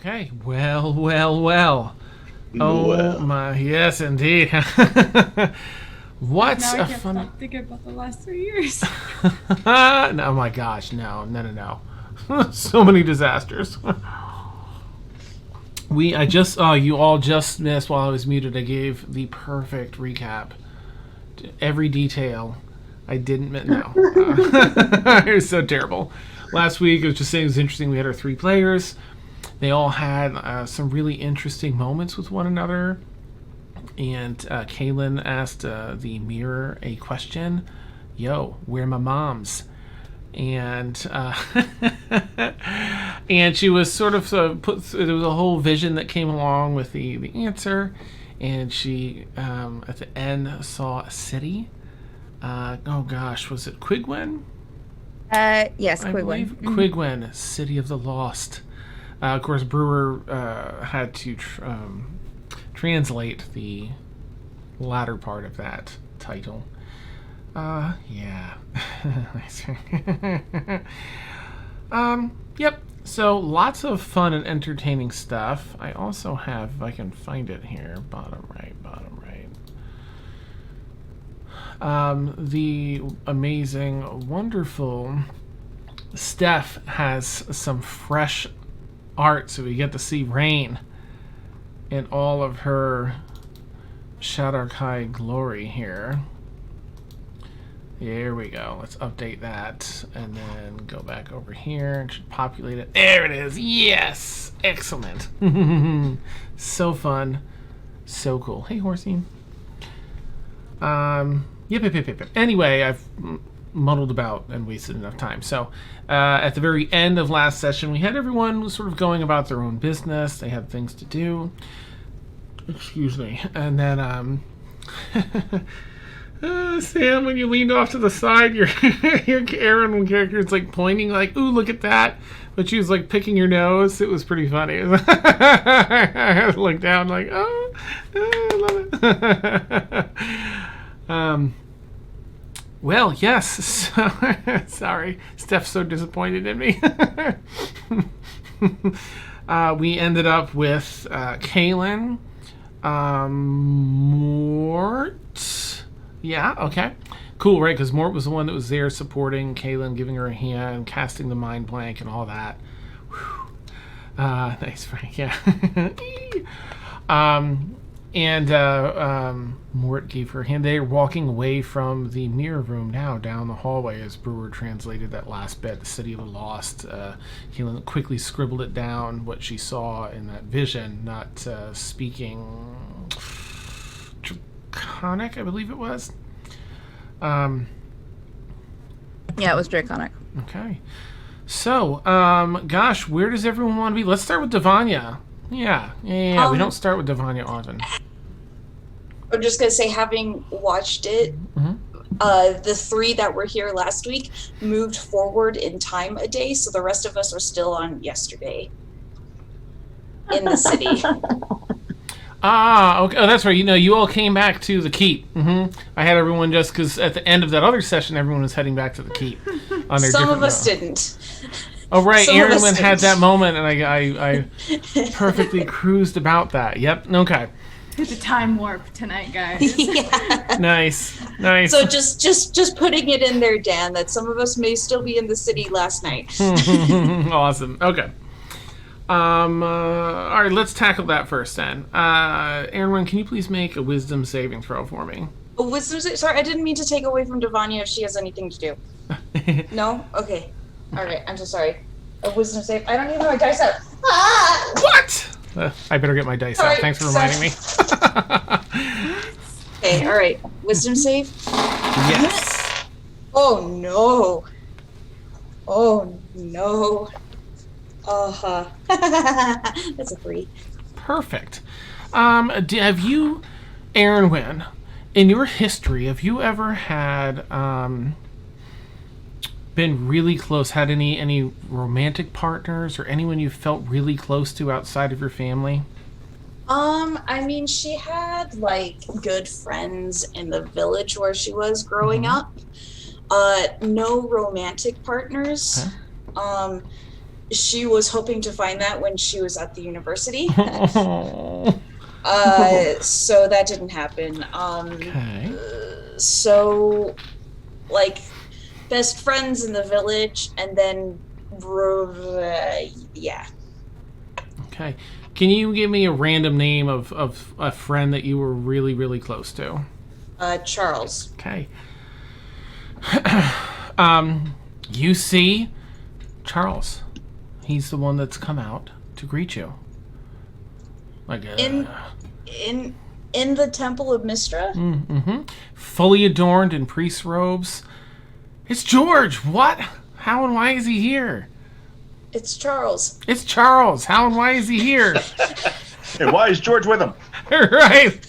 Okay. Well. Oh my, yes, indeed. What's Now I a can't fun? stop thinking about the last 3 years. No, oh my gosh, no. So many disasters. I just, you all just missed while I was muted. I gave the perfect recap. Every detail. I didn't, no. It was so terrible. Last week, I was just saying it was interesting. We had our 3 players. They all had some really interesting moments with one another. And Kaylin asked the mirror a question. Yo, where my moms? And and she was sort of there was a whole vision that came along with the answer. And she, at the end, saw a city. Oh gosh, was it Quigwen? Yes, I believe Quigwen, City of the Lost. Of course, Brewer had to translate the latter part of that title. Yeah. Yep. So lots of fun and entertaining stuff. I also have, if I can find it here, bottom right. The amazing, wonderful Steph has some fresh art, so we get to see Rain in all of her Shadar-Kai glory here. There we go. Let's update that and then go back over here and should populate it. There it is. Yes. Excellent. So fun. So cool. Hey, horsey. Yep. Anyway, I've muddled about and wasted enough time. So, at the very end of last session, we had everyone sort of going about their own business. They had things to do. Excuse me. And then, Sam, when you leaned off to the side, your Aaron character is like pointing, like, "Ooh, look at that!" But she was like picking your nose. It was pretty funny. I looked down, like, "Oh, I love it." Well, yes. So, sorry, Steph's so disappointed in me. We ended up with Kaylin, Mort. Yeah, okay. Cool, right? Because Mort was the one that was there supporting Kaylin, giving her a hand, casting the mind blank, and all that. Nice, Frank, yeah. Mort gave her a hand. They're walking away from the mirror room now, down the hallway, as Brewer translated that last bit, the City of the Lost. Kaylin quickly scribbled it down, what she saw in that vision, not speaking Draconic, I believe it was. Yeah, it was Draconic. Okay. So, gosh, where does everyone want to be? Let's start with Devanya. Yeah. We don't start with Devanya often. I'm just going to say, having watched it, the 3 that were here last week moved forward in time a day, so the rest of us are still on yesterday in the city. Okay. Oh, that's right. You all came back to the keep. I had everyone just because at the end of that other session, everyone was heading back to the keep. On their Some of us row. didn't. Oh, right. Aaron had didn't. that moment, and I perfectly cruised about that. Yep. Okay. It's a time warp tonight, guys. Yeah. Nice. So just putting it in there, Dan, that some of us may still be in the city last night. Awesome. Okay. All right, let's tackle that first then. Aaron, can you please make a wisdom saving throw for me? Sorry, I didn't mean to take away from Devanya if she has anything to do. No? Okay. All right, I'm so sorry. A wisdom save. I don't even have my dice out. Ah! What? I better get my dice out. Thanks for reminding me. Okay, all right. Wisdom save? Yes. Oh, no. That's a 3. Perfect. Have you, Aaron, in your history, have you ever had been really close, had any romantic partners or anyone you felt really close to outside of your family? I mean, she had, like, good friends in the village where she was growing up. No romantic partners. Okay. she was hoping to find that when she was at the university. Oh. So that didn't happen. Okay. So, like, best friends in the village, and then, yeah. Okay. Can you give me a random name of a friend that you were really, really close to? Charles. Okay. You see Charles. He's the one that's come out to greet you. Like In the Temple of Mistra? Mm-hmm. Fully adorned in priest robes. It's George. What? How and why is he here? It's Charles. It's Charles. How and why is he here? And why is George with him? Right.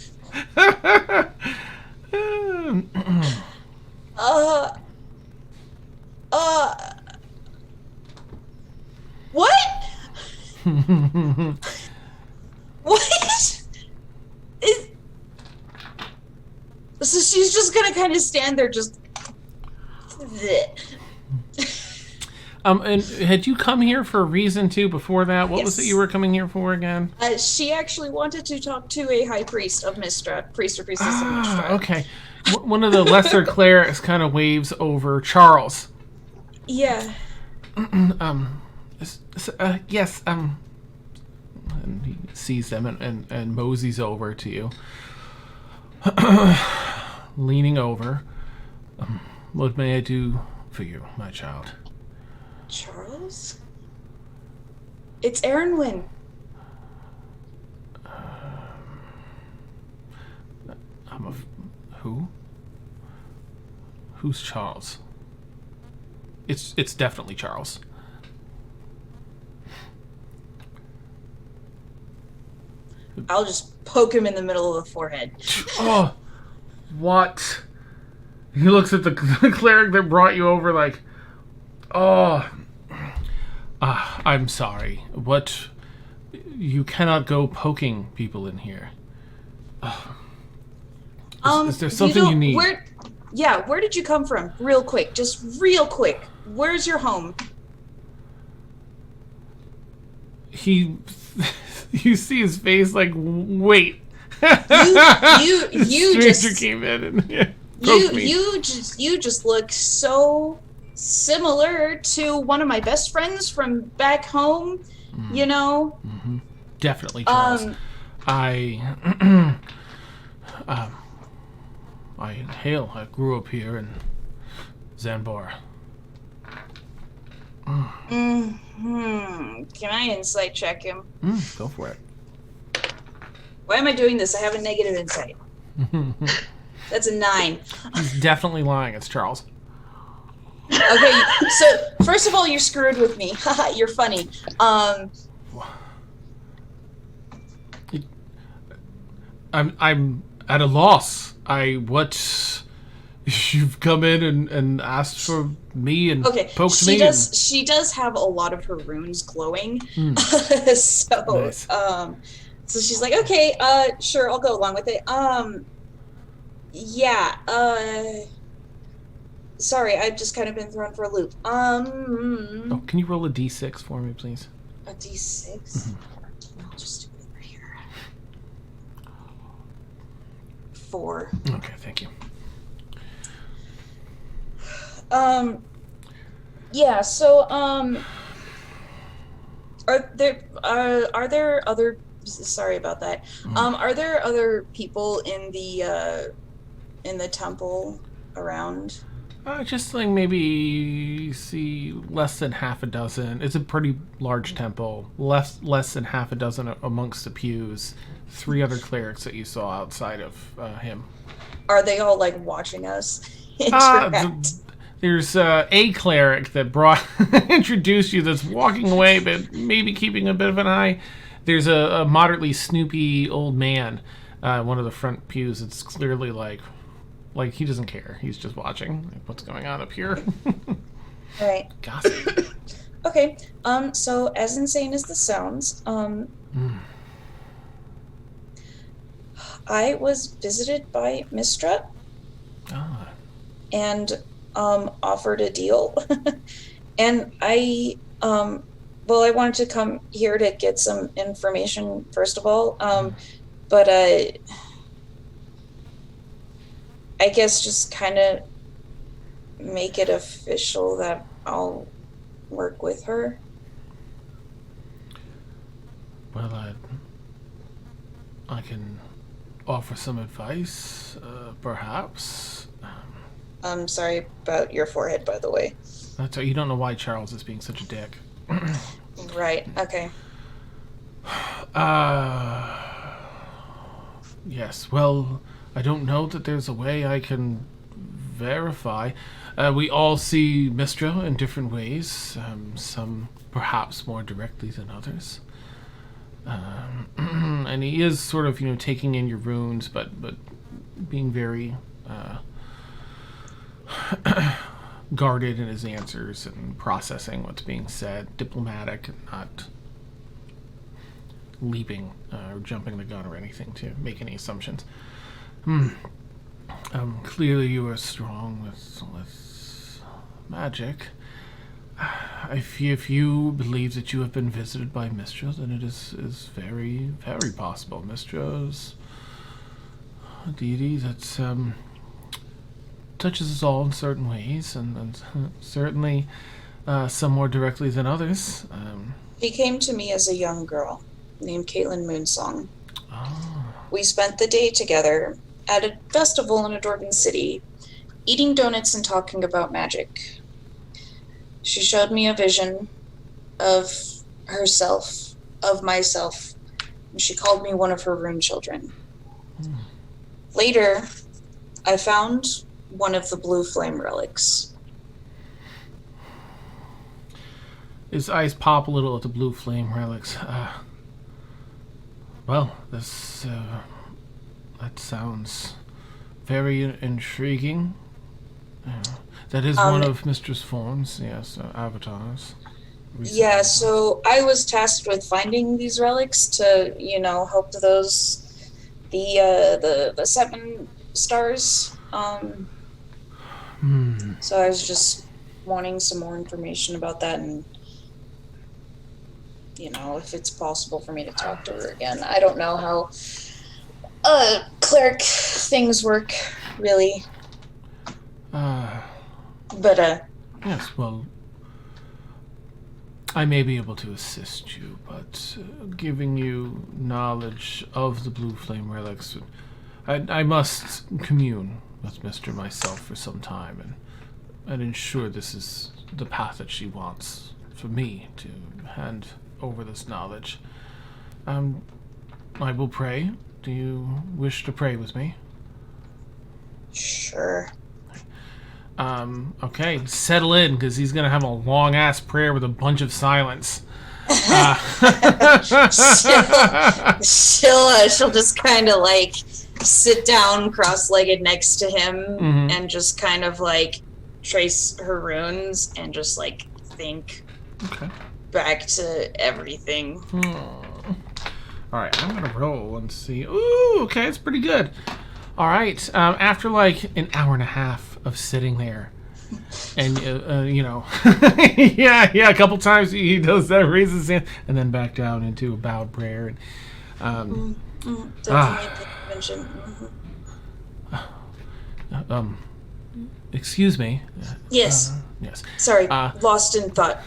What? What? So she's just gonna kind of stand there, just. And had you come here for a reason too before that? What was it you were coming here for again? She actually wanted to talk to a high priest of Mistra, priest or priestess of Mistra. Okay. One of the lesser clerics kind of waves over Charles. Yeah. Yes. And he sees them and moseys over to you, leaning over. What may I do for you, my child? Charles? It's Erinwin. Who? Who's Charles? It's definitely Charles. I'll just poke him in the middle of the forehead. Oh, what? He looks at the cleric that brought you over like, oh, I'm sorry. What? You cannot go poking people in here. Is there something you need? Where did you come from? Real quick, just real quick. Where's your home? You see his face like, wait. You Stranger just came in and poked me. you just look so similar to one of my best friends from back home. You know. Mm-hmm. Definitely, Charles. I I grew up here in Zanbar. Can I insight check him? Go for it. Why am I doing this? I have a negative insight. That's a 9. He's definitely lying. It's Charles. Okay, so first of all, you're screwed with me. You're funny. I'm at a loss. You've come in and asked for me and poked me. She does have a lot of her runes glowing. So Nice. So she's like, okay, sure, I'll go along with it. Sorry, I've just kind of been thrown for a loop. Oh, can you roll a d6 for me, please? A d6. I'll just do it right here. 4. Okay, thank you. Yeah, so, are there other, sorry about that. Are there other people in the temple around? Just like maybe see less than half a dozen. It's a pretty large temple. Less than half a dozen amongst the pews. 3 other clerics that you saw outside of him. Are they all like watching us interact? There's a cleric that introduced you that's walking away, but maybe keeping a bit of an eye. There's a moderately snoopy old man, one of the front pews. It's clearly like he doesn't care. He's just watching what's going on up here. All right. Gossip. Okay. So as insane as this sounds, I was visited by Mistra. Ah. And offered a deal. And I well, I wanted to come here to get some information first of all, but I guess just kind of make it official that I'll work with her. Well, I can offer some advice, perhaps. I'm sorry about your forehead, by the way. That's you don't know why Charles is being such a dick. Right, okay. Yes, well, I don't know that there's a way I can verify. We all see Mistra in different ways, some perhaps more directly than others. And he is sort of, taking in your runes, but being very guarded in his answers and processing what's being said, diplomatic, and not leaping or jumping the gun or anything to make any assumptions. Clearly you are strong with magic. If you believe that you have been visited by Mistra, then it is very, very possible. Mistra is a deity that touches us all in certain ways, and certainly some more directly than others. She came to me as a young girl named Caitlin Moonsong. Oh. We spent the day together at a festival in a Dorton city, eating donuts and talking about magic. She showed me a vision of herself, of myself, and she called me one of her rune children. Later, I found one of the blue flame relics. His eyes pop a little at the blue flame relics. Well, this that sounds very intriguing. That is one of Mistress Forms, yes, avatars. Yeah, so I was tasked with finding these relics to, help the 7 stars. So I was just wanting some more information about that, and if it's possible for me to talk to her again. I don't know how cleric things work, really. But yes, well, I may be able to assist you, but giving you knowledge of the blue flame relics, I must commune with Mr. myself for some time and ensure this is the path that she wants for me to hand over this knowledge. I will pray. Do you wish to pray with me? Sure. Okay, settle in, because he's gonna have a long-ass prayer with a bunch of silence. She'll just kind of like sit down cross-legged next to him and just kind of like trace her runes and just like think back to everything. Alright, I'm gonna roll and see. Ooh, okay, it's pretty good. Alright, after like an hour and a half of sitting there, and yeah, a couple times he does that, raises his hand, and then back down into a bowed prayer. And excuse me. Yes. Yes. Sorry, lost in thought.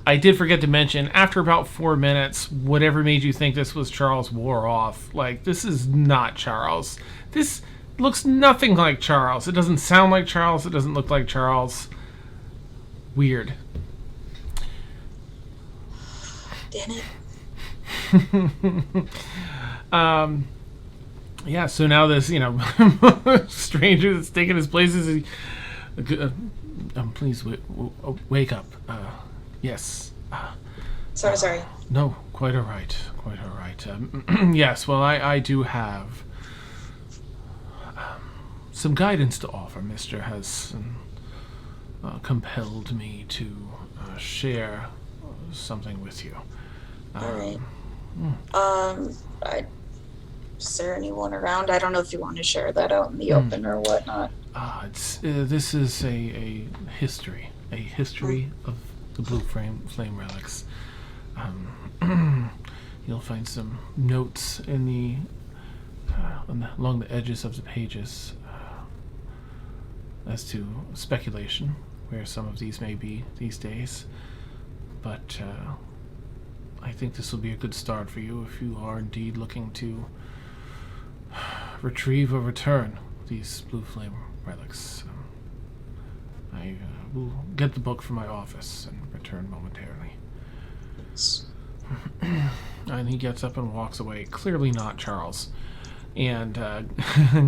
I did forget to mention, after about 4 minutes, whatever made you think this was Charles wore off. Like, this is not Charles. This looks nothing like Charles. It doesn't sound like Charles. It doesn't look like Charles. Weird. Damn it. Yeah, so now this, stranger that's taking his place is... please wake up. Yes. Sorry. No, quite all right. Yes, well, I do have some guidance to offer. Mr. has compelled me to share something with you. All right. Is there anyone around? I don't know if you want to share that out in the open or whatnot. This is a history of the blue flame relics. You'll find some notes in along the edges of the pages as to speculation where some of these may be these days. But I think this will be a good start for you if you are indeed looking to retrieve or return these blue flame relics. I will get the book from my office and return momentarily. And he gets up and walks away, clearly not Charles, and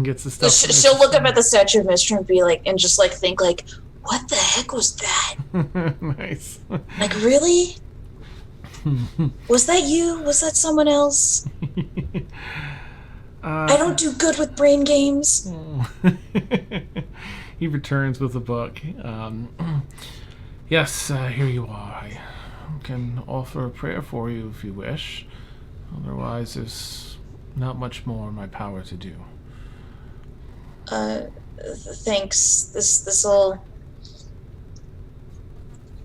gets the stuff. She'll look up at the statue of Mystery and be like, and just like think like, what the heck was that? Nice. Like, really? Was that you? Was that someone else? I don't do good with brain games. He returns with the book. Yes, here you are. I can offer a prayer for you if you wish. Otherwise, there's not much more in my power to do. Thanks. This'll...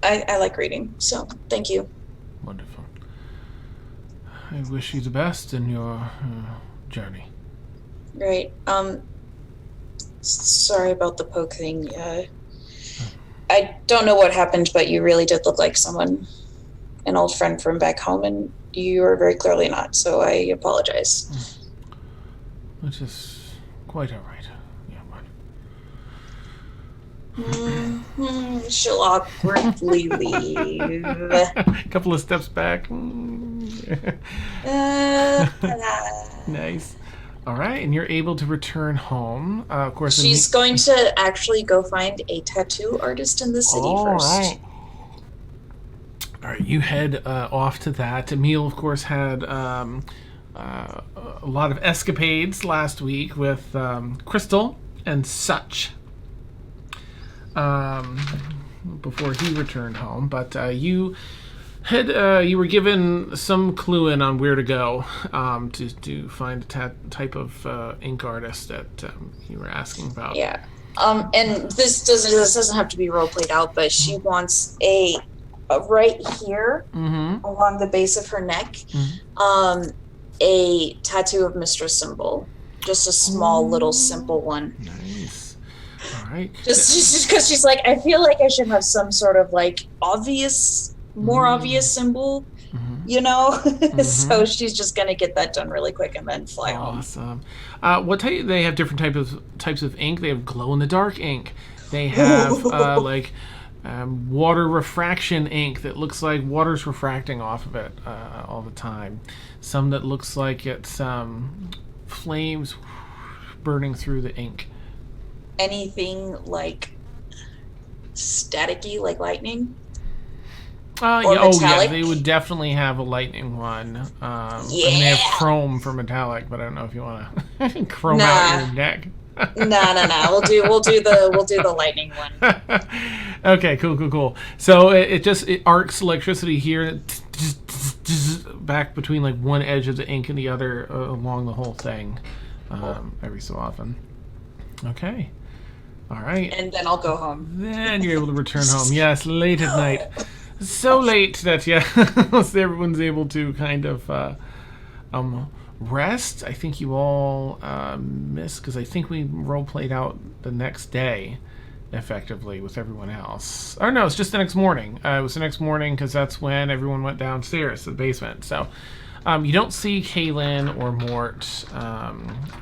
I like reading, so thank you. Wonderful. I wish you the best in your journey. Great. Sorry about the poke thing. I don't know what happened, but you really did look like someone, an old friend from back home, and you are very clearly not, so I apologize. Which is quite all right. She'll awkwardly leave. A couple of steps back. Nice. All right, and you're able to return home. Of course, she's going to actually go find a tattoo artist in the city first. Right. All right, you head off to that. Emil, of course, had a lot of escapades last week with Crystal and such. Before he returned home, but you were given some clue in on where to go to find a type of ink artist that you were asking about. Yeah, and this doesn't have to be role played out, but she wants a right here along the base of her neck, a tattoo of Mistress Symbol, just a small little simple one. Nice. All right. Just because she's like, I feel like I should have some sort of like more obvious symbol, you know? So she's just gonna get that done really quick and then fly home. Awesome. What type? They have different types of ink. They have glow in the dark ink. They have water refraction ink that looks like water's refracting off of it all the time. Some that looks like it's flames burning through the ink. Anything like staticky, like lightning? Yeah, they would definitely have a lightning one. And they have chrome for metallic, but I don't know if you want to chrome out your neck. No. We'll do the lightning one. Okay, cool. So it arcs electricity here, back between like one edge of the ink and the other along the whole thing, every so often. Okay. All right. And then I'll go home. Then you're able to return home. Yes, late at night. So late that everyone's able to kind of rest. I think you all missed because I think we role played out the next day, effectively with everyone else. Or no, it's just the next morning. It was the next morning because that's when everyone went downstairs to the basement. So you don't see Kaylin or Mort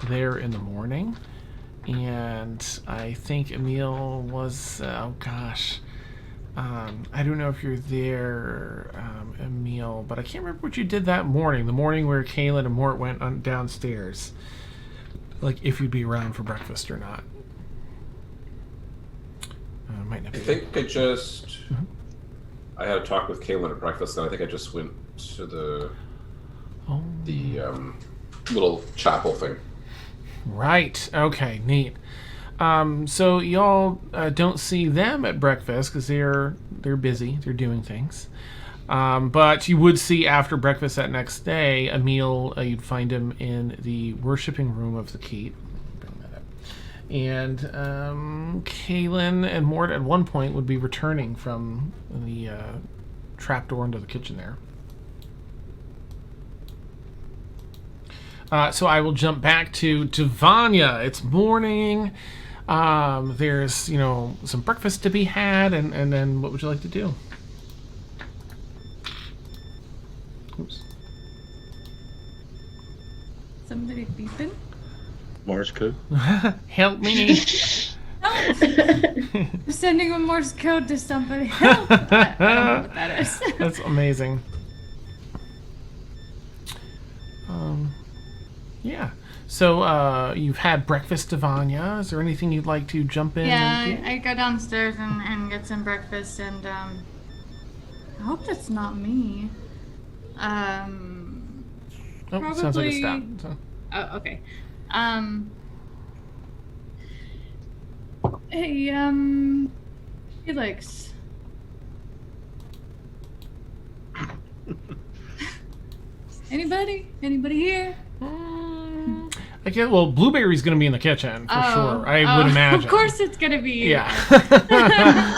there in the morning. And I think Emil was, I don't know if you're there, Emil, but I can't remember what you did that morning, the morning where Kaylin and Mort went downstairs. Like, if you'd be around for breakfast or not. Might not be. I think I just, I had a talk with Kaylin at breakfast, and I think I just went to the little chapel thing. Right. Okay. Neat. So y'all don't see them at breakfast because they're busy. They're doing things. But you would see after breakfast that next day, Emil, you'd find him in the worshiping room of the keep. Bring that up. And Kaylin and Mort at one point would be returning from the trapdoor into the kitchen there. So I will jump back to Vanya. It's morning. There's, some breakfast to be had, and then what would you like to do? Oops. Somebody beeping? Morse code. Help me. I'm sending a Morse code to somebody. Help! I don't know what that is. That's amazing. Yeah. So you've had breakfast, Vanya. Is there anything you'd like to jump in? Yeah, and do? I go downstairs and get some breakfast, and I hope that's not me. Oh, sounds like a stop. So. Oh, okay. Hey, Felix. Anybody? Anybody here? I guess. Well, Blueberry's going to be in the kitchen for sure. I would imagine. Of course, it's gonna be. Yeah.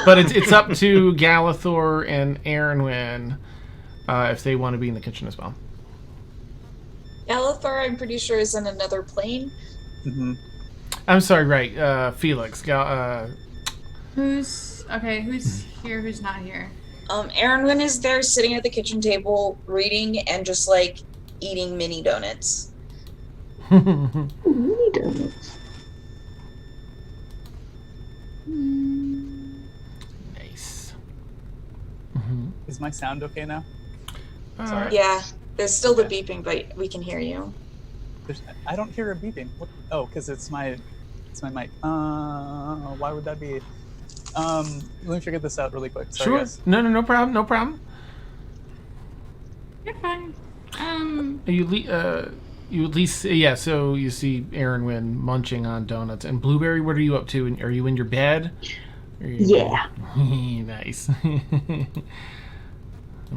But it's up to Galathor and Aaronwyn if they want to be in the kitchen as well. Galathar, I'm pretty sure, is in another plane. Mm-hmm. I'm sorry, right? Felix. Who's here? Who's not here? Aaronwyn is there sitting at the kitchen table reading and just like eating mini donuts. Mini donuts. Nice. Is my sound okay now? Sorry. Yeah, there's still the beeping, but we can hear you. I don't hear a beeping. What? Oh, because it's my mic. Why would that be? Let me figure this out really quick. Sorry, Sure. guys. No problem. No problem. You're fine. You at least so you see Aaronwyn munching on donuts. And Blueberry, what are you up to? Are you in your bed? Yeah. Nice.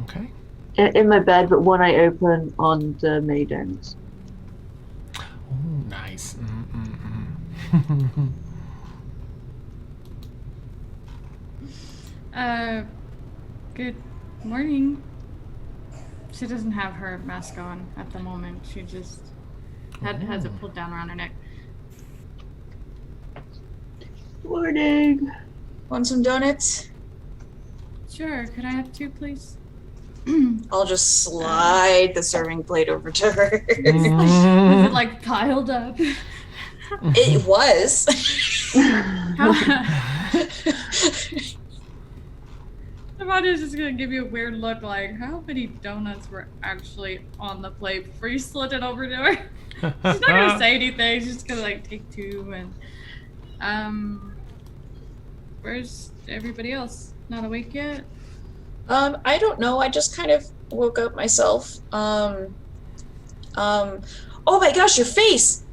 Okay. In my bed, but one eye open on the mini donuts. Oh, nice. Good morning. She doesn't have her mask on at the moment. She just has it pulled down around her neck. Morning. Want some donuts? Sure. Could I have 2, please? I'll just slide the serving plate over to her. Was it like piled up? It was. Somebody's just gonna give you a weird look like, how many donuts were actually on the plate before you slid it over to her? She's not gonna say anything, she's just gonna like take 2 and where's everybody else? Not awake yet? I don't know. I just kind of woke up myself. Oh my gosh, your face!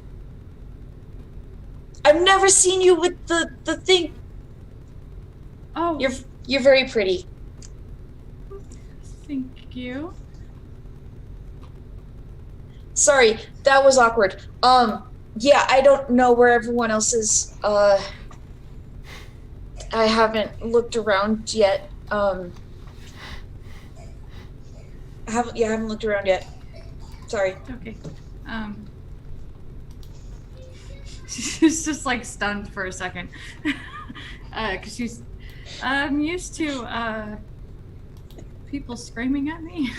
I've never seen you with the thing. Oh, You're very pretty. thank you. Sorry, that was awkward. Yeah, I don't know where everyone else is. I haven't looked around yet. I haven't looked around yet. Sorry. Okay. She's just like stunned for a second. Cause she's used to people screaming at me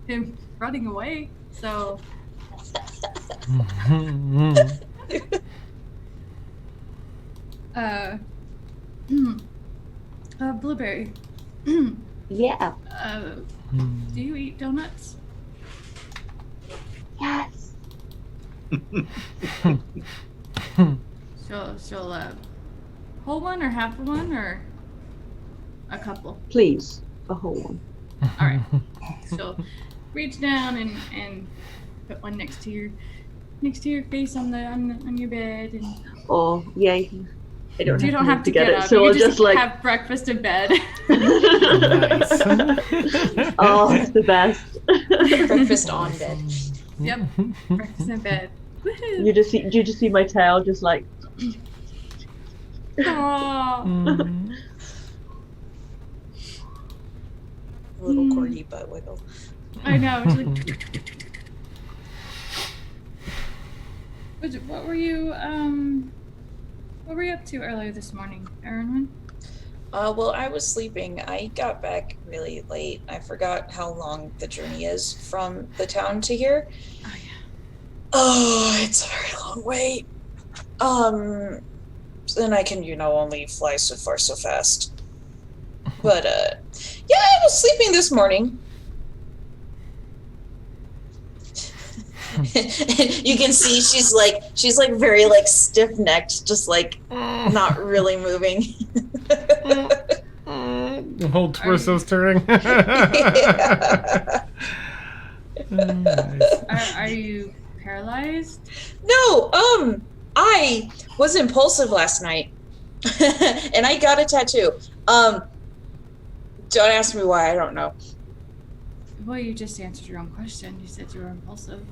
and running away. So Blueberry. Yeah. Do you eat donuts? Yes. She'll whole one or half of one or a couple? Please, a whole one. All right. She'll reach down and put one next to your face on your bed. And Oh, yeah. I don't you don't have to get it, up. so you I'll just just like. have breakfast in bed. Nice. Oh, it's the best. Breakfast on bed. Yep. Breakfast in bed. Woohoo. You just see my tail just like. Aw. Little corgi butt wiggle. I know. It's like What were you up to earlier this morning, Aaron? Well, I was sleeping. I got back really late. I forgot how long the journey is from the town to here. Oh yeah. Oh, it's a very long way. Then I can, only fly so far so fast. But, yeah, I was sleeping this morning. You can see she's like very like stiff-necked, just like not really moving. The whole torso's turning. Yeah. Nice. Are you paralyzed? No, I was impulsive last night, and I got a tattoo. Don't ask me why. I don't know. Well, you just answered your own question. You said you were impulsive.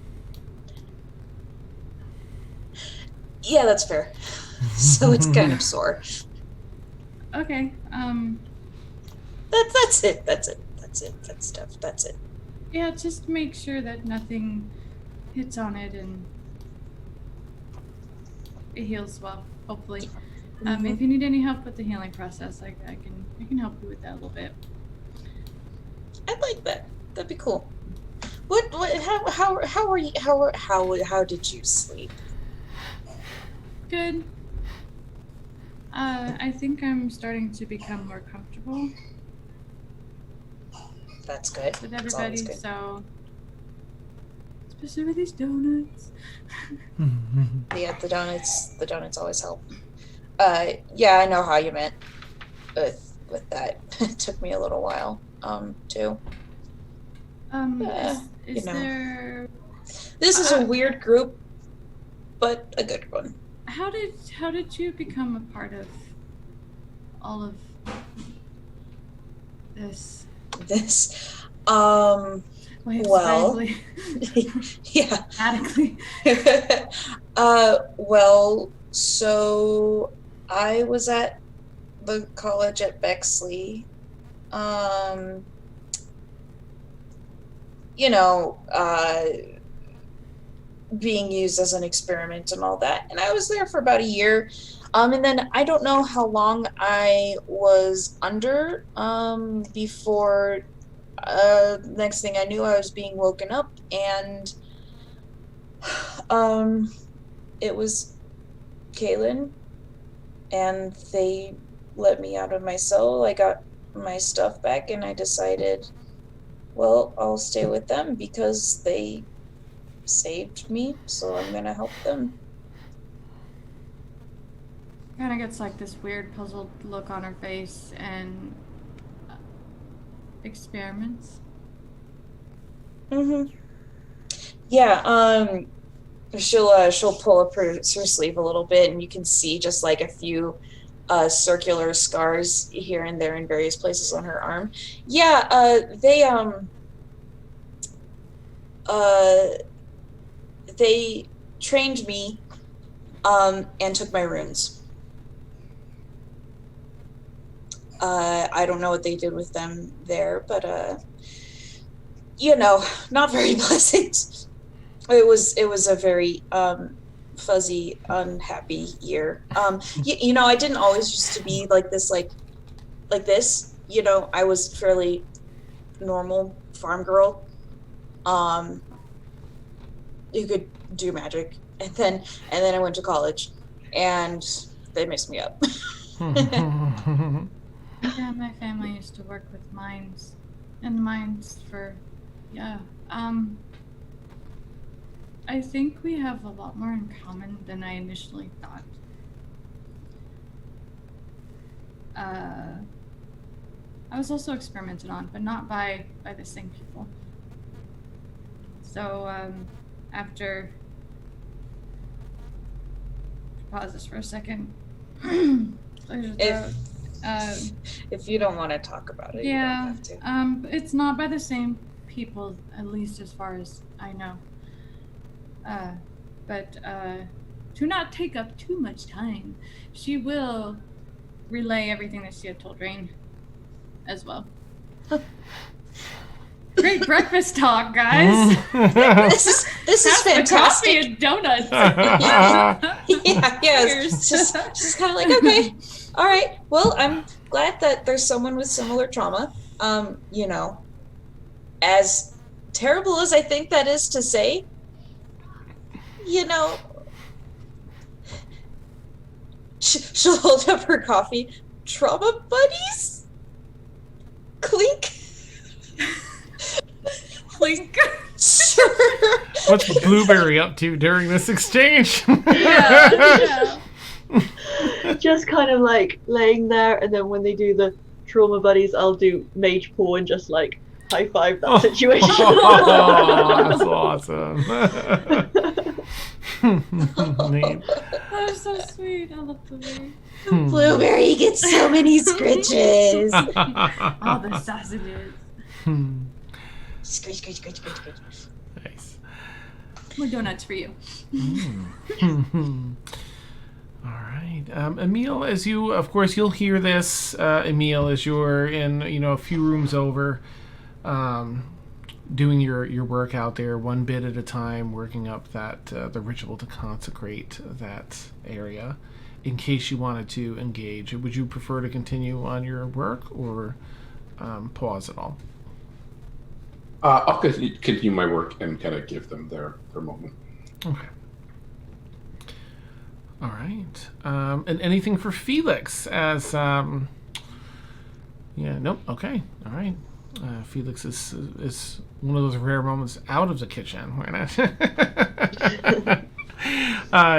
Yeah, that's fair. So it's kind of sore. Okay. That's it. That's stuff. That's it. Yeah, just make sure that nothing hits on it and it heals well, hopefully. If you need any help with the healing process, I can help you with that a little bit. I'd like that. That'd be cool. How are you? How did you sleep? Good. I think I'm starting to become more comfortable That's good. with That's everybody, always good. so especially with these donuts. Yeah, the donuts always help. Yeah, I know how you meant with that. It took me a little while, too. Is there? This is a weird group, but a good one. How did you become a part of all of this? This, Well, yeah. Dramatically. Well, so I was at the college at Bexley. Being used as an experiment and all that. And I was there for about a year. And then I don't know how long I was under before next thing I knew, I was being woken up, and it was Kaylin, and they let me out of my cell. I got my stuff back, and I decided, well, I'll stay with them because they saved me, so I'm gonna help them. Kind of gets like this weird puzzled look on her face and experiments. Yeah, she'll pull up her sleeve a little bit, and you can see just like a few circular scars here and there in various places on her arm. Yeah, they trained me and took my runes. I don't know what they did with them there, but not very pleasant. It was a very fuzzy, unhappy year. I didn't always used to be like this, like this. I was fairly normal farm girl. You could do magic, and then I went to college, and they messed me up. Yeah, my family used to work with mines for, I think we have a lot more in common than I initially thought. I was also experimented on, but not by the same people. So, after... Pause this for a second. If you don't want to talk about it, Yeah, you don't have to. it's not by the same people, at least as far as I know. But to not take up too much time, she will relay everything that she had told Rain as well. Great breakfast talk, guys. This is Have the coffee fantastic. and donuts. Yeah, Cheers. it's just kind of like, okay, all right. Well, I'm glad that there's someone with similar trauma. You know, as terrible as I think that is to say, you know, she'll hold up her coffee. Trauma buddies? Clink. Clink. Sure. What's Blueberry up to during this exchange? Yeah. Just kind of like laying there, and then when they do the trauma buddies, I'll do mage paw and just like high five that situation. Oh, that's awesome. Neat. That is so sweet. I love Blueberry. Blueberry gets so many scritches. All the sausages. Scritch, scritch, scritch, scritch, scritch. Nice. More donuts for you. All right, Emil. As you, of course, you'll hear this, Emil, as you're in, a few rooms over, doing your work out there, one bit at a time, working up that the ritual to consecrate that area. In case you wanted to engage, would you prefer to continue on your work or pause at all? I'll continue my work and kind of give them their moment. Okay. All right. And anything for Felix as nope. Okay. All right. Felix is one of those rare moments out of the kitchen.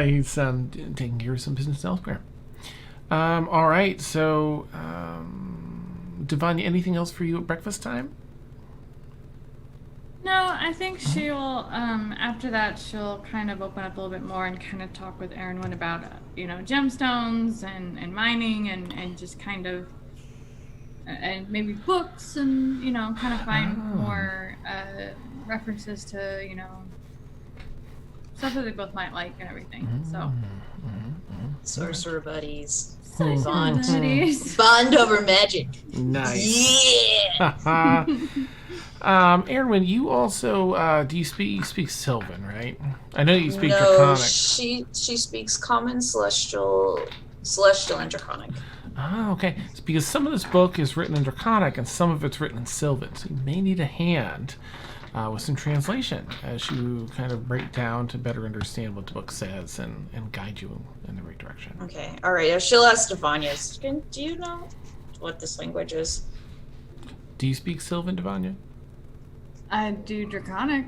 He's taking care of some business elsewhere. All right. So, Devanya, anything else for you at breakfast time? No, I think she'll, after that, she'll kind of open up a little bit more and kind of talk with Aaron about, gemstones and mining and just kind of, and maybe books and, kind of find more references to, stuff that they both might like and everything. So. Sorcerer buddies. Bond. Bond over magic. Nice. Yeah. Erwin, you also you speak Sylvan, right? I know you speak No, Draconic. she speaks common, celestial, and draconic. Oh, okay. It's because some of this book is written in Draconic and some of it's written in Sylvan, so you may need a hand with some translation as you kind of break down to better understand what the book says and guide you in the right direction. Okay, all right. She'll ask Devanya, do you know what this language is? Do you speak Sylvan, Devanya? I do Draconic.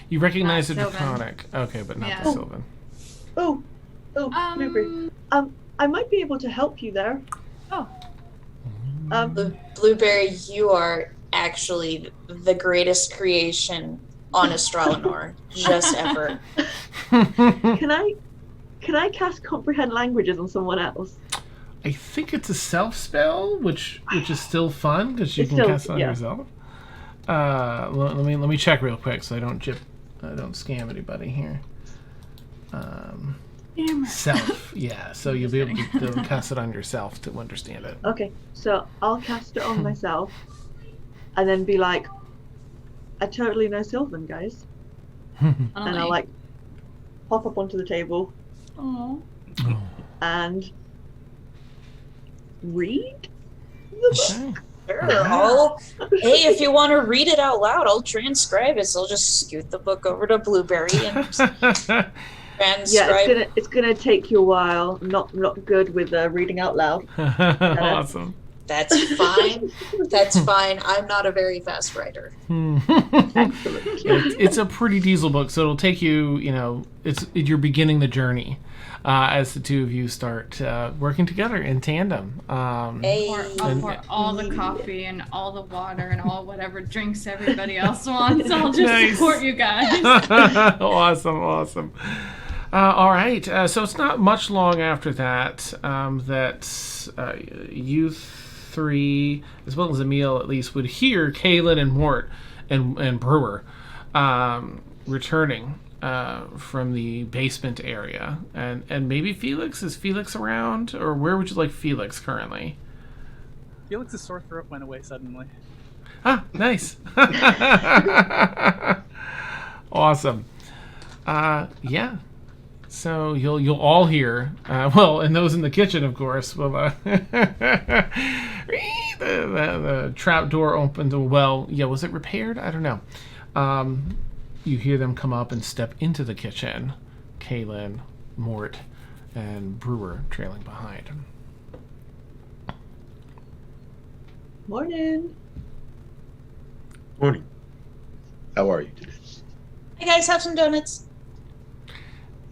You recognize the Not Sylvan. Draconic. Okay, but not Yeah. the Sylvan. Oh, Blueberry. I might be able to help you there. Oh. Blueberry, you are actually the greatest creation on Astralanor just ever. Can I cast comprehend languages on someone else? I think it's a self spell, which is still fun because you It's can still- cast it on yeah. yourself. Let me check real quick so I don't scam anybody here. Damn. Self, yeah. So you'll be able to cast it on yourself to understand it. Okay, so I'll cast it on myself, and then be like, I totally know Sylvan, guys. And I'll like hop up onto the table Oh. and read the book. Okay. Sure. Hey, if you want to read it out loud, I'll transcribe it. So I'll just scoot the book over to Blueberry and transcribe. Yeah, it's gonna take you a while. Not good with reading out loud. Awesome. That's fine. That's fine. I'm not a very fast writer. Excellent. It's a pretty diesel book, so it'll take you. You're beginning the journey as the two of you start working together in tandem. Hey. I'll pour all the coffee and all the water and all whatever drinks everybody else wants. I'll just Nice. support you guys. Awesome. All right. So it's not much long after that that you three, as well as Emil at least, would hear Kaylin and Mort and Brewer returning from the basement area. And maybe Felix? Is Felix around? Or where would you like Felix currently? Felix's sore throat went away suddenly. Ah, nice. Awesome. Yeah. So you'll all hear, well, and those in the kitchen, of course, will the trap door opened. Well, yeah, was it repaired? I don't know. You hear them come up and step into the kitchen. Kaylin, Mort, and Brewer trailing behind. Morning. Morning. How are you today? Hey guys, have some donuts.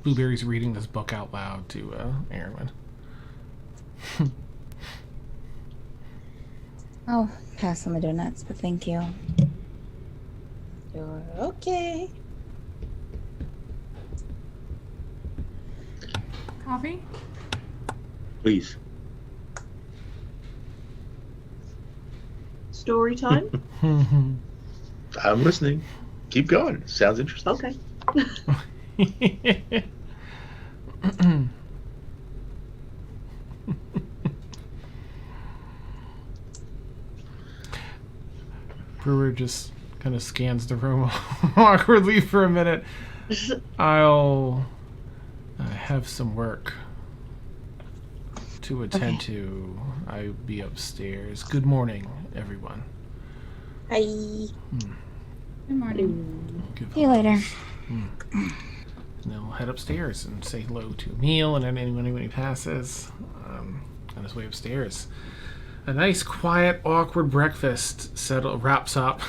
Blueberry's reading this book out loud to Erwin. I'll pass on the donuts, but thank you. You're okay. Coffee? Please. Story time? I'm listening. Keep going. Sounds interesting. Okay. Brewer just kind of scans the room awkwardly for a minute. I have some work to attend to. I'll be upstairs. Good morning, everyone. Hi. Good morning. Give See you later. And then we'll head upstairs and say hello to Emil and anyone when he passes on his way upstairs. A nice, quiet, awkward breakfast wraps up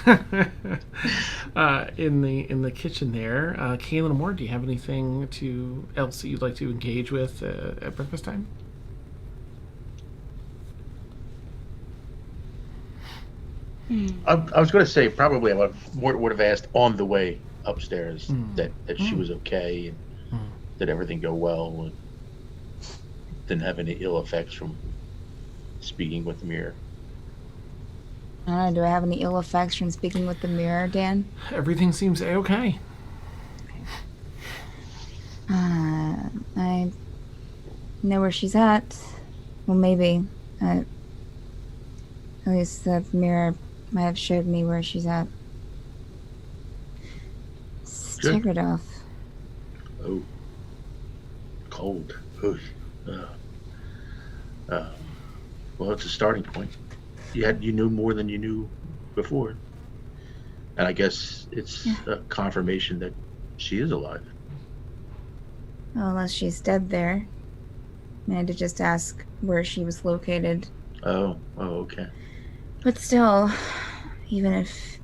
in the kitchen there. Kaylin and Ward, do you have anything else that you'd like to engage with at breakfast time? I was going to say probably I would have asked on the way upstairs that she was okay and did everything go well and didn't have any ill effects from speaking with the mirror. I don't know, do I have any ill effects from speaking with the mirror, Dan? Everything seems a-okay. I know where she's at. Well, maybe. At least the mirror might have showed me where she's at. Good. Stegodoff. Oh, cold. Ooh. Well, it's a starting point. You knew more than you knew before, and I guess it's a confirmation that she is alive. Well, unless she's dead there. I had to just ask where she was located. Oh, okay. But still, even if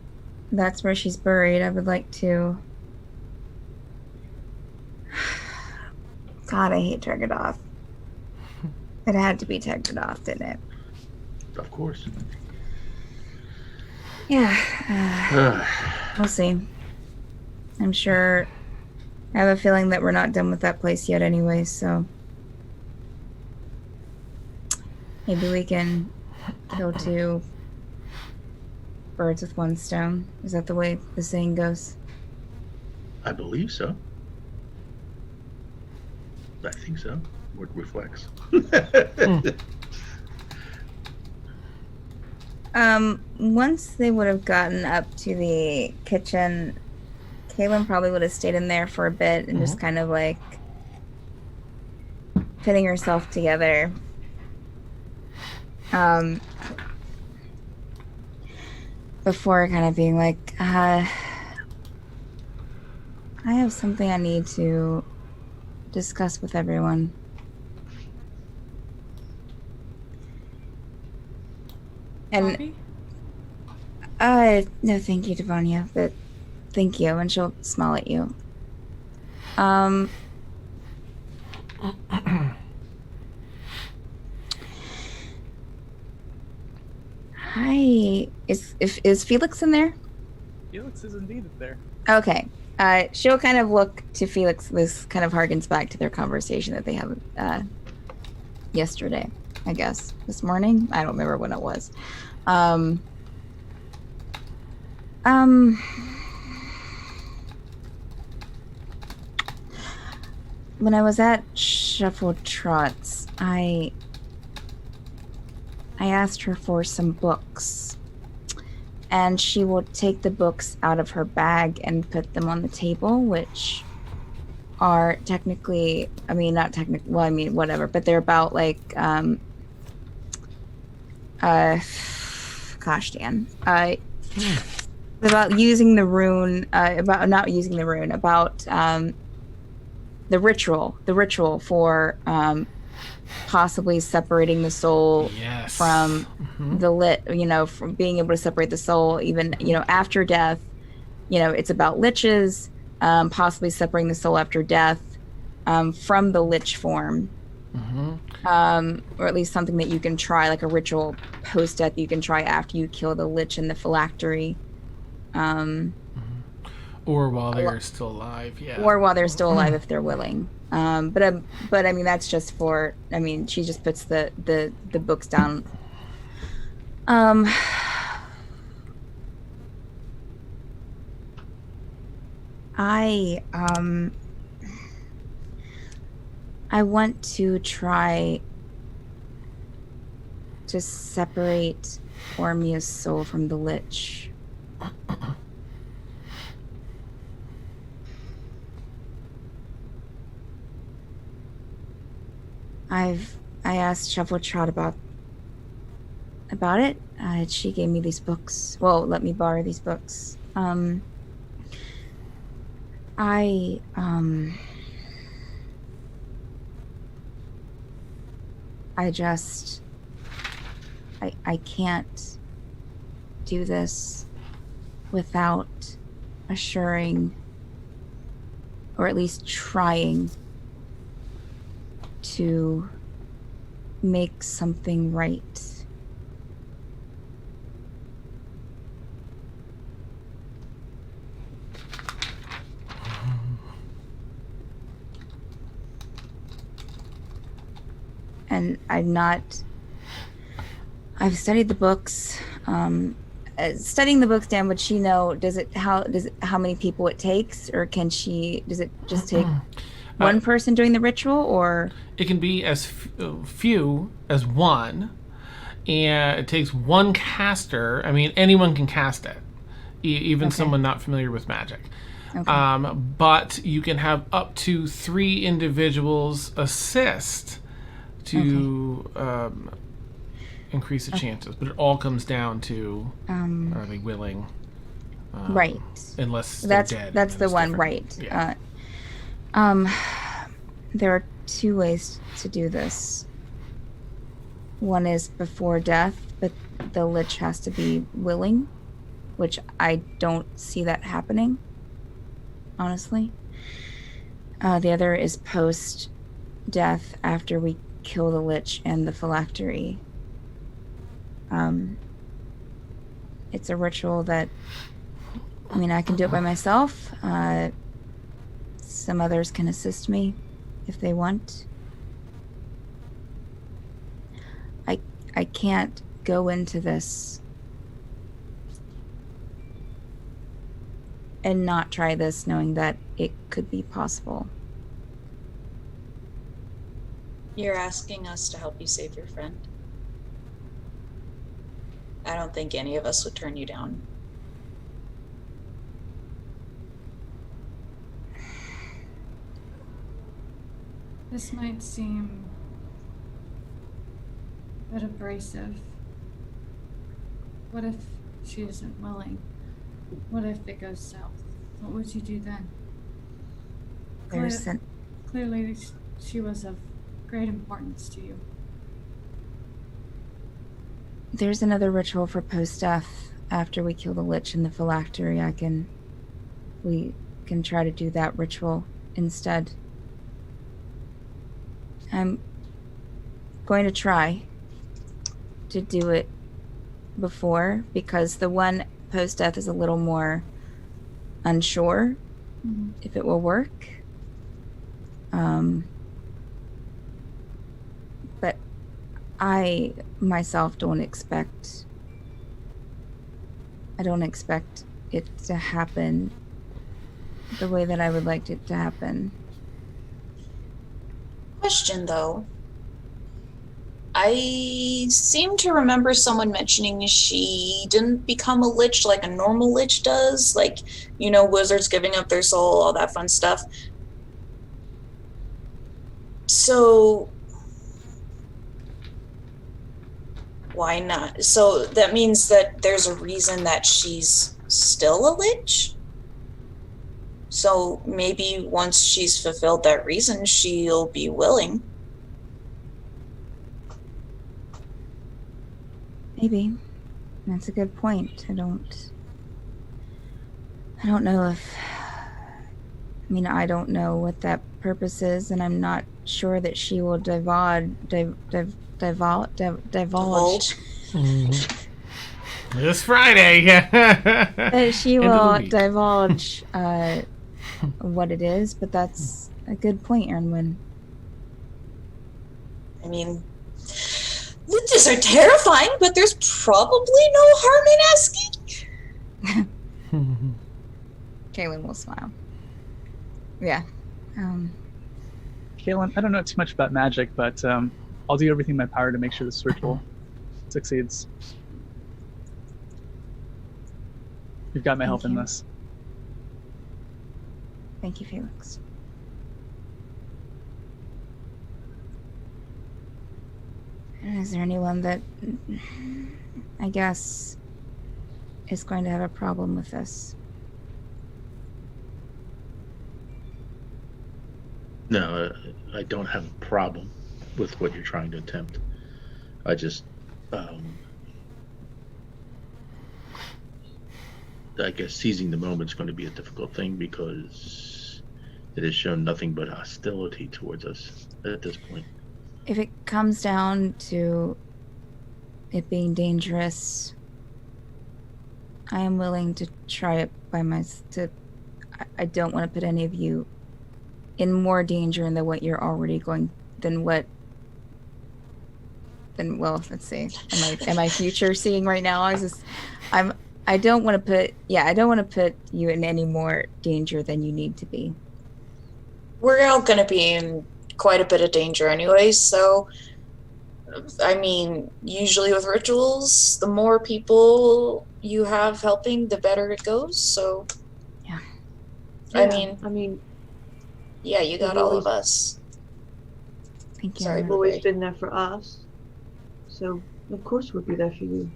that's where she's buried, I would like to... God, I hate Tergodoff. It had to be Tergodoff, didn't it? Of course. Yeah, we'll see. I'm sure... I have a feeling that we're not done with that place yet anyway, so... Maybe we can kill two birds with one stone. Is that the way the saying goes? I believe so. I think so. Word reflects. Once they would have gotten up to the kitchen, Kaylin probably would have stayed in there for a bit and just kind of like putting herself together. Before kind of being like, I have something I need to discuss with everyone. And no, thank you, Devania, but thank you. And she'll smile at you. Hi, is Felix in there? Felix is indeed there. Okay. She'll kind of look to Felix. This kind of harkens back to their conversation that they had yesterday, I guess. This morning? I don't remember when it was. When I was at Shuffle Trots, I asked her for some books. and she will take the books out of her bag and put them on the table, which are technically, I mean, not technically, well, I mean, whatever, but they're about like, gosh, Dan, about using the rune, about not using the rune, about the ritual for possibly separating the soul Yes. from the lit, from being able to separate the soul even, after death. It's about liches, possibly separating the soul after death from the lich form. Or at least something that you can try, like a ritual post-death you can try after you kill the lich in the phylactery. Or while they're still alive, yeah. Or while they're still alive if they're willing. But I mean, that's just for, I mean, she just puts the books down. I want to try to separate Ormia's soul from the lich. I asked Shuffletrot about it. She gave me these books. Well, let me borrow these books. I can't do this without assuring, or at least trying to make something right. And I've studied the books. Studying the books, Dan, would she know, how many people it takes, or does it just take one person doing the ritual, or? It can be as few as one, and it takes one caster. I mean, anyone can cast it, even someone not familiar with magic. Okay. But you can have up to 3 individuals assist to increase the chances. But it all comes down to are they willing? Right. Unless they're dead. That's the one, right. Yeah. There are 2 ways to do this. One is before death, but the lich has to be willing, which I don't see that happening, honestly. The other is post-death, after we kill the lich and the phylactery. It's a ritual that, I mean, I can do it by myself. Some others can assist me if they want. I can't go into this and not try this knowing that it could be possible. You're asking us to help you save your friend? I don't think any of us would turn you down. This might seem a bit abrasive. What if she isn't willing? What if it goes south? What would you do then? Clearly, she was of great importance to you. There's another ritual for post-death after we kill the lich in the phylactery. We can try to do that ritual instead. I'm going to try to do it before, because the one post-death is a little more unsure if it will work. But I myself don't expect it to happen the way that I would like it to happen. Question though, I seem to remember someone mentioning she didn't become a lich like a normal lich does, like, wizards giving up their soul, all that fun stuff. So why not? So that means that there's a reason that she's still a lich? So maybe once she's fulfilled that reason, she'll be willing. Maybe. That's a good point. I don't know if... I mean, I don't know what that purpose is, and I'm not sure that she will divulge. This Friday. That she End of the will week. divulge what it is, but that's a good point, Ernwin. I mean, witches are terrifying, but there's probably no harm in asking. Kaylin will smile. Yeah. Kaylin, I don't know too much about magic, but I'll do everything in my power to make sure this ritual succeeds. You've got my help in this. Thank you, Felix. And is there anyone that I guess is going to have a problem with this? No, I don't have a problem with what you're trying to attempt. I just, I guess seizing the moment is going to be a difficult thing because it has shown nothing but hostility towards us at this point. If it comes down to it being dangerous, I am willing to try it by myself. I don't want to put any of you in more danger than what you're already going. Well, let's see. Am I future seeing right now? I don't want to put you in any more danger than you need to be. We're all going to be in quite a bit of danger anyway, so I mean, usually with rituals, the more people you have helping, the better it goes, so yeah. I mean, yeah, you got all always- of us. Thank you. Sorry, You've always been there for us, so of course we'll be there for you.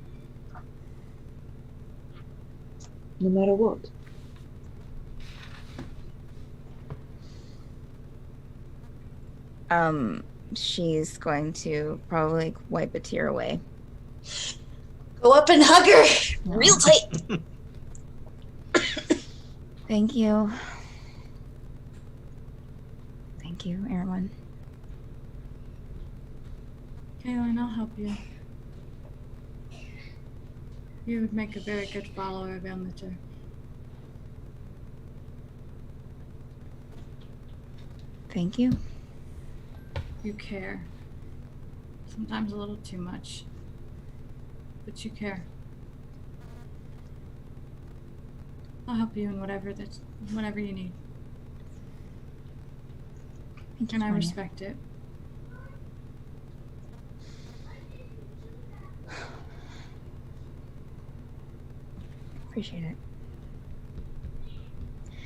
No matter what. She's going to probably wipe a tear away. Go up and hug her real tight. Thank you. Thank you, Erwin. Kaylin, I'll help you. You would make a very good follower of Elmitor. Thank you. You care. Sometimes a little too much. But you care. I'll help you in whatever you need. Thank you, And I Sonia. respect it. Appreciate it.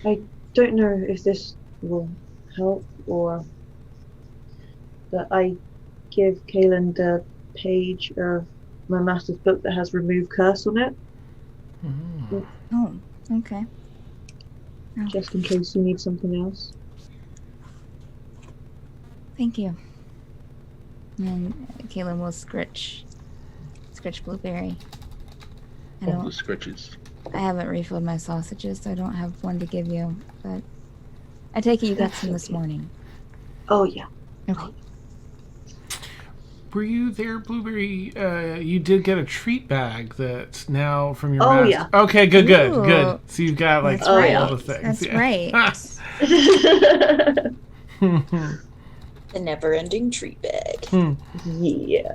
I don't know if this will help or that I give Kaylin the page of my master's book that has remove curse on it, Oh, okay. Oh, just in case you need something else. thank you. And Kaylin will scritch Blueberry. All the scritches. I haven't refilled my sausages, so I don't have one to give you, but I take it you got That's some this okay. morning. Oh yeah. Okay. Were you there, Blueberry? You did get a treat bag that's now from your Oh, master. yeah. Okay, good. Ooh. So you've got like That's all right. the things. That's yeah. right. The never-ending treat bag. Yeah.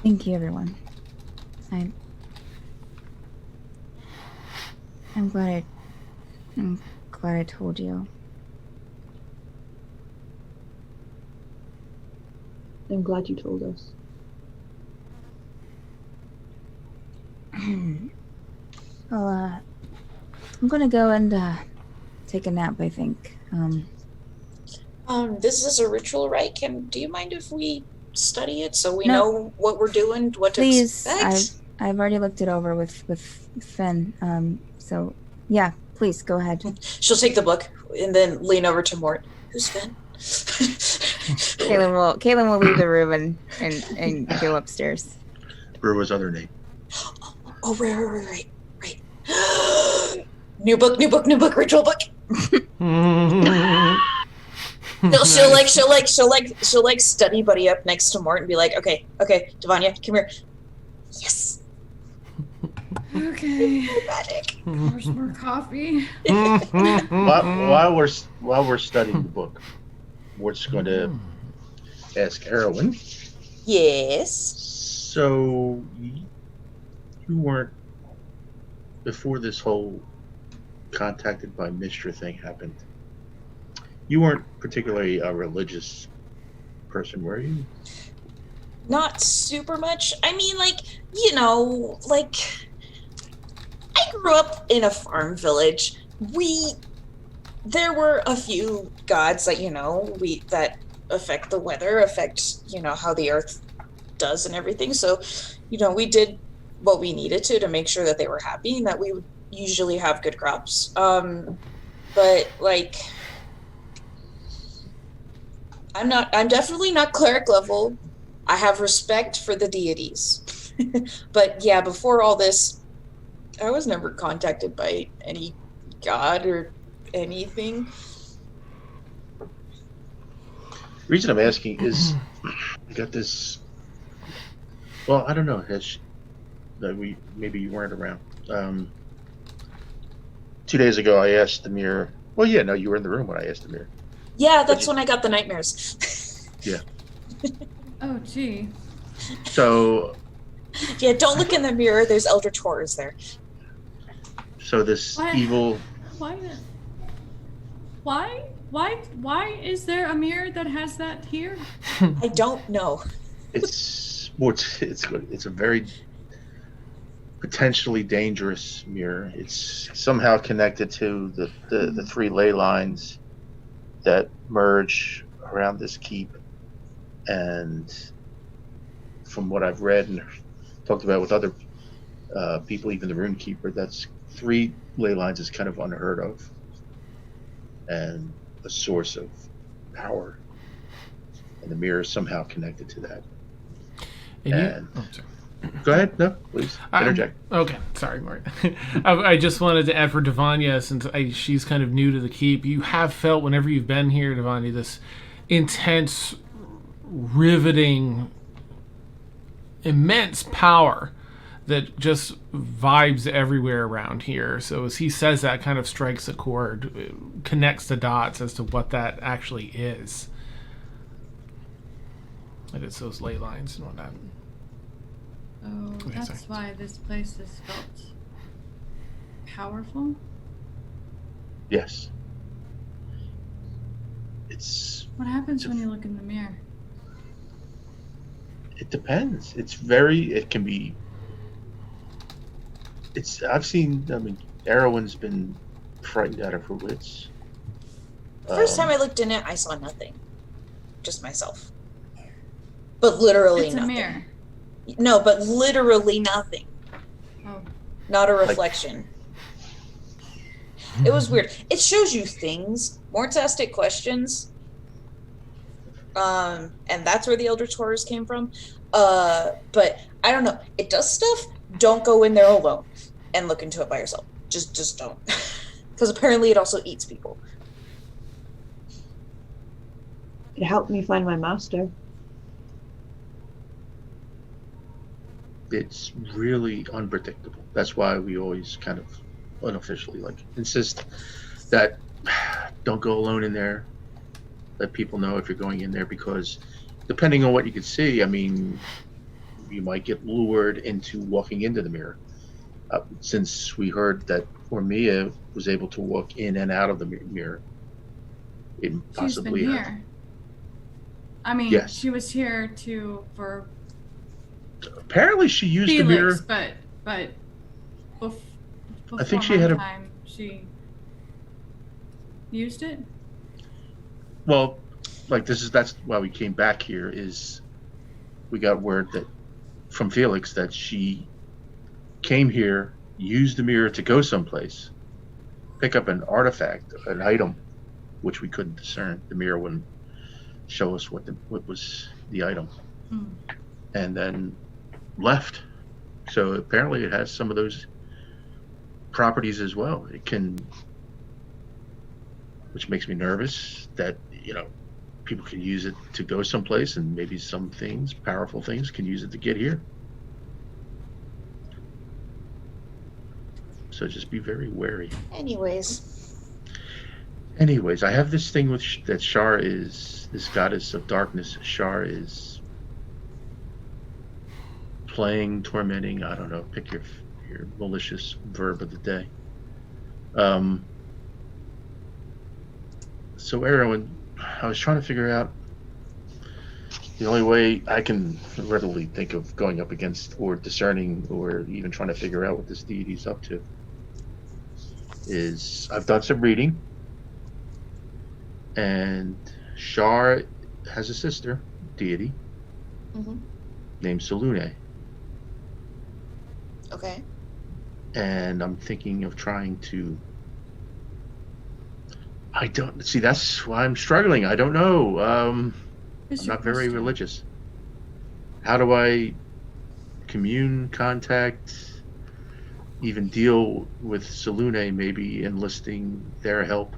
Thank you, everyone. I'm glad I told you. I'm glad you told us. Well, I'm gonna go and take a nap, I think. This is a ritual, right? Do you mind if we study it so we No. know what we're doing, what to Please, expect? I've already looked it over with Finn. So yeah, please go ahead. She'll take the book and then lean over to Mort. Who's Finn? Caitlin will leave the room and go upstairs. Brewer's other name. Oh, right. New book, ritual book. She'll study buddy up next to Mort and be like, okay, Devanya, come here. Yes. Okay. Magic. Where's more coffee? While we're studying the book, Mort's going to ask Erwin. Yes. So you weren't, before this whole contacted by Mistra thing happened, you weren't particularly a religious person, were you? Not super much. I mean, I grew up in a farm village. There were a few gods that, that affect the weather, affect, how the earth does and everything. So, we did what we needed to make sure that they were happy and that we would usually have good crops. But I'm definitely not cleric level. I have respect for the deities. But yeah, before all this, I was never contacted by any god or anything. The reason I'm asking is I got this. Well, I don't know. Maybe you weren't around. 2 days ago, I asked the mirror. Well, yeah, no, you were in the room when I asked the mirror. Yeah, that's when I got the nightmares. Yeah. Oh, gee. So. Yeah, don't look in the mirror. There's eldritch horrors there. So this What? evil. Why is there a mirror that has that here? I don't know. It's a very potentially dangerous mirror. It's somehow connected to the three ley lines that merge around this keep, and from what I've read and talked about with other people, even the Runekeeper, that's 3 ley lines is kind of unheard of and a source of power, and the mirror is somehow connected to that. Sorry. Go ahead. No, please interject. Okay, sorry, Mark. I just wanted to add for Devanya, since she's kind of new to the keep. You have felt, whenever you've been here, Devanya, this intense, riveting, immense power that just vibes everywhere around here. So as he says that, kind of strikes a chord, connects the dots as to what that actually is. And it's those ley lines and whatnot. Oh, Okay, that's sorry. why this place is felt powerful. Yes. It's. What happens when you look in the mirror? It depends. It can be. I've seen. I mean, Erwin's been frightened out of her wits. The first time I looked in it, I saw nothing. Just myself. But literally It's nothing. a mirror. No, but literally nothing. Oh. Not a reflection. It was weird. It shows you things. Mort's asked it questions. And that's where the Eldritch Horrors came from. But I don't know. It does stuff. Don't go in there alone and look into it by yourself. Just don't. Because apparently it also eats people. It helped me find my master. It's really unpredictable. That's why we always kind of unofficially insist that don't go alone in there. Let people know if you're going in there, because depending on what you can see, I mean, you might get lured into walking into the mirror. Since we heard that Ormia was able to walk in and out of the mirror, it She's been possibly here. I mean, Yes. she was here for Apparently, she used the mirror. Felix, but before I think she had time, she used it. Well, like that's why we came back here. Is we got word that from Felix that she came here, used the mirror to go someplace, pick up an artifact, an item, which we couldn't discern. The mirror wouldn't show us what was the item, and then left. So apparently, it has some of those properties as well. It can, which makes me nervous that people can use it to go someplace, and maybe some things, powerful things, can use it to get here. So just be very wary. Anyways, I have this thing with that Shar is this goddess of darkness. Shar is playing, tormenting. I don't know. Pick your malicious verb of the day. So Erwin, I was trying to figure out the only way I can readily think of going up against or discerning or even trying to figure out what this deity's up to is I've done some reading, and Shar has a sister deity named Selune. okay. And I'm thinking of trying to. I don't see. That's why I'm struggling. I don't know. I'm not very religious. How do I commune, contact, even deal with Selune? Maybe enlisting their help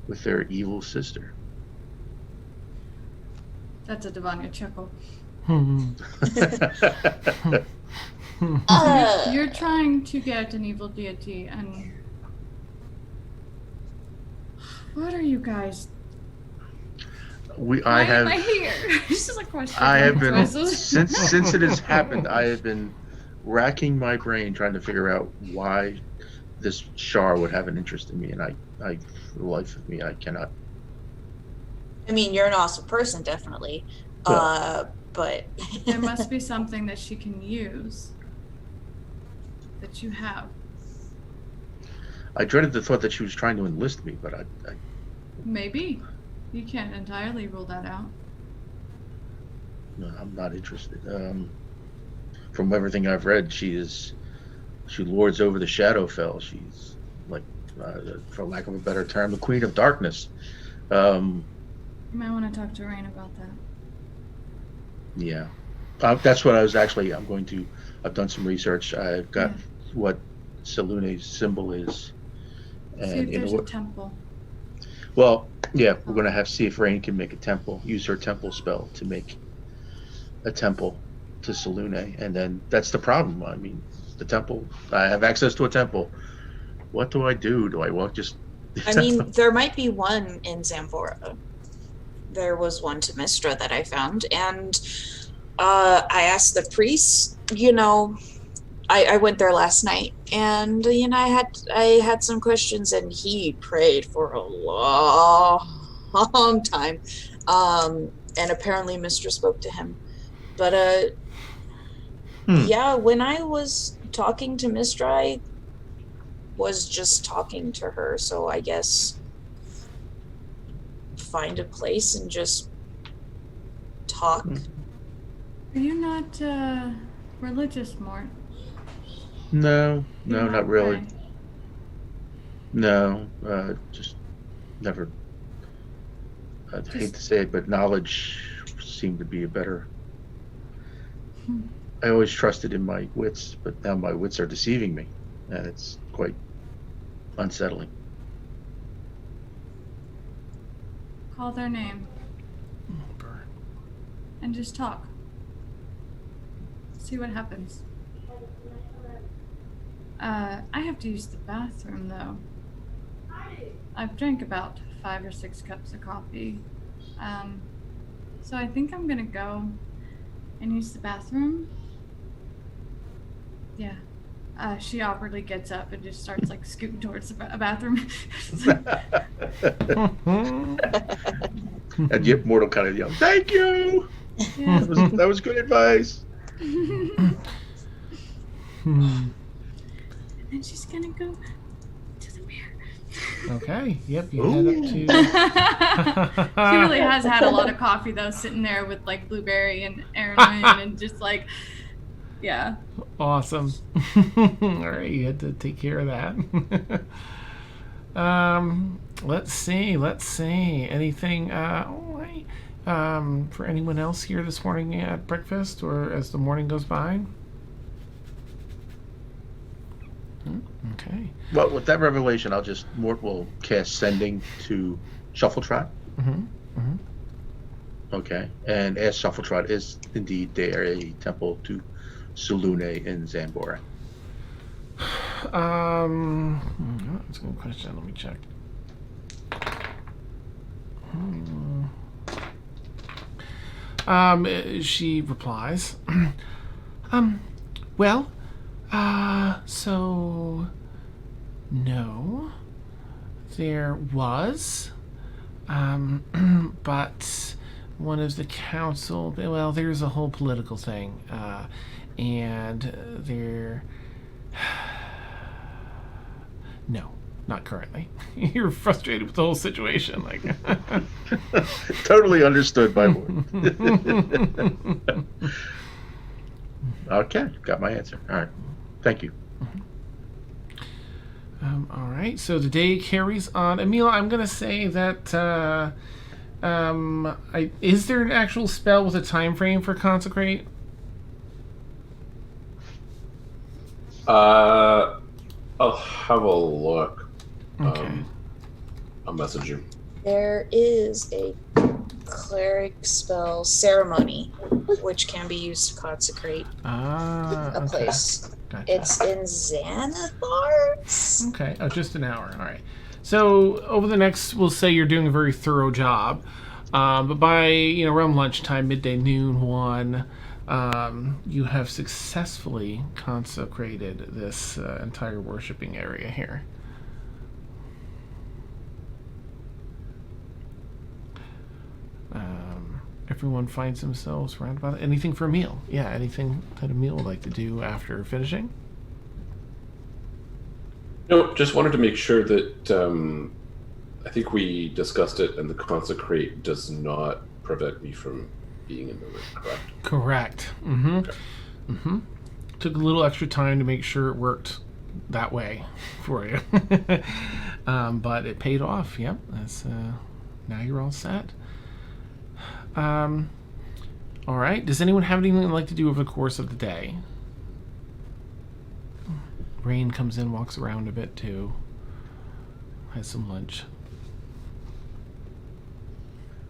with their evil sister. That's a Devanya chuckle. You're trying to get an evil deity, and what are you guys? I am I here? This is a question. I have been since it has happened. I have been racking my brain trying to figure out why this Shar would have an interest in me, and I for the life of me, I cannot. I mean, you're an awesome person, definitely. Well, but there must be something that she can use that you have. I dreaded the thought that she was trying to enlist me, but I Maybe. You can't entirely rule that out. no, I'm not interested. From everything I've read, she lords over the Shadowfell. She's like, for lack of a better term, the Queen of Darkness. You might want to talk to Rain about that. Yeah, that's what I was actually. I've done some research. I've got what Selune's symbol is, and see if there's a temple. Well, yeah, we're gonna see if Rain can make a temple. Use her temple spell to make a temple to Selune, and then that's the problem. I mean, the temple. I have access to a temple. What do I do? Do I walk just? I mean, there might be one in Zamvora. There was one to Mistra that I found, and I asked the priest. I went there last night, and I had some questions, and he prayed for a long time, and apparently Mistra spoke to him. But yeah, when I was talking to Mistra, I was just talking to her, so I guess find a place and just talk. Are you not religious, Mort? No, not really. Pray? No, just never. I'd hate to say it, but knowledge seemed to be a better. I always trusted in my wits, but now my wits are deceiving me, and it's quite unsettling. Call their name. And just talk. See what happens. I have to use the bathroom, though. I've drank about 5 or 6 cups of coffee. So I think I'm gonna go and use the bathroom. Yeah. She awkwardly gets up and just starts scooting towards a bathroom. And yet Mortal kind of yelled, "Thank you! Yeah. That was good advice." And then she's gonna go to the mirror. Okay. Yep. You Ooh. head up to. She really has had a lot of coffee though, sitting there with like blueberry and Aaron and just like, yeah. Awesome. All right, you had to take care of that. Let's see. Anything for anyone else here this morning at breakfast or as the morning goes by? Okay. Well, with that revelation, Mort will cast Sending to Shuffletrot. Okay. And as Shuffletrot is indeed there a temple to Sulune in Zambora. That's a good question. Let me check. She replies, well, so no, there was, but one of the council, well, there's a whole political thing, and there, no, not currently. You're frustrated with the whole situation, like. Totally understood by Mort. Okay, got my answer. All right, thank you. All right, so the day carries on. Emil, I'm gonna say that. Is there an actual spell with a time frame for consecrate? I'll have a look. Okay. I'll message you. There is a cleric spell ceremony, which can be used to consecrate a Okay. place. Gotcha. It's in Xanathars. Okay. Oh, just an hour. All right. So over the next, we'll say you're doing a very thorough job, but by around lunchtime, midday, noon, 1, you have successfully consecrated this entire worshiping area here. Everyone finds themselves surrounded by anything for a meal. Yeah, anything that a meal would like to do after finishing. No, just wanted to make sure that I think we discussed it, and the consecrate does not prevent me from being in the room, correct? Correct. Okay. Took a little extra time to make sure it worked that way for you, but it paid off. Yep. That's now you're all set. All right. Does anyone have anything they'd like to do over the course of the day? Rain comes in, walks around a bit too. Has some lunch.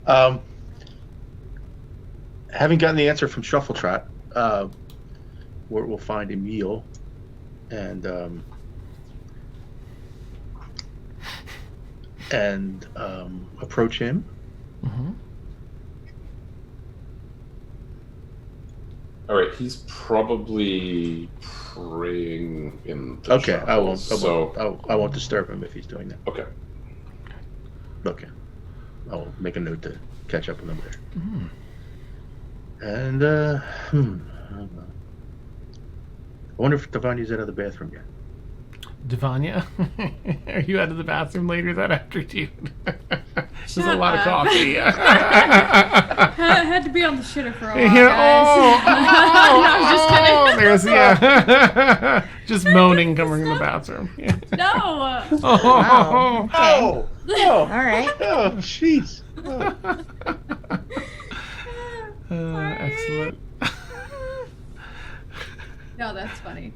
Having gotten the answer from Shuffletrot, we'll find Emil and approach him. All right, he's probably praying in the Okay, chapel, I won't disturb him if he's doing that. Okay. Okay, I'll make a note to catch up with him there. And I wonder if Devania's out of the bathroom yet. Devania, are you out of the bathroom later that afternoon? There's a Shut lot of up. coffee. I had to be on the shitter for a while, Yeah, guys. there's just moaning coming from the bathroom. Yeah. No. Wow. Oh, All right. oh, jeez. Excellent. No, that's funny.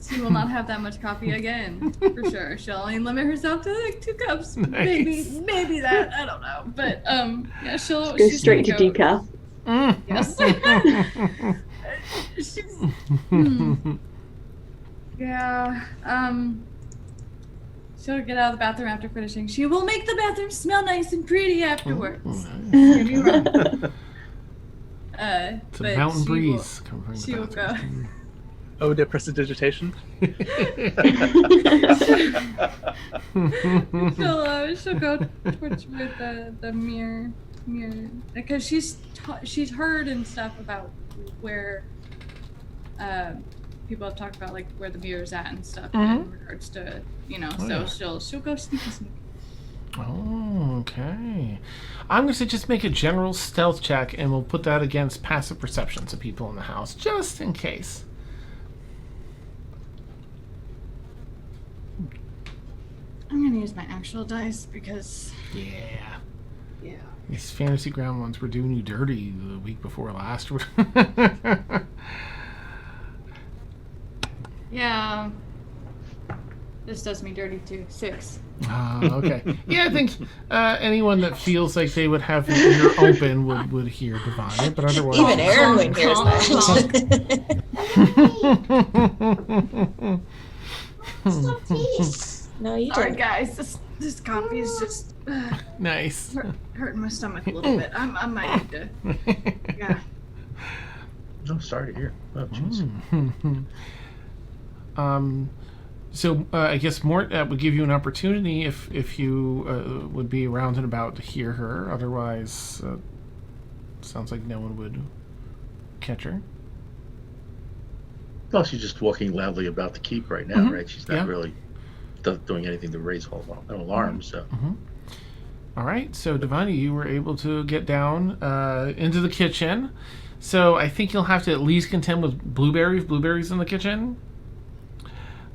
She will not have that much coffee again, for sure. She'll only limit herself to like 2 cups, Nice. maybe that. I don't know, but yeah, Go she's straight to gonna go- decaf. Yes. She's, yeah. She'll get out of the bathroom after finishing. She will make the bathroom smell nice and pretty afterwards. Maybe wrong. It's a But mountain she breeze coming from she the will go. bathroom. ode to prestidigitation. She'll go towards with the mirror, because she's heard and stuff about where people have talked about like where the mirror's at and stuff in regards to she'll go sneaky. Oh, okay. I'm going to say just make a general stealth check, and we'll put that against passive perception to people in the house, just in case. I'm going to use my actual dice because... Yeah. These fantasy ground ones were doing you dirty the week before last. Yeah. This does me dirty too. 6. Okay. Yeah, I think anyone that feels like they would have their ear open would hear Devania, but otherwise... Even Erwin hears that. No, you Sorry, don't. guys. This coffee is just Nice. hurting my stomach a little bit. I might need to... Yeah. No, sorry to hear. Oh, jeez. So I guess Mort would give you an opportunity if you would be around and about to hear her. Otherwise, sounds like no one would catch her. Well, she's just walking loudly about the keep right now, right? She's not really doing anything to raise an alarm, so... All right, so Devania, you were able to get down into the kitchen. So I think you'll have to at least contend with blueberries in the kitchen.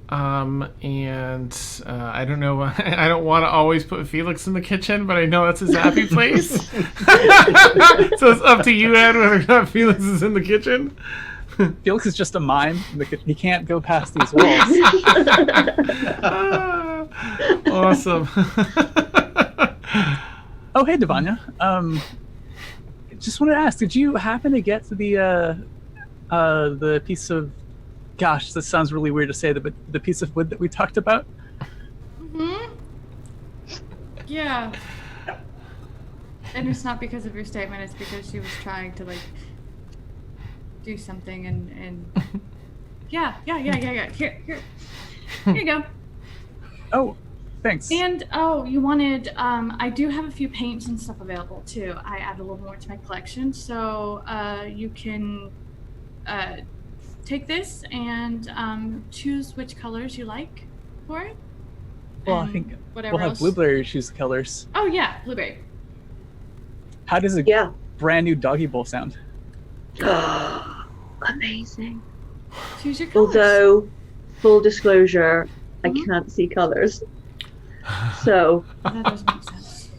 And I don't know. I don't want to always put Felix in the kitchen, but I know that's his happy place. So it's up to you, Ed, whether or not Felix is in the kitchen. Felix is just a mime. He can't go past these walls. Awesome. Oh, hey, Devania. Just wanted to ask, did you happen to get to the piece of... Gosh, this sounds really weird to say, but the piece of wood that we talked about? Yeah. And it's not because of your statement, it's because she was trying to, like, do something and... Yeah. Here you go. Oh, thanks. And, you wanted... I do have a few paints and stuff available, too. I add a little more to my collection, so you can... take this and choose which colors you like for it. Well, I think whatever we'll have else. blueberry choose the colors. Oh yeah, blueberry. How does a brand new doggy bowl sound? Amazing. Choose your colors. Although, full disclosure, I can't see colors. So. That does make sense.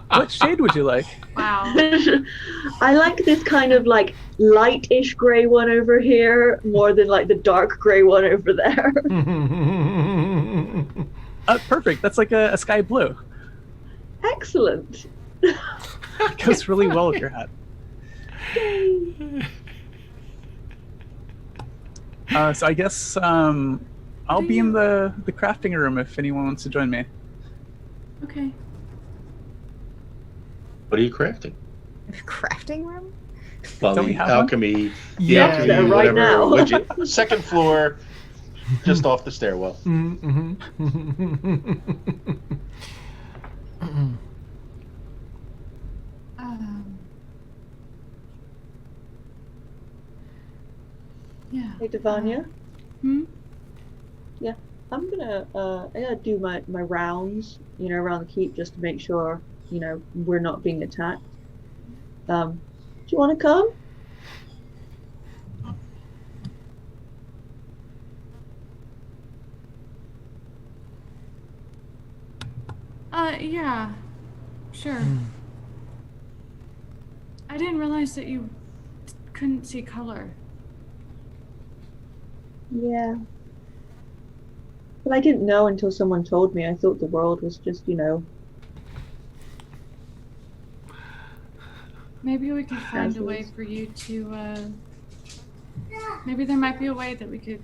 What shade would you like? Wow. I like this kind of like lightish gray one over here more than like the dark gray one over there. Perfect. That's like a sky blue. Excellent. It goes really well with your hat. So I guess I'll be in the crafting room if anyone wants to join me. Okay. What are you crafting? Crafting room? Well, Don't we the have alchemy, Yeah, alchemy, right whatever now. widget. Second floor, just off the stairwell. Yeah. Hey, Devania. Yeah. I'm gonna I gotta do my rounds, around the keep just to make sure, we're not being attacked. Do you want to come? Yeah. Sure. I didn't realize that you couldn't see color. Yeah. But I didn't know until someone told me. I thought the world was just, Maybe we could find a way for you to, maybe there might be a way that we could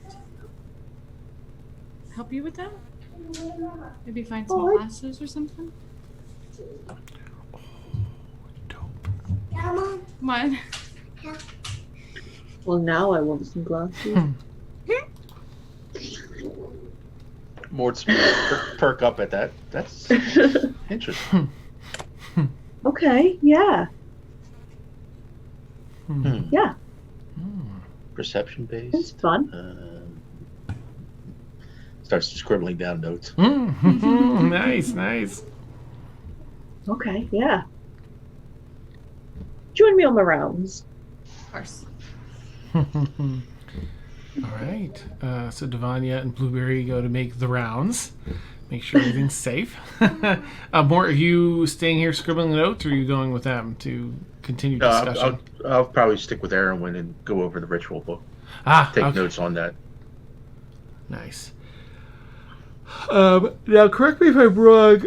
help you with that? Maybe find some glasses or something? Dope. What? Well, now I want some glasses. Mort's perk up at that. That's interesting. Okay, yeah. Yeah, Perception it's based. fun. Starts scribbling down notes. Nice. Okay, yeah. Join me on my rounds. Of course. All right. So Devanya and Blueberry go to make the rounds. Make sure everything's safe. Mort, are you staying here scribbling the notes, or are you going with them to continue discussion? I'll probably stick with Erwin and go over the ritual book. Take Okay. notes on that. Nice. Now, correct me if I'm wrong.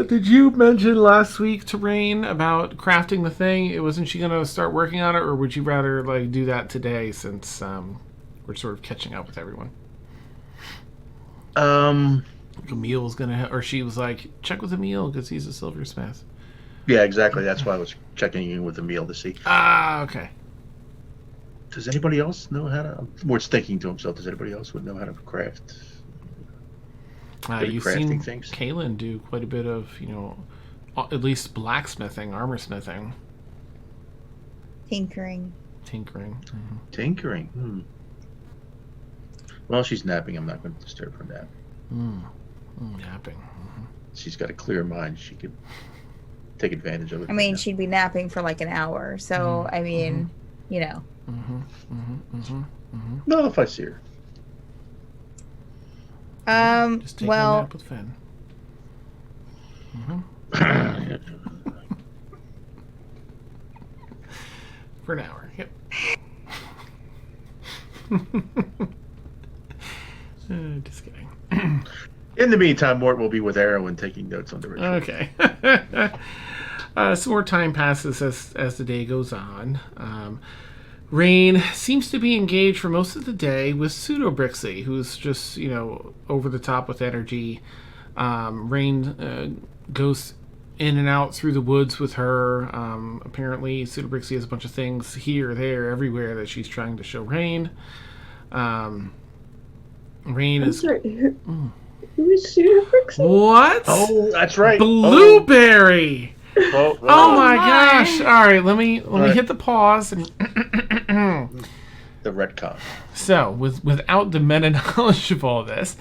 Did you mention last week to Rain about crafting the thing? Wasn't she going to start working on it, or would you rather do that today since we're sort of catching up with everyone? Emil's gonna, or she was like, check with Emil because he's a silversmith. Yeah, exactly. That's why I was checking in with Emil to see. Okay. Does anybody else know how to? Mort's thinking to himself. Does anybody else would know how to craft? You've crafting seen things? Kaylin do quite a bit of, at least blacksmithing, armor smithing, Tinkering. tinkering. Tinkering. Well, she's napping. I'm not going to disturb her nap. Napping. She's got a clear mind. She could take advantage of it. I mean, she'd be napping for like an hour. So, I mean, No, if I see her. Just take a Well, nap with Finn. For an hour. Yep. Just kidding. In the meantime, Mort will be with Erwin taking notes on the ritual. Okay. Some more time passes as the day goes on. Rain seems to be engaged for most of the day with Pseudo Brixie, who's just, over the top with energy. Rain goes in and out through the woods with her. Apparently, Pseudo Brixie has a bunch of things here, there, everywhere that she's trying to show Rain. Rain I'm is... sorry, who is Pseudo Brixie? What? Oh, that's right. Blueberry! Oh my gosh! All right, let me right. hit the pause and. The retcon. So, without the meta knowledge of all this,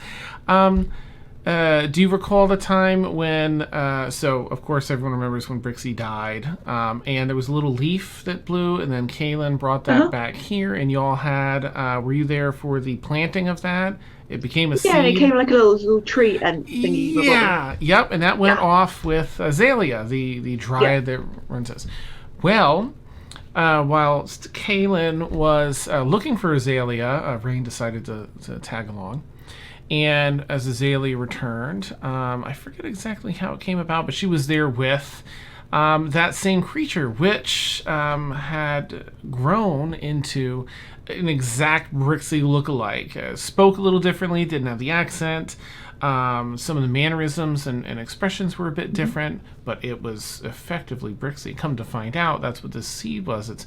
do you recall the time when? So, of course, everyone remembers when Brixie died, and there was a little leaf that blew, and then Kaylin brought that back here, and y'all had. Were you there for the planting of that? It became a seed. Yeah, it came like a little tree and thingy. Yeah, yep, and that went off with Azalea, the dryad that runs us. Well, whilst Kaylin was looking for Azalea, Rain decided to tag along. And as Azalea returned, I forget exactly how it came about, but she was there with that same creature, which had grown into an exact Brixie lookalike. Spoke a little differently, didn't have the accent. Some of the mannerisms and expressions were a bit different, but it was effectively Brixie. Come to find out, that's what this seed was. It's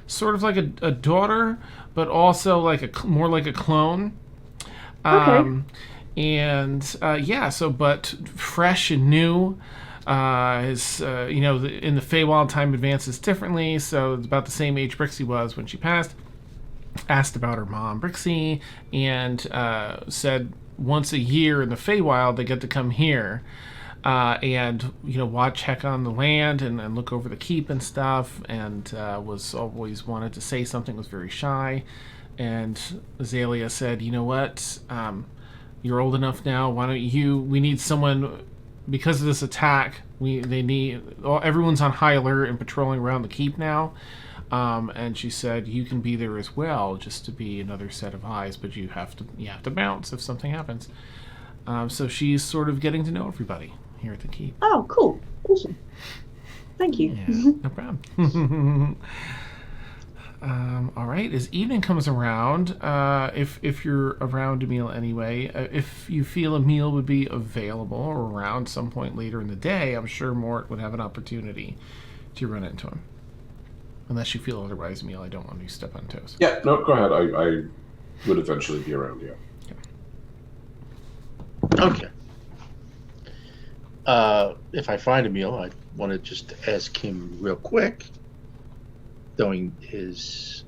sort of like a daughter, but also like more like a clone. Okay. But fresh and new. In the Feywild time advances differently, so it's about the same age Brixie was when she passed. Asked about her mom, Brixie, and said once a year in the Feywild they get to come here and check on the land and look over the keep and stuff, and was always wanted to say something, was very shy. And Azalea said, you know what, you're old enough now, why don't we need someone, because of this attack, everyone's on high alert and patrolling around the keep now. And she said, you can be there as well, just to be another set of eyes, but you have to bounce if something happens. So she's sort of getting to know everybody here at the keep. Oh, cool. Awesome. Thank you. Yeah, no problem. All right, as evening comes around, if you're around Emil anyway, if you feel Emil would be available or around some point later in the day, I'm sure Mort would have an opportunity to run into him. Unless you feel otherwise, Emil, I don't want you to step on toes. Yeah, no, go ahead. I would eventually be around, yeah. Okay. If I find Emil, I want to just ask him real quick, knowing his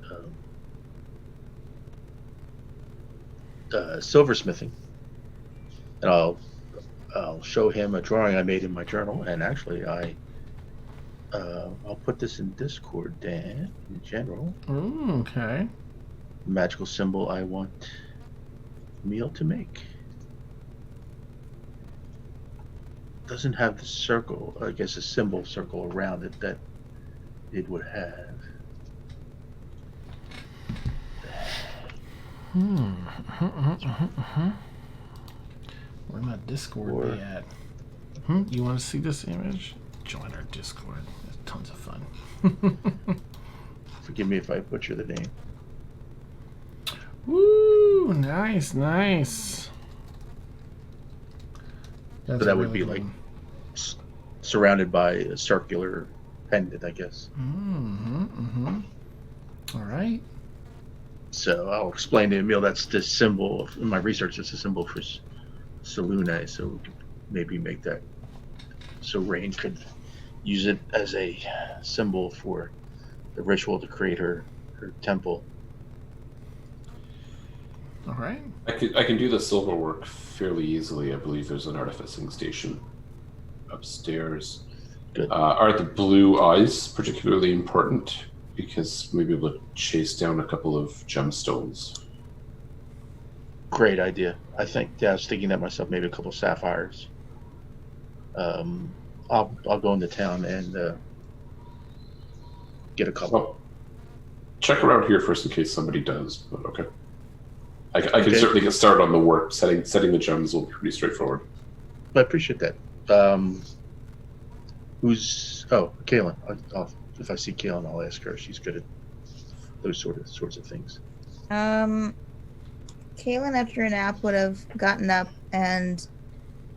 silversmithing, and I'll show him a drawing I made in my journal. And actually, I'll put this in Discord, Dan, in general. Ooh, okay. Magical symbol I want Emil to make. Doesn't have the circle, I guess a symbol circle around it that it would have. Where my Discord Or- be at? You want to see this image? Join our Discord. It's tons of fun. Forgive me if I butcher the name. Woo! Nice, nice. That's So that a would really be good like one. surrounded by a circular pendant, I guess. All right. So I'll explain to Emil that's the symbol in my research. It's a symbol for Selune, so we could maybe make that so Rain could use it as a symbol for the ritual to create her temple. All right. I can do the silver work fairly easily. I believe there's an artificing station upstairs. Good. Are the blue eyes particularly important? Because maybe we'll chase down a couple of gemstones. Great idea. I was thinking that myself. Maybe a couple sapphires. I'll go into town and get a couple. Well, check around here first in case somebody does. But okay. I can Okay. certainly get started on the work. Setting the gems will be pretty straightforward. I appreciate that. Kaylin. If I see Kaylin, I'll ask her. She's good at those sorts of things. Kaylin, after a nap, would have gotten up and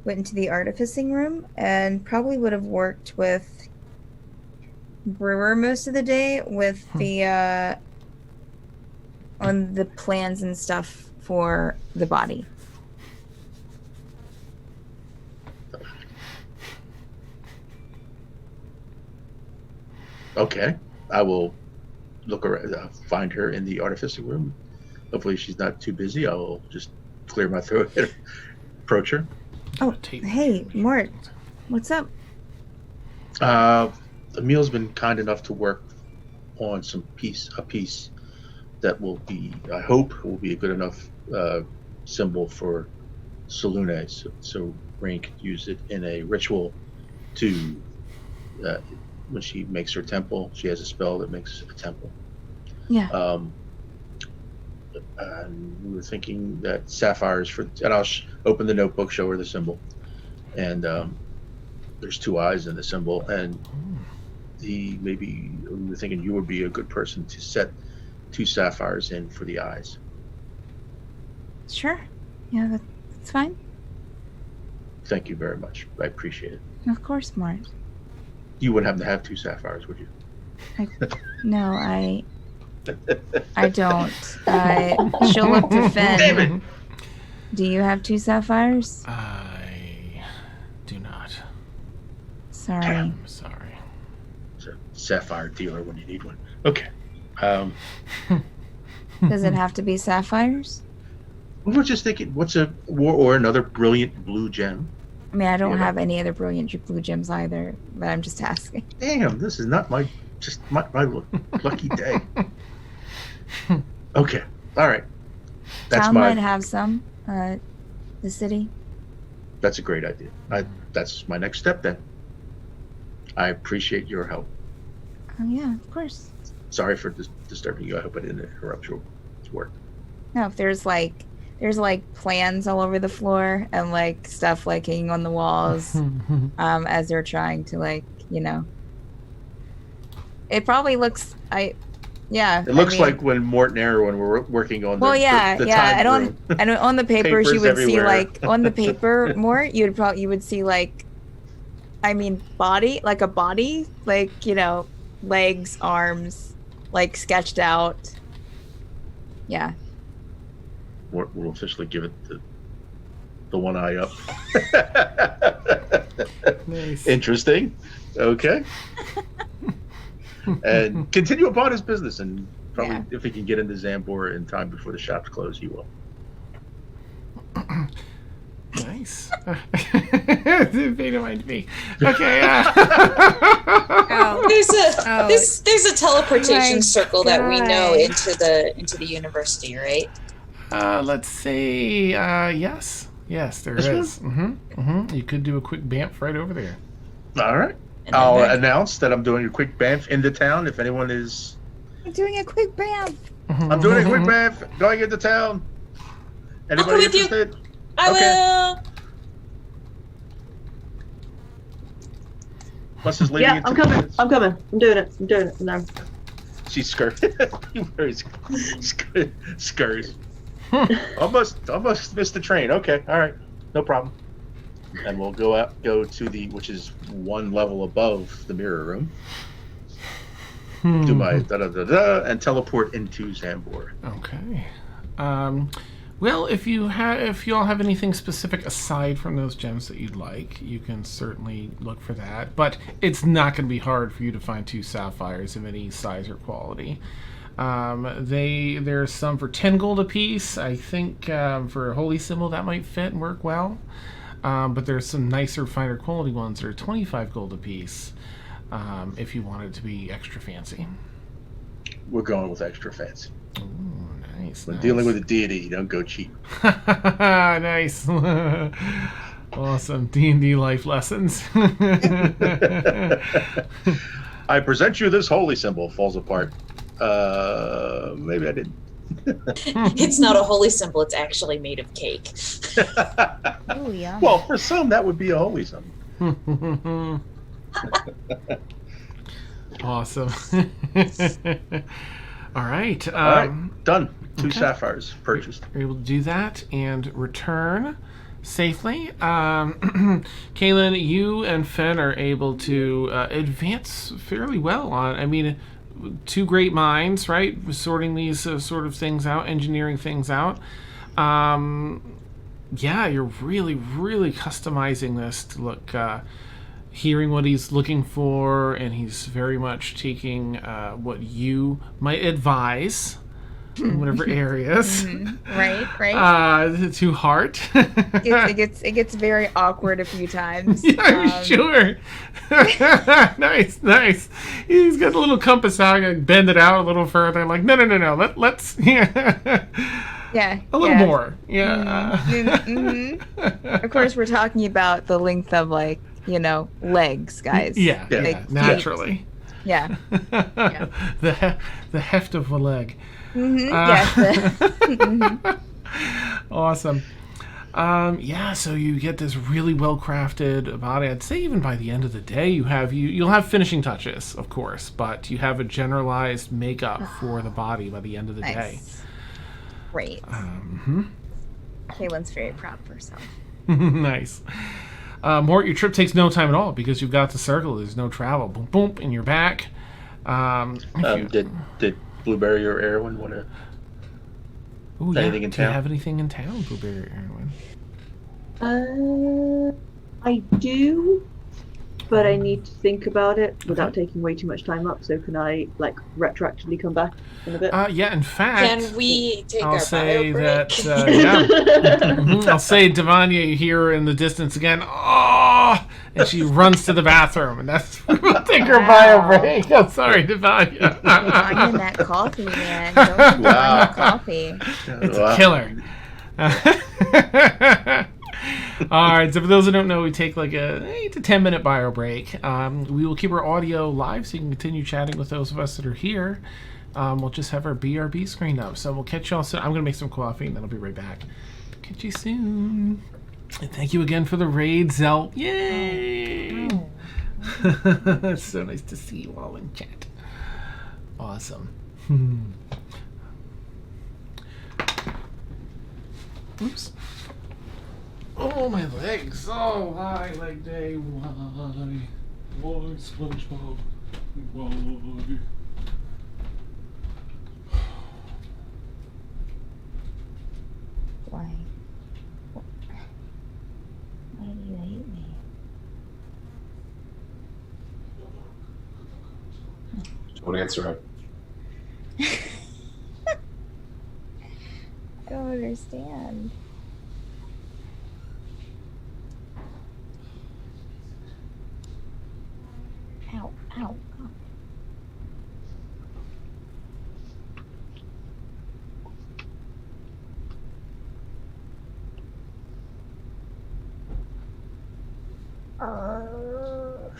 went into the artificing room and probably would have worked with Brewer most of the day with the on the plans and stuff for the body. Okay, I will look around, find her in the artificing room. Hopefully, she's not too busy. I will just clear my throat and approach her. Oh, Tape hey, measure. Mort, what's up? Emil's been kind enough to work on a piece that will be, I hope, will be a good enough symbol for Selune, so Rain could use it in a ritual to, when she makes her temple, she has a spell that makes a temple. Yeah. And we were thinking that sapphires and I'll open the notebook, show her the symbol, and there's two eyes in the symbol, and maybe we were thinking you would be a good person to set two sapphires in for the eyes. Sure. Yeah, that's fine. Thank you very much. I appreciate it. Of course, Mort. You wouldn't have to have two sapphires, would you? No, I don't. She'll look to Finn. Damn it! Do you have two sapphires? I do not. Sorry. I'm sorry. It's a sapphire dealer when you need one. Okay. Does it have to be sapphires? We were just thinking, or another brilliant blue gem. I mean, I don't Yeah. have any other brilliant blue gems either, but I'm just asking. Damn, this is not my lucky day. Okay, all right. That's Town might have some. The city. That's a great idea. That's my next step then. I appreciate your help. Oh yeah, of course. Sorry for disturbing you. I hope I didn't interrupt your work. No, if there's like plans all over the floor and like stuff like hanging on the walls, as they're trying to it probably looks It looks like when Mort and Erwin were working on the time room. And on the paper you Papers would see everywhere. on the paper more you would see body, like a body, legs, arms, like sketched out. Yeah. We'll officially give it the one eye up. Nice. Interesting. Okay. And continue upon his business, and probably if he can get into Zambor in time before the shops close, he will. Nice. They remind me. Okay. There's a teleportation My circle that we know God. into the university, right? Let's say yes. Yes, there is. You could do a quick bamf right over there. All right. And I'll then announce that I'm doing a quick bamf into town. If anyone is, I'm doing a quick bam. I'm doing a quick bamf going into town. Anybody with you. interested? I will. Plus is leading Yeah, into I'm coming. I'm coming. I'm doing it. No. She scurries. Scurries. Almost missed the train. Okay, all right, no problem. And we'll go to which is one level above the mirror room. Do my and teleport into Zambor. Okay. Well, if you all have anything specific aside from those gems that you'd like, you can certainly look for that. But it's not going to be hard for you to find 2 sapphires of any size or quality. There's some for 10 gold apiece. I think for a holy symbol that might fit and work well. But there's some nicer, finer quality ones that are 25 gold apiece. If you want it to be extra fancy. We're going with extra fancy. Ooh, nice. When dealing with a deity, you don't go cheap. Nice. Awesome. D&D life lessons. I present you this holy symbol. Falls apart. Maybe I didn't. It's not a holy symbol. It's actually made of cake. Oh yeah. Well, for some, that would be a holy symbol. Awesome. All right. All right, done. 2 okay. sapphires purchased. You're able to do that and return safely. Kaylin, you and Fen are able to advance fairly well on. I mean, 2 great minds, right? Sorting these sort of things out, engineering things out. Yeah, you're really, really customizing this to look, hearing what he's looking for, and he's very much taking what you might advise in whatever areas. Right. To heart. It gets very awkward a few times. Yeah, I'm sure. Nice. He's got a little compass out, and bend it out a little further. Like, no. Let's Yeah. a little more. Yeah. Of course, we're talking about the length of legs, guys. Yeah. Like, Naturally. Yeah. The heft of a leg. Awesome. So you get this really well crafted body. I'd say even by the end of the day, you'll have finishing touches, of course, but you have a generalized makeup for the body by the end of the day. Great. Kaylin's very proud of herself. Nice. Mort, your trip takes no time at all because you've got the circle. There's no travel. Boom, boom, and you're back. Did Blueberry or Erwin want to? Anything in Do town? you have anything in town, Blueberry or Erwin? I do, but I need to think about it without taking way too much time up. So can I retroactively come back in a bit? Yeah, in fact, Can we take I'll our say bio that. break? I'll say Devanya, you hear her in the distance again. Oh, and she runs to the bathroom, and that's we'll take her bio break. I'm sorry, Devanya. I'm in that coffee, man. Don't get that coffee. It's a killer. All right, so for those who don't know, we take like a 8 to 10 minute bio break. We will keep our audio live so you can continue chatting with those of us that are here. We'll just have our BRB screen up. So we'll catch y'all soon. I'm going to make some coffee and then I'll be right back. Catch you soon. And thank you again for the raid, Zelt. Yay! It's so nice to see you all in chat. Awesome. Oops. Oh, my legs. Oh, why leg day? Why? Why, SpongeBob? Why? Why do you hate me? Don't answer her. I don't understand. Ow, ow. God.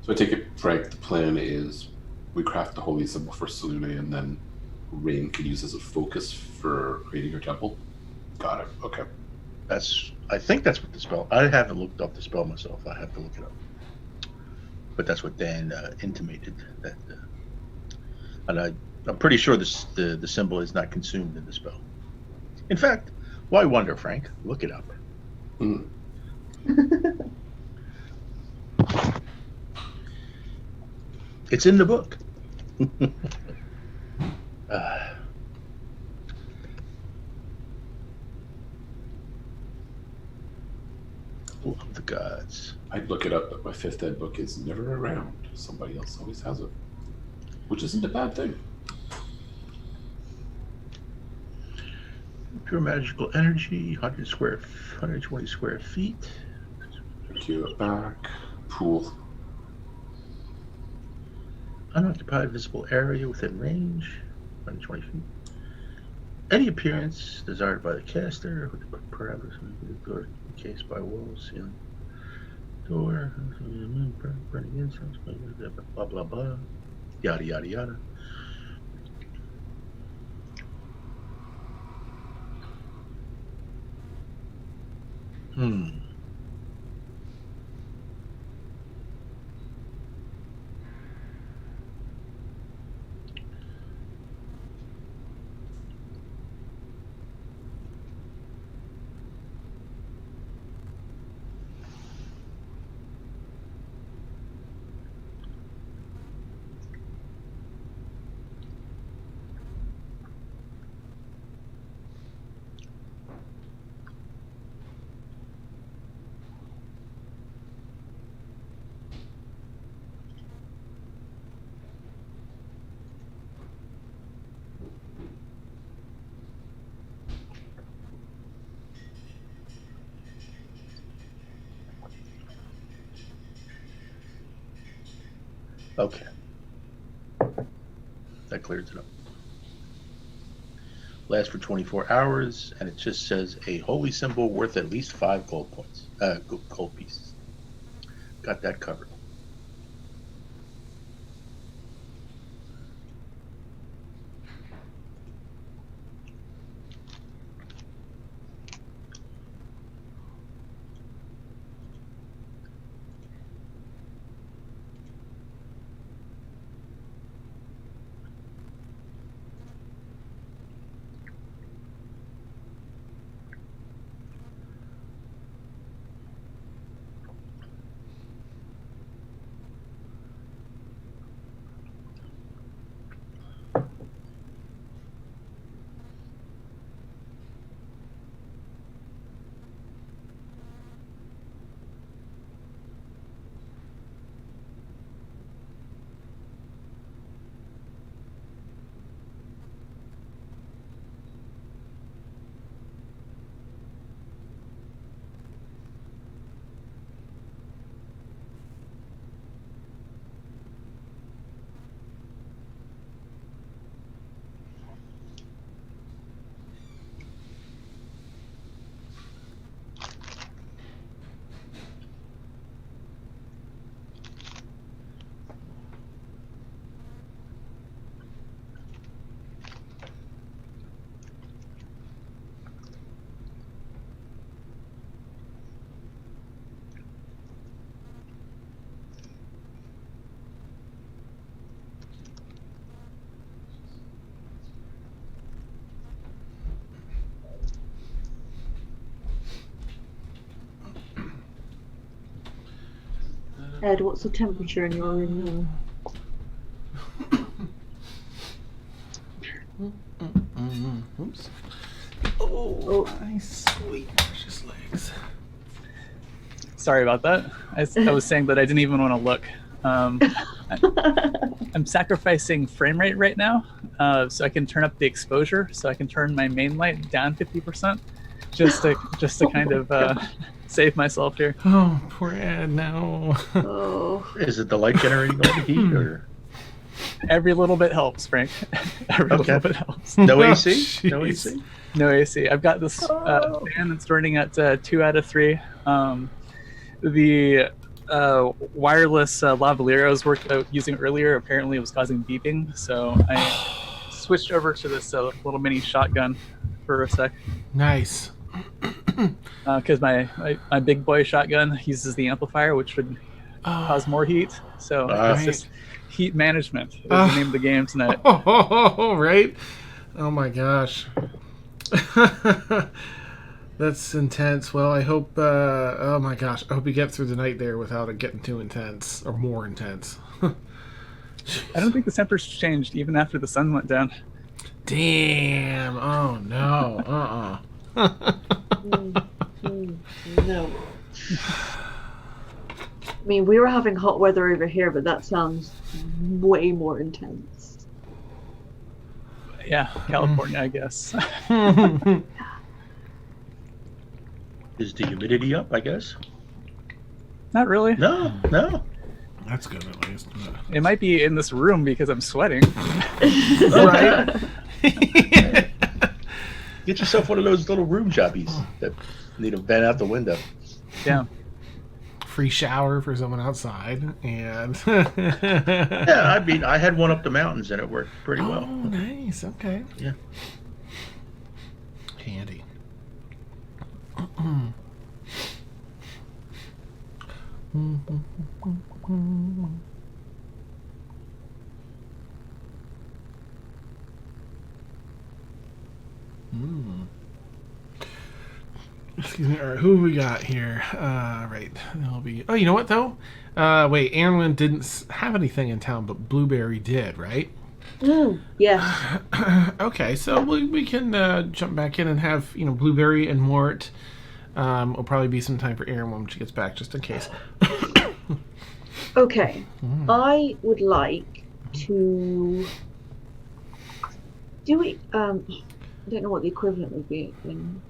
So I take it, Frank, the plan is we craft the holy symbol for Selune, and then Rain can use as a focus for creating her temple. Got it. Okay. I think that's what the spell. I haven't looked up the spell myself. I have to look it up. But that's what Dan intimated. That, and I'm pretty sure the symbol is not consumed in the spell. In fact, why wonder, Frank? Look it up. Mm. It's in the book. Love the gods. I'd look it up, but my 5th ed book is never around. Somebody else always has it, which isn't a bad thing. Pure magical energy, 120 square feet. Cue back. Pool. Unoccupied visible area within range, 120 feet. Any appearance desired by the caster, with the parameters door encased by walls, ceiling, door, burning incense, blah blah blah, yada yada yada. Okay. That clears it up. Lasts for 24 hours, and it just says a holy symbol worth at least 5 gold points. Gold pieces. Got that covered. Ed, what's the temperature in your room now? Oops. Oh, my sweet precious legs. Sorry about that. I was saying that I didn't even want to look. I'm sacrificing frame rate right now, so I can turn up the exposure, so I can turn my main light down 50%, just to kind of save myself here. Oh, poor Ed. No. Oh. Is it the light generating all the heat, or Every little bit helps, Frank. Every Okay. little bit helps. no Oh, AC? No jeez. AC. No AC. I've got this fan that's running at 2 out of 3. The wireless lavalier I was using earlier, apparently it was causing beeping, so I switched over to this little mini shotgun for a sec. Nice. Because my big boy shotgun uses the amplifier, which would cause more heat. So it's just heat management is the name of the game tonight. Right? Oh my gosh. That's intense. Well, I hope, oh my gosh, I hope you get through the night there without it getting too intense or more intense. I don't think the temperature's changed even after the sun went down. Damn. Oh no. No. I mean, we were having hot weather over here, but that sounds way more intense. Yeah, California, I guess. Is the humidity up, I guess? Not really. No. That's good at least. It might be in this room because I'm sweating. Right? Get yourself one of those little room jobbies that need to vent out the window. Yeah. Free shower for someone outside, and Yeah, I mean, I had one up the mountains and it worked pretty well. Oh, nice. Okay. Yeah. Handy. Excuse me. All right, who have we got here? Right. That'll be. Oh, you know what though? Wait, Aaron didn't have anything in town, but Blueberry did, right? Yes. Okay, so we can jump back in and have Blueberry and Mort. Will probably be some time for Aaron when she gets back, just in case. Okay. I would like to do it. I don't know what the equivalent would be in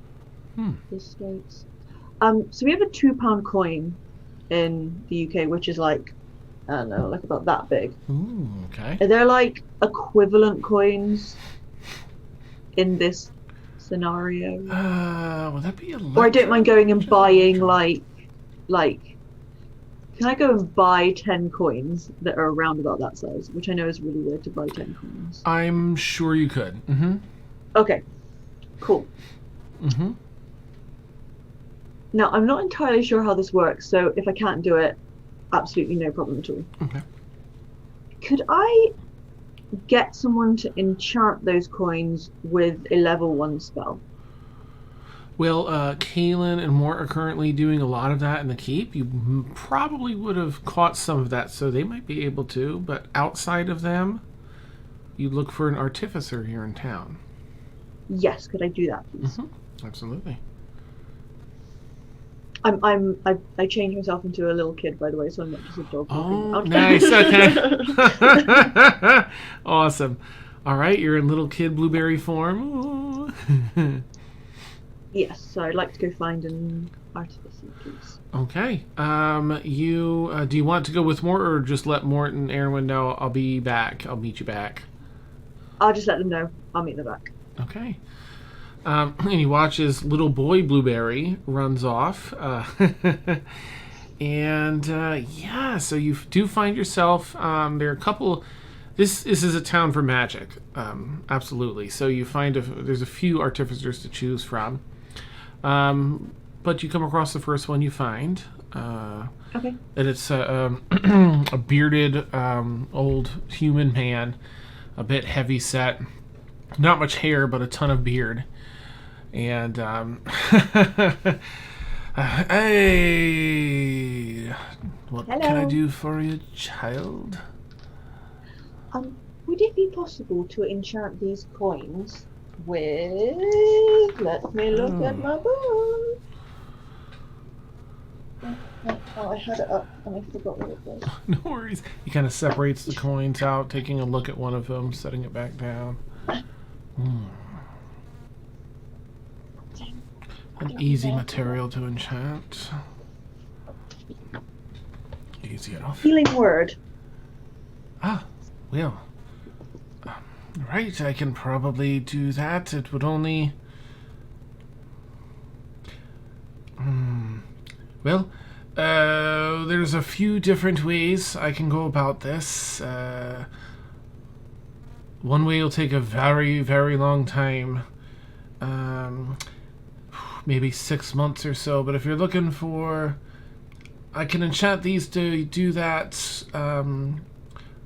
the States. So we have a £2 coin in the UK, which is like, I don't know, like about that big. Ooh, okay. Are there like equivalent coins in this scenario? Would that be a Or I don't mind going and buying like can I go and buy 10 coins that are around about that size? Which I know is really weird to buy 10 coins. I'm sure you could. Mm-hmm. Okay, cool. Mm-hmm. Now, I'm not entirely sure how this works, so if I can't do it, absolutely no problem at all. Okay. Could I get someone to enchant those coins with a level 1 spell? Well, Kaylin and Mort are currently doing a lot of that in the keep. You probably would have caught some of that, so they might be able to. But outside of them, you look for an artificer here in town. Yes, could I do that, please? Mm-hmm. Absolutely. I changed myself into a little kid, by the way, so I'm not just a dog. Oh, nice. Okay. Awesome. All right, you're in little kid Blueberry form. Yes, so I'd like to go find an artificer, please. Okay. You do you want to go with Mort, or just let Mort and Erwin know I'll be back? I'll meet you back. I'll just let them know. I'll meet them back. Okay. And he watches little boy Blueberry runs off. Yeah, so you do find yourself, there are a couple, this is a town for magic, absolutely. So you find, there's a few artificers to choose from. But you come across the first one you find. Okay. And it's a bearded, old human man, a bit heavy set. Not much hair, but a ton of beard. And, hey, what can I do for you, child? Would it be possible to enchant these coins with... Let me look at my book. Oh, I had it up and I forgot what it was. No worries. He kind of separates the coins out, taking a look at one of them, setting it back down. An easy material to enchant. Easy enough. Healing word. Ah, well. Right, I can probably do that. It would only... Well, There's a few different ways I can go about this. One way will take a very, very long time. Maybe 6 months or so. But if you're looking for... I can enchant these to do that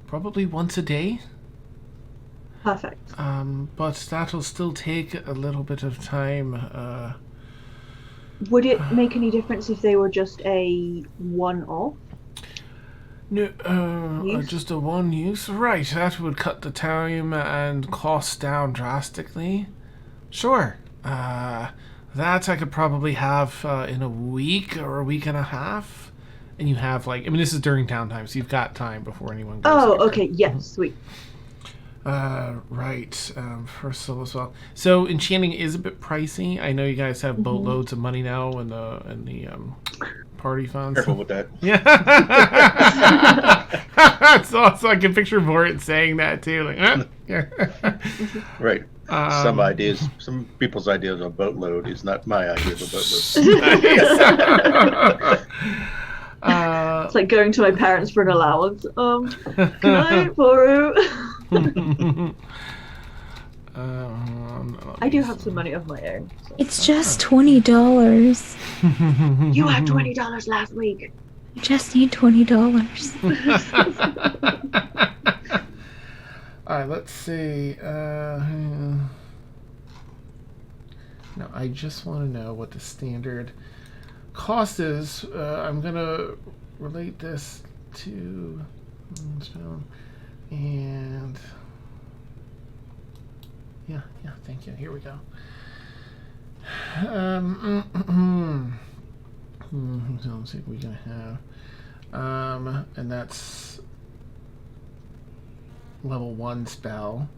probably once a day. Perfect. But that'll still take a little bit of time. Would it make any difference if they were just a one-off? No, Use? just a one use. Right, that would cut the time and cost down drastically. Sure. That I could probably have in a week or a week and a half. And you have, like, I mean, this is during downtime, so you've got time before anyone goes. Oh, there. okay. Yes, sweet. Right. First solo as well. So enchanting is a bit pricey. I know you guys have boatloads of money now in the party funds. Careful with that. Yeah. so I can picture Vorit saying that too. Like, yeah. Right. Some people's ideas of boatload is not my idea of a boatload. It's like going to my parents for an allowance. Can I borrow? I do have some money of my own. So. It's just $20. You had $20 last week. You just need $20. Alright, let's see. No, I just want to know what the standard cost is. I'm going to relate this to... And... Yeah, thank you. Here we go. Let's see what we're going to have. And that's level 1 spell.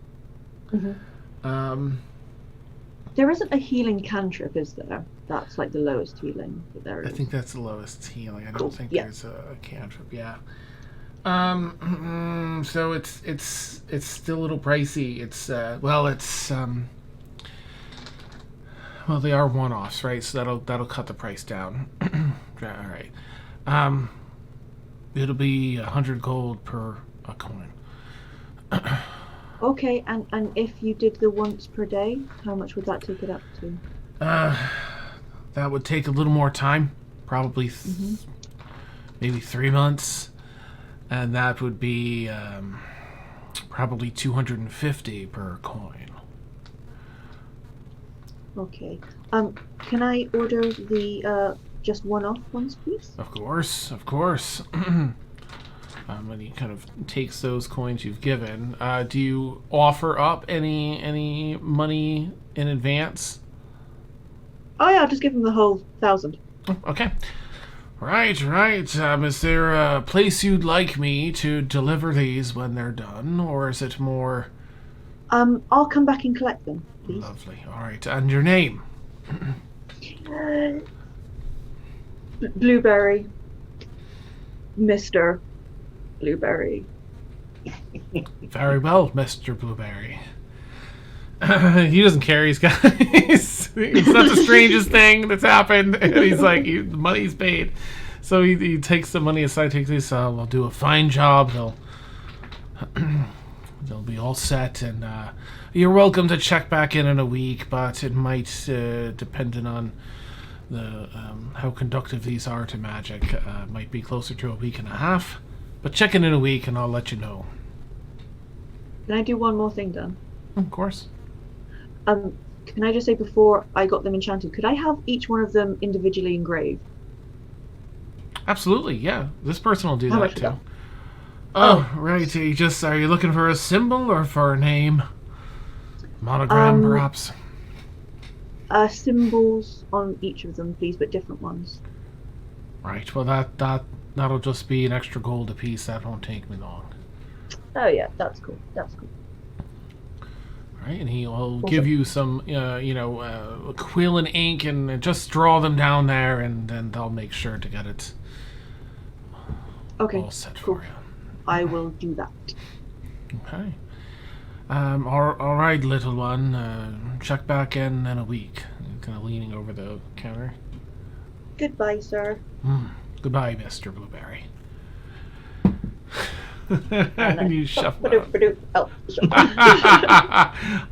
There isn't a healing cantrip, is there? That's like the lowest healing that there is. I think that's the lowest healing. I don't think there's a cantrip. Yeah. So it's still a little pricey. It's well, they are one-offs, right? So that'll cut the price down. All right. It'll be 100 gold per a coin. Okay, and if you did the once per day, how much would that take it up to? That would take a little more time, probably maybe 3 months, and that would be probably 250 per coin. Okay. Can I order the just one-off ones, please? Of course. And he kind of takes those coins you've given. Do you offer up any money in advance? Oh yeah, I'll just give them the whole 1,000. Okay. Right. Is there a place you'd like me to deliver these when they're done, or is it more... I'll come back and collect them, please. Lovely. All right. And your name? Blueberry. Mr. Blueberry. Very well, Mr. Blueberry. He doesn't care. He's got... it's not the strangest thing that's happened. And he's like, the money's paid. So he takes the money aside, takes these, they'll do a fine job. They'll be all set, and you're welcome to check back in a week, but it might, depending on the how conductive these are to magic, might be closer to a week and a half. But check in a week, and I'll let you know. Can I do one more thing, Dan? Of course. Can I just say, before I got them enchanted, could I have each one of them individually engraved? Absolutely, yeah. This person will do How that much too. is that? Oh, right. Are you looking for a symbol or for a name? Monogram, perhaps? Symbols on each of them, please, but different ones. Right. Well, that'll just be an extra gold apiece. That won't take me long. Oh yeah, that's cool. Right, and he'll give you some, quill and ink, and just draw them down there, and then they'll make sure to get it all set for you. I will do that. Okay. All right, little one. Check back in a week. Kind of leaning over the counter. Goodbye, sir. Goodbye, Mr. Blueberry. And you shuffle out.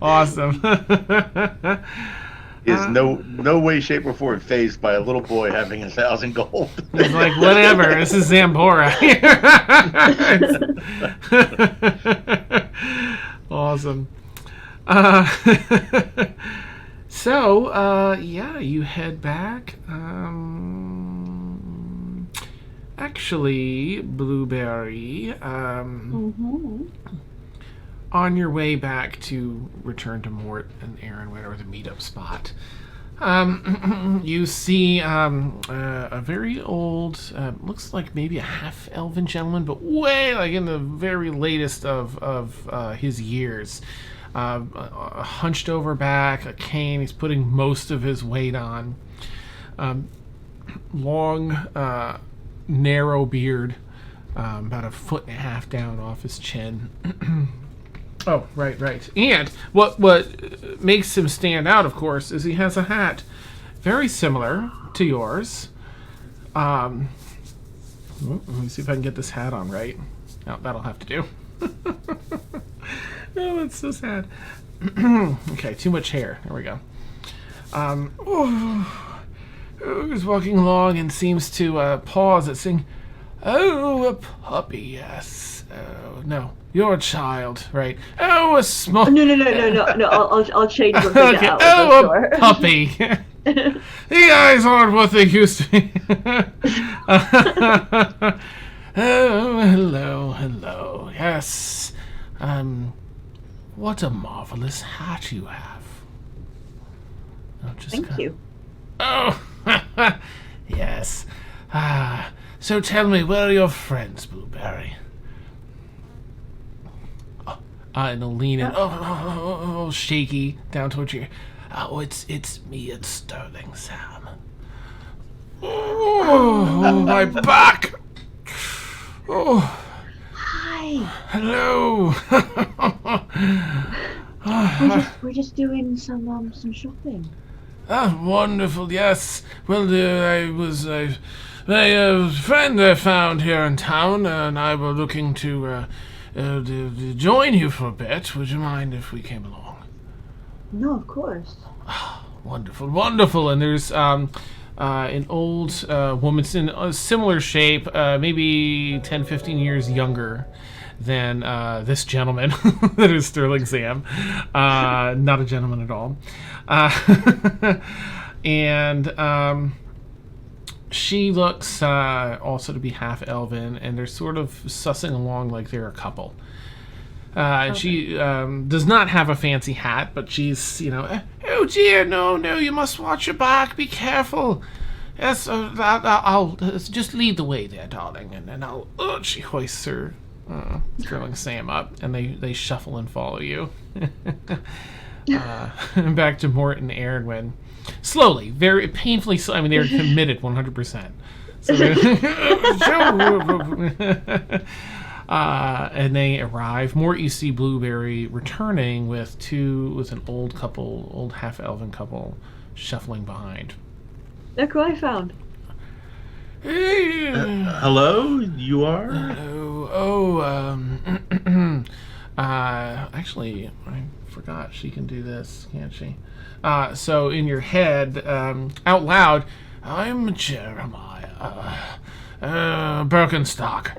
Awesome. He is no way, shape, or form phased by a little boy having 1,000 gold. He's like, whatever. This is Zambora. Awesome. So, yeah, you head back. Actually, Blueberry, on your way back to return to Mort and Aaron, or the meetup spot, you see a very old, looks like maybe a half-elven gentleman, but way like in the very latest of his years. A hunched over back, a cane. He's putting most of his weight on. Long, narrow beard, about 1.5 feet down off his chin. Oh, right. And what makes him stand out, of course, is he has a hat very similar to yours. Let me see if I can get this hat on right. No, that'll have to do. Oh, that's so sad. Okay, too much hair. There we go. He's walking along and seems to pause at saying, "Oh, a puppy, yes. Oh, no, you're a child, right? Oh, a small..." No. I'll change one thing Okay. out. Oh, a puppy. The eyes aren't what they used to be. Oh, hello. Yes. What a marvelous hat you have. Thank you. Oh, yes. So tell me, where are your friends, Blueberry? And he'll lean in, shaky, down towards you. Oh, it's me, it's Sterling Sam. Oh, my back. Oh. Hi. Hello. We're just doing some shopping. Ah, wonderful, yes. Well, a friend I found here in town, and I were looking to join you for a bit. Would you mind if we came along? No, of course. Wonderful. And there's an old woman in a similar shape, maybe 10, 15 years younger than this gentleman that is Sterling Sam. Not a gentleman at all. And she looks also to be half elven, and they're sort of sussing along like they're a couple. And she does not have a fancy hat, but she's, oh dear, no, you must watch your back, be careful. Yes, I'll just lead the way there, darling, and then I'll... she hoists her Sterling Sam up, and they shuffle and follow you. Back to Mort and Aaron, slowly, very painfully slow. I mean, they're committed 100%. So and they arrive. Mort, you see Blueberry returning with an old half-elven couple shuffling behind. Look who I found. Hello, you are? Actually, I forgot she can do this, can't she? So in your head, out loud, I'm Jeremiah Birkenstock.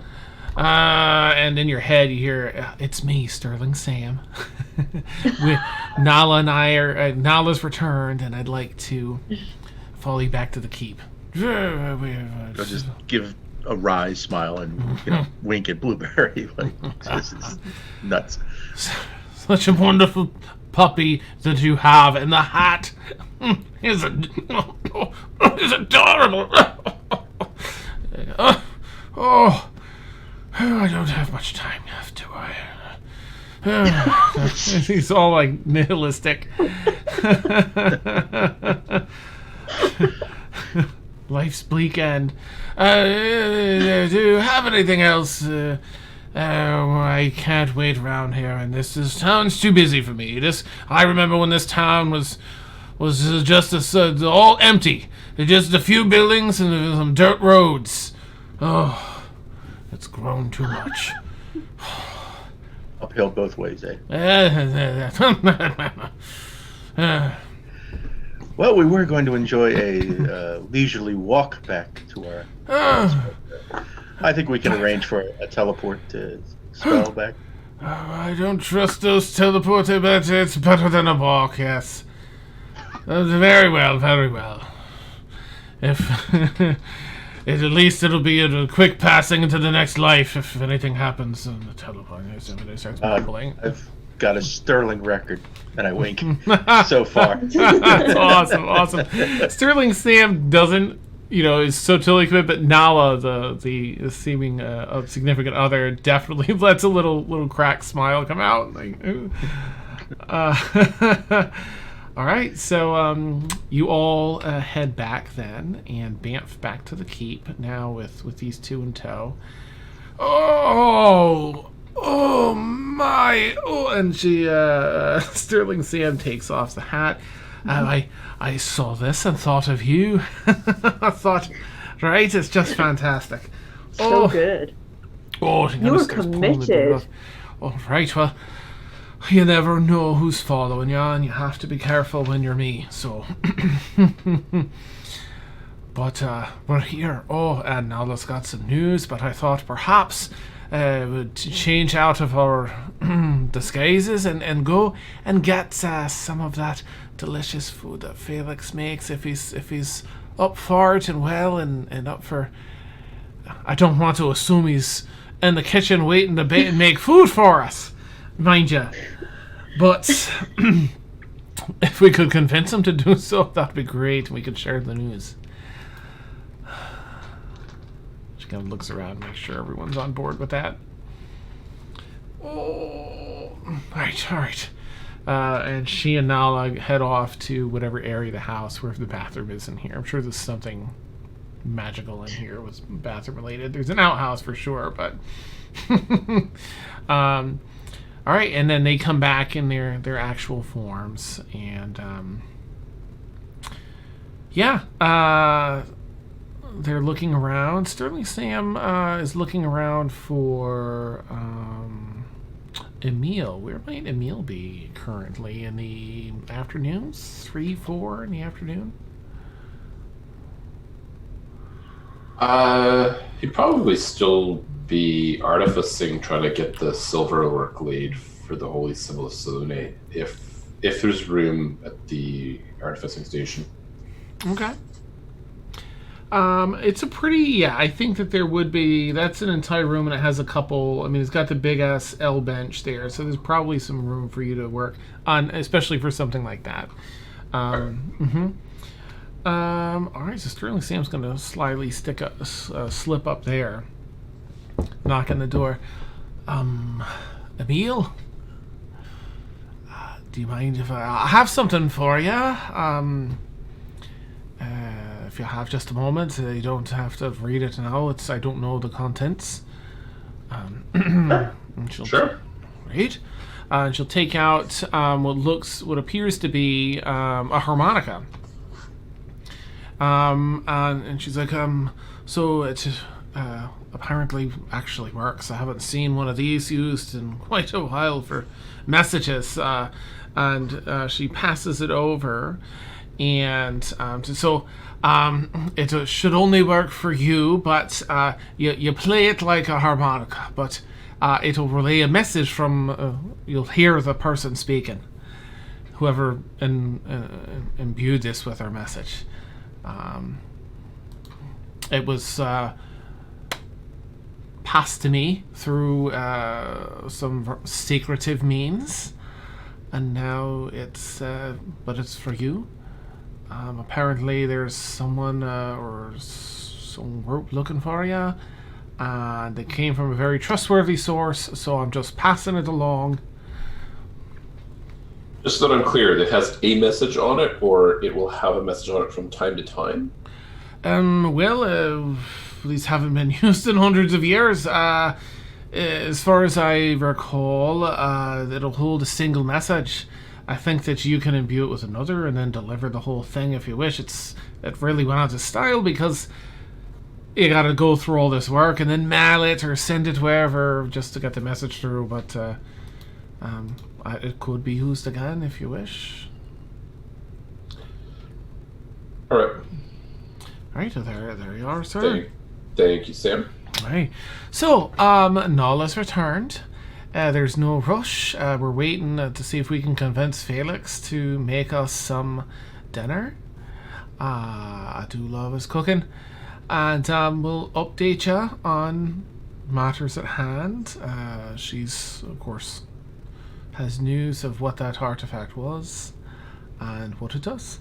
And in your head, you hear, it's me, Sterling Sam. Nala and I are, Nala's returned, and I'd like to follow you back to the keep. I'll just give a wry smile and wink at Blueberry. Like, this is nuts. Such a wonderful puppy that you have, and the hat is adorable. I don't have much time left, do I? He's all like nihilistic. Life's bleak end. Do you have anything else? I can't wait around here, and this town's too busy for me. I remember when this town was just all empty. Just a few buildings and some dirt roads. Oh, it's grown too much. Uphill both ways, eh? Well, we were going to enjoy a leisurely walk back to our. I think we can arrange for a teleport to spell back. I don't trust those teleporter, but it's better than a walk, yes. Very well, very well. If at least it'll be a quick passing into the next life if anything happens in the teleporter. Somebody starts mumbling. I've got a sterling record, and I wink so far. That's awesome. Sterling Sam doesn't, is so totally committed, but Nala, the seeming significant other, definitely lets a little cracked smile come out. Like, all right, so you all head back then and bamf back to the keep now with these two in tow. Oh my! Oh, and she Sterling Sam takes off the hat. I saw this and thought of you. I thought, right? It's just fantastic. So good. Oh, You were committed. All right, well, you never know who's following you, and you have to be careful when you're me. So, but we're here. Oh, and Nala's got some news. But I thought perhaps would change out of our disguises and go and get some of that delicious food that Felix makes if he's up for it and well and up for. I don't want to assume he's in the kitchen waiting to make food for us, mind you. But if we could convince him to do so, that'd be great. We could share the news. She kind of looks around, make sure everyone's on board with that. Oh, all right. And she and Nala head off to whatever area of the house where the bathroom is in here. I'm sure there's something magical in here was bathroom related. There's an outhouse for sure, but all right, and then they come back in their actual forms, and they're looking around. Sterling Sam is looking around for Emil. Where might Emil be currently? In the afternoons? 3, 4 in the afternoon? He'd probably still be artificing, trying to get the silver work laid for the Holy Symbol of Selune, if there's room at the artificing station. Okay. It's a pretty, I think that there would be, that's an entire room, and it has a couple, it's got the big ass L bench there, so there's probably some room for you to work on, especially for something like that. Alright, so Sterling Sam's gonna slyly slip up there, knock on the door. Emil? Do you mind if I have something for you? If you have just a moment, you don't have to read it now. I don't know the contents. Sure. Right. And she'll take out what appears to be a harmonica. And she's like, so it apparently actually works. I haven't seen one of these used in quite a while for messages. And she passes it over, and it should only work for you, but you play it like a harmonica, but it'll relay a message from, you'll hear the person speaking, whoever imbued this with her message. It was passed to me through some secretive means, and now it's for you. Apparently there's someone or some group looking for you, and it came from a very trustworthy source, so I'm just passing it along. Just so that I'm clear, it has a message on it, or it will have a message on it from time to time? These haven't been used in hundreds of years. As far as I recall, it'll hold a single message. I think that you can imbue it with another and then deliver the whole thing if you wish. It really went out of style because you gotta go through all this work and then mail it or send it wherever just to get the message through. But it could be used again if you wish. All right. All right, there you are, sir. Thank you, Sam. All right. So, Nala's returned. There's no rush. We're waiting to see if we can convince Felix to make us some dinner. I do love his cooking. And we'll update you on matters at hand. She's, of course, has news of what that artifact was and what it does.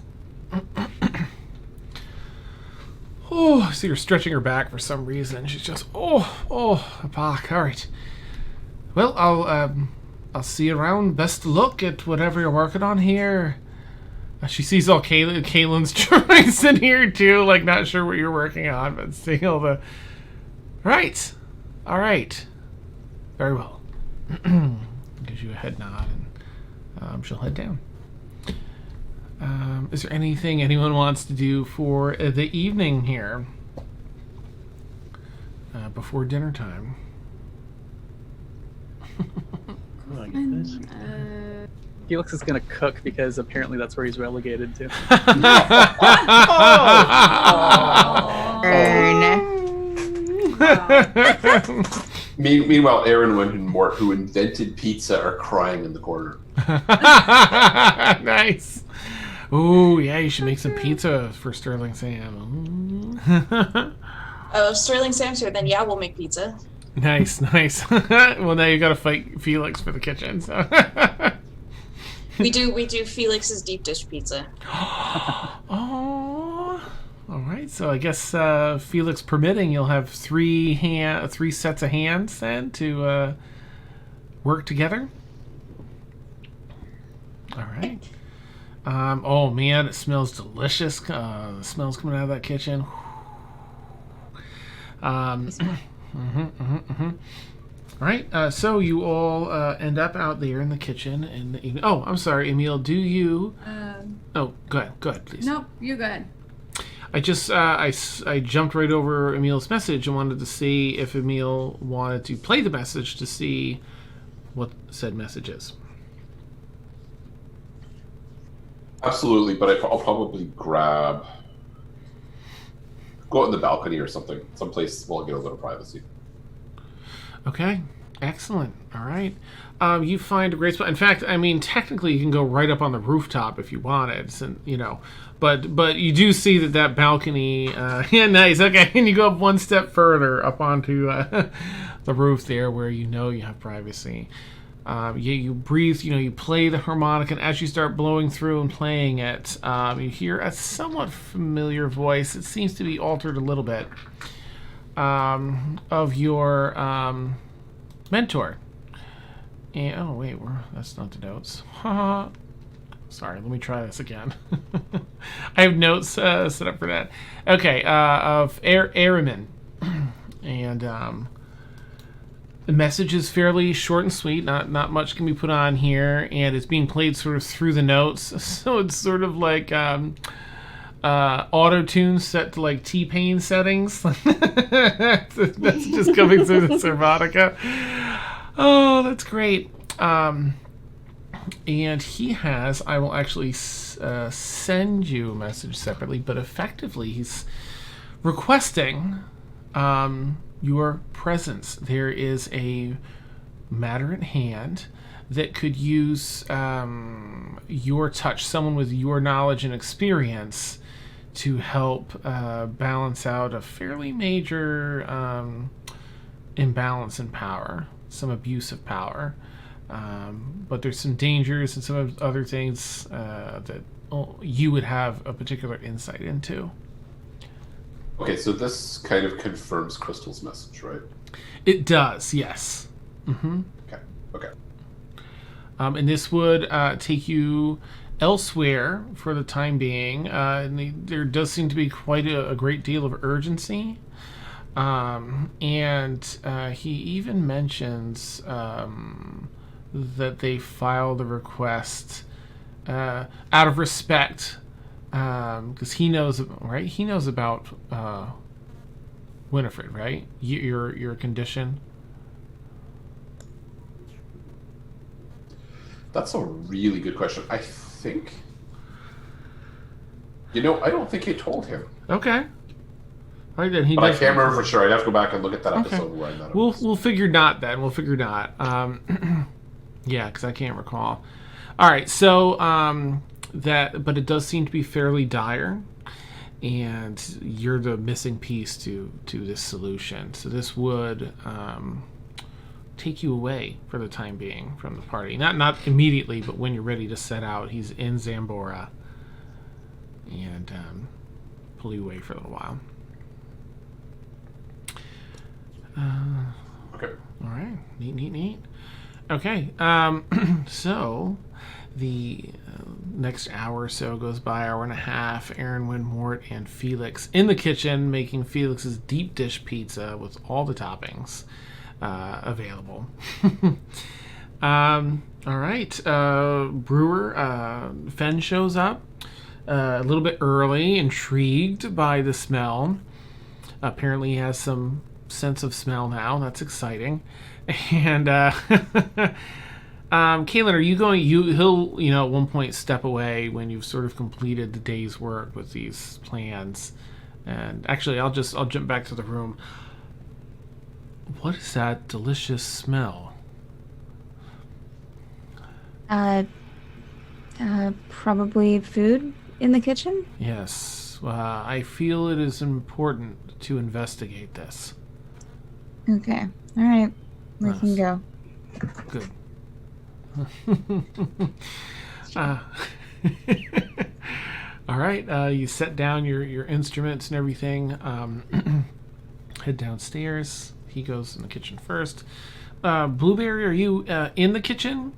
Oh, I see her stretching her back for some reason. She's just, back. All right. Well, I'll see you around. Best of luck at whatever you're working on here. She sees all Kaylin's drawings in here too, like not sure what you're working on, but seeing all the... Right. All right. Very well. Gives you a head nod, and she'll head down. Is there anything anyone wants to do for the evening here? Before dinner time? Felix is gonna cook because apparently that's where he's relegated to. Meanwhile, Aaron and Mort, who invented pizza, are crying in the corner. Nice. Ooh, yeah, you should make some pizza for Sterling Sam. Oh, if Sterling Sam's here, then yeah, we'll make pizza. Nice. Well, now you got to fight Felix for the kitchen. So. We do Felix's deep dish pizza. Oh, all right. So I guess Felix permitting, you'll have three sets of hands then to work together. All right. Oh man, it smells delicious. The smells coming out of that kitchen. All right, so you all end up out there in the kitchen in the evening. Oh, I'm sorry, Emil. Do you? Oh, go ahead, please. Nope, you go ahead. I just I jumped right over Emil's message and wanted to see if Emil wanted to play the message to see what said message is. Absolutely, but I'll probably go out on the balcony or something, someplace we'll get a little privacy. Okay, excellent. All right. You find a great spot. In fact, I mean, technically, you can go right up on the rooftop if you wanted, but you do see that balcony. Yeah, nice. Okay, and you go up one step further up onto the roof there, where you have privacy. You breathe. You play the harmonica, and as you start blowing through and playing it, you hear a somewhat familiar voice. It seems to be altered a little bit. Of your mentor. And oh wait, that's not the notes. Sorry, let me try this again. I have notes set up for that. Okay, of Aramin, and the message is fairly short and sweet. Not much can be put on here, and it's being played sort of through the notes, so it's sort of like auto-tune set to like T-Pain settings. That's just coming through the harmonica. Oh, that's great. And he has, I will actually send you a message separately, but effectively he's requesting your presence. There is a matter at hand that could use your touch, someone with your knowledge and experience, to help balance out a fairly major imbalance in power, some abuse of power. But there's some dangers and some other things that you would have a particular insight into. Okay, so this kind of confirms Crystal's message, right? It does, yes. Mm-hmm. Okay. And this would take you elsewhere for the time being. And there does seem to be quite a great deal of urgency. And he even mentions that they filed a request out of respect, because he knows, right? He knows about Winifred, right? Your condition. That's a really good question. I think. I don't think he told him. Okay. All right, then But I can't remember for sure. I'd have to go back and look at that episode where I met him. We'll figure not then. We'll figure not. Yeah, because I can't recall. All right, so but it does seem to be fairly dire, and you're the missing piece to this solution. So this would take you away for the time being from the party. Not immediately, but when you're ready to set out. He's in Zambora, and pull you away for a little while. Okay. All right. Neat. Okay. So the next hour or so goes by, hour and a half. Aaron, Wynn, Mort, and Felix in the kitchen making Felix's deep dish pizza with all the toppings available. All right. Brewer Fen shows up a little bit early, intrigued by the smell. Apparently he has some sense of smell now. That's exciting. And Kaylin, are you going? He'll at one point step away when you've sort of completed the day's work with these plans. And actually, I'll jump back to the room. What is that delicious smell? Probably food in the kitchen. Yes, I feel it is important to investigate this. Okay. All right. We Nice. can go. Good. All right. You set down your instruments and everything. Head downstairs. He goes in the kitchen first. Blueberry, are you in the kitchen?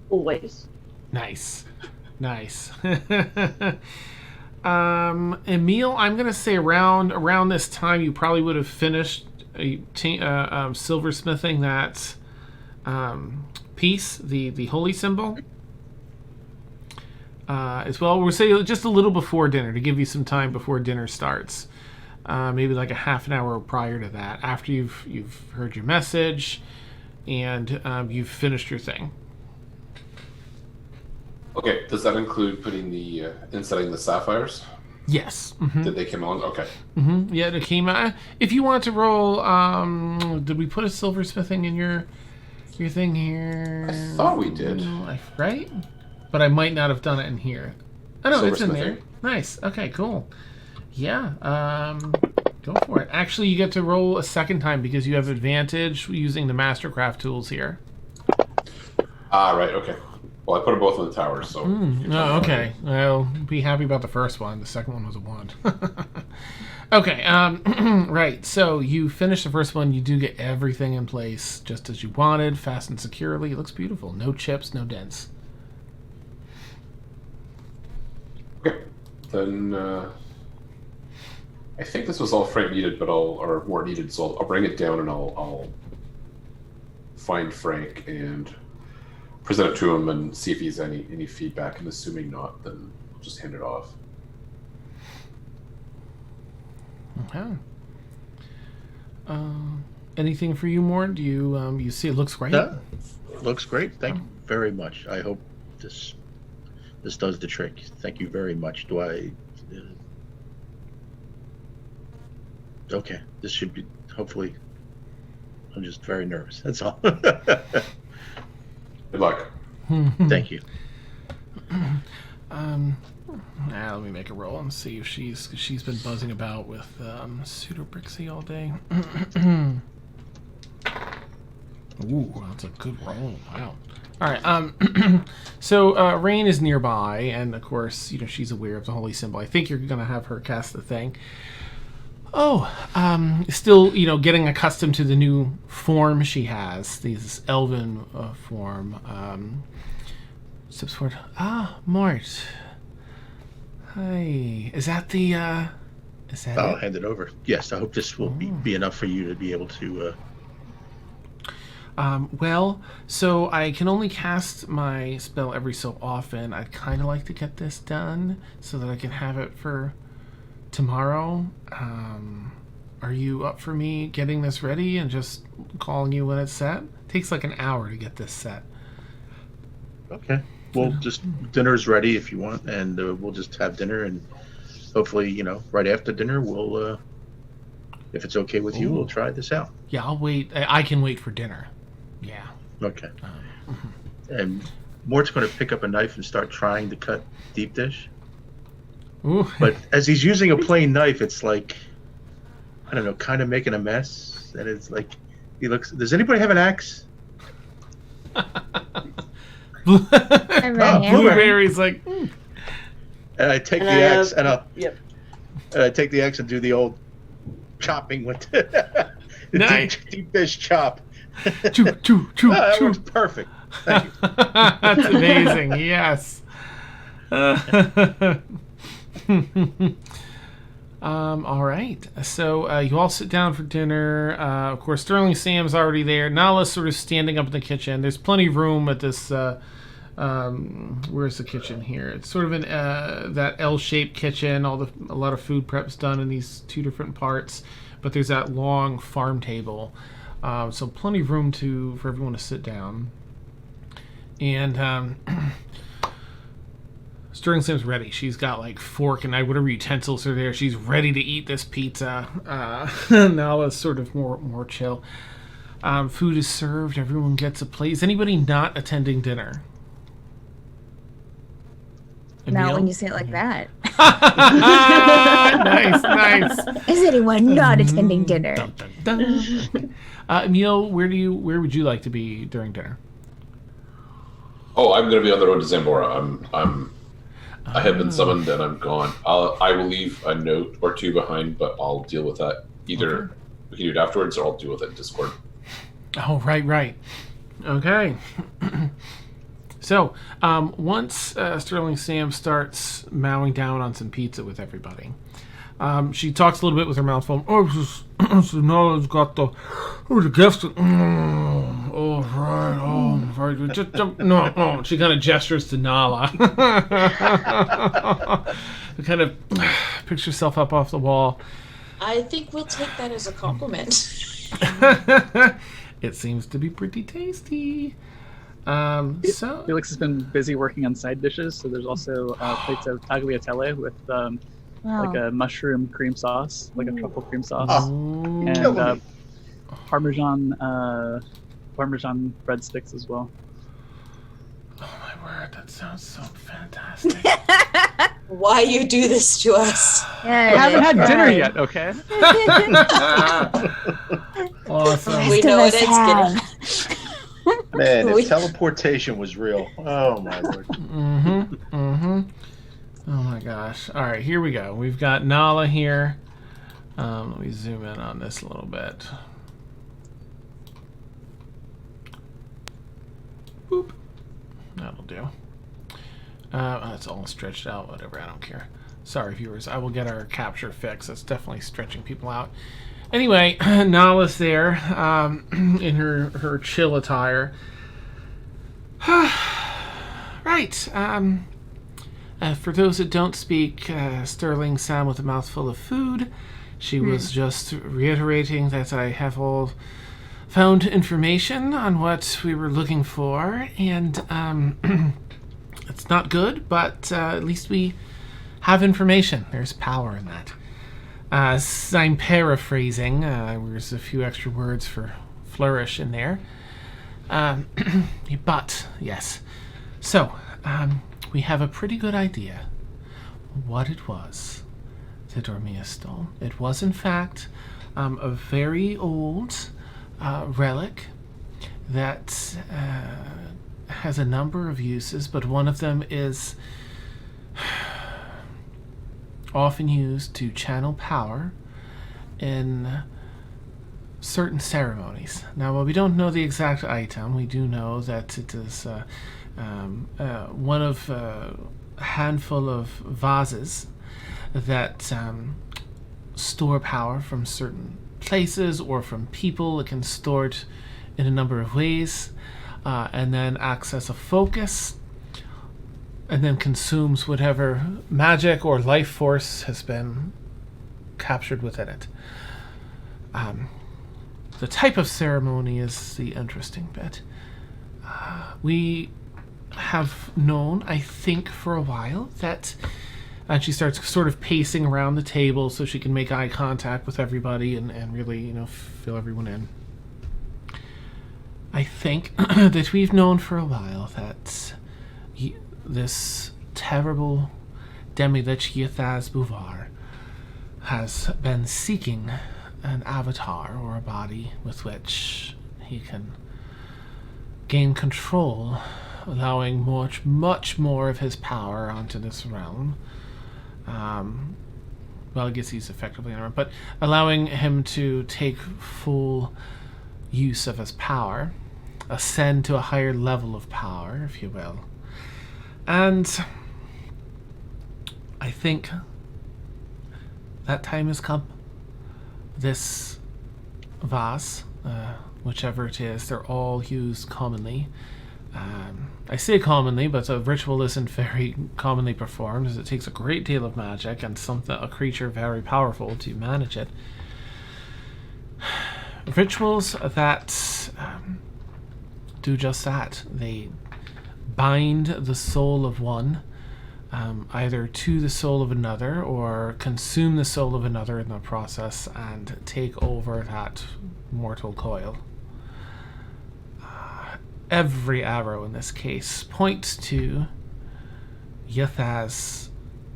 Always. Nice. Emil, I'm gonna say around this time you probably would have finished silversmithing that piece, the holy symbol. As well, we'll say just a little before dinner to give you some time before dinner starts. Maybe like a half an hour prior to that, after you've heard your message and you've finished your thing. Okay, does that include putting insetting the sapphires? Yes. Mm-hmm. Did they come on? Okay. Mm-hmm. Yeah, it came out. If you want to roll, did we put a silversmithing in your thing here? I thought we did. Right? But I might not have done it in here. Oh no, it's in there. Silversmithing. Nice. Okay, cool. Yeah. Go for it. Actually, you get to roll a second time because you have advantage using the Mastercraft tools here. Right. Okay. Well, I put them both in the towers, so. Oh, okay. Well, be happy about the first one. The second one was a 1. Okay. Right. So you finish the first one. You do get everything in place just as you wanted, fastened securely. It looks beautiful. No chips, no dents. Okay. Then I think this was all Frank needed, or more needed. So I'll bring it down and I'll find Frank and present it to him and see if he's any feedback. And assuming not, then I'll just hand it off. Okay. Anything for you, Mort? Do you see it looks great? Yeah, looks great. Thank you very much. I hope this does the trick. Thank you very much. Do I? Okay, this should be hopefully. I'm just very nervous. That's all. Good luck. Thank you. Let me make a roll and see if she's been buzzing about with Pseudobrixie all day. Ooh, that's a good roll. Wow. All right. So Rain is nearby, and of course, she's aware of the holy symbol. I think you're gonna have her cast the thing. Still, getting accustomed to the new form she has, this elven form. Steps forward. Mort. Hi. Is that the, is that I'll it? hand it over. Yes, I hope this will be enough for you to be able to. Well, so I can only cast my spell every so often. I'd kind of like to get this done so that I can have it for tomorrow. are you up for me getting this ready and just calling you when it's set? It takes like an hour to get this set. Okay. Well, just dinner's ready if you want, and we'll just have dinner, and hopefully, right after dinner, we'll, if it's okay with you, we'll try this out. Yeah, I'll wait. I can wait for dinner. Yeah. Okay. And Mort's going to pick up a knife and start trying to cut deep dish. Ooh. But as he's using a plain knife, it's like, I don't know, kind of making a mess. And it's like, he looks, does anybody have an axe? Blueberry's like, And I take the axe and I'll, and I take the axe and do the old chopping with the Nice. deep dish chop. choo, choo, choo, That choo. works perfect. Thank you. That's amazing. Yes. All right. So you all sit down for dinner. Of course, Sterling Sam's already there. Nala's sort of standing up in the kitchen. There's plenty of room at this. Where's the kitchen here? It's sort of an that L-shaped kitchen. A lot of food prep's done in these two different parts. But there's that long farm table. So plenty of room for everyone to sit down. And Sterling Sam's ready. She's got like fork and whatever utensils are there. She's ready to eat this pizza. Nala's sort of more chill. Food is served. Everyone gets a plate. Is anybody not attending dinner? Not when you say it like that. Nice. Is anyone not attending dinner? Dun, dun, dun. Emil, where would you like to be during dinner? Oh, I'm going to be on the road to Zambora. I have been summoned and I'm gone. I will leave a note or two behind, but I'll deal with that. Either we can do it afterwards, or I'll deal with it in Discord. Oh, right. Okay. So, once Sterling Sam starts mowing down on some pizza with everybody, she talks a little bit with her mouth full. So Nala's got the guest. Right. Just jump. No. She kind of gestures to Nala. Kind of picks herself up off the wall. I think we'll take that as a compliment. It seems to be pretty tasty. So Felix has been busy working on side dishes, so there's also plates of tagliatelle with like a mushroom cream sauce, like a truffle cream sauce, and Parmesan breadsticks as well. Oh my word, that sounds so fantastic. Why you do this to us? Yeah, I haven't had dinner yet, okay? Awesome. We know what it's getting. Man, if teleportation was real. Oh my word. Oh my gosh. All right, here we go. We've got Nala here. Let me zoom in on this a little bit. Boop. That'll do. That's all stretched out. Whatever, I don't care. Sorry, viewers. I will get our capture fixed. That's definitely stretching people out. Anyway, Nala's there in her chill attire. Right. For those that don't speak Sterling Sam with a mouthful of food, she was just reiterating that I have all found information on what we were looking for, and it's not good, but at least we have information. There's power in that. I'm paraphrasing. There's a few extra words for flourish in there. But, yes. So, we have a pretty good idea what it was that Ormia stole. It was, in fact, a very old relic that has a number of uses, but one of them is often used to channel power in certain ceremonies. Now, while we don't know the exact item, we do know that it is one of a handful of vases that store power from certain places or from people. It can store it in a number of ways, and then acts as a focus, and then consumes whatever magic or life force has been captured within it. The type of ceremony is the interesting bit. We have known, I think, for a while that... And she starts sort of pacing around the table so she can make eye contact with everybody and really, fill everyone in. I think that we've known for a while that this terrible demi-lich Yithaz Buvar has been seeking an avatar or a body with which he can gain control, allowing much more of his power onto this realm. Well, I guess he's effectively in a realm, but allowing him to take full use of his power, ascend to a higher level of power, if you will. And I think that time has come. This vase, whichever it is, they're all used commonly. I say commonly, but a ritual isn't very commonly performed, as it takes a great deal of magic and a creature very powerful to manage it. Rituals that do just that. They bind the soul of one, either to the soul of another, or consume the soul of another in the process and take over that mortal coil. Every arrow in this case points to Yithaz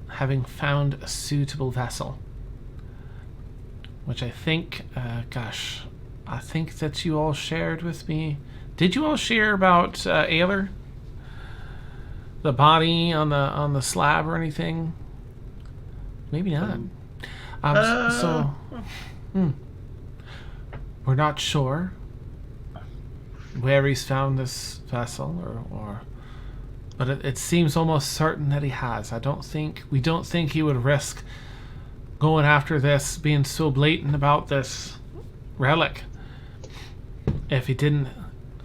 having found a suitable vessel, which I think, I think that you all shared with me. Did you all share about Ayler? The body on the slab or anything? Maybe not. We're not sure where he's found this vessel, but it seems almost certain that he has. We don't think he would risk going after this, being so blatant about this relic, if he didn't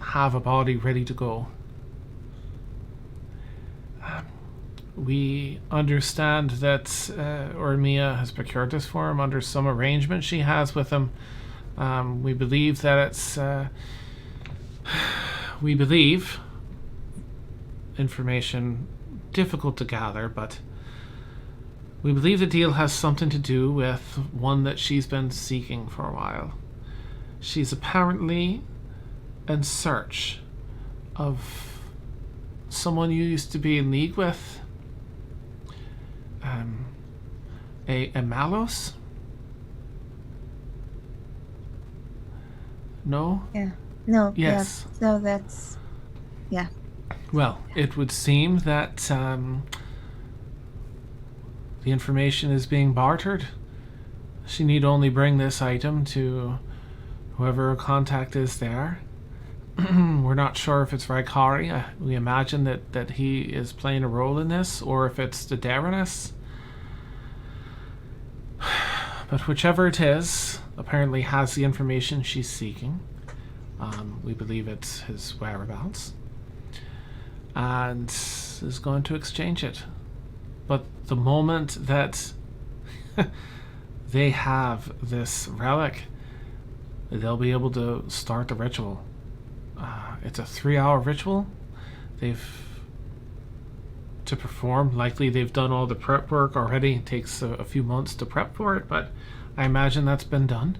have a body ready to go. We understand that Ormia has procured this for him under some arrangement she has with him. We believe that it's... we believe, information difficult to gather, but we believe the deal has something to do with one that she's been seeking for a while. She's apparently in search of someone you used to be in league with. A Malos? No? Yeah. No. Yes. Yeah. No, that's... Yeah. Well, it would seem that the information is being bartered. She need only bring this item to whoever her contact is there. We're not sure if it's Raikari. We imagine that he is playing a role in this, or if it's the Darenis. But whichever it is, apparently has the information she's seeking. We believe it's his whereabouts. And is going to exchange it. But the moment that they have this relic, they'll be able to start the ritual. It's a 3-hour ritual. To perform. Likely they've done all the prep work already. It takes a few months to prep for it, but I imagine that's been done.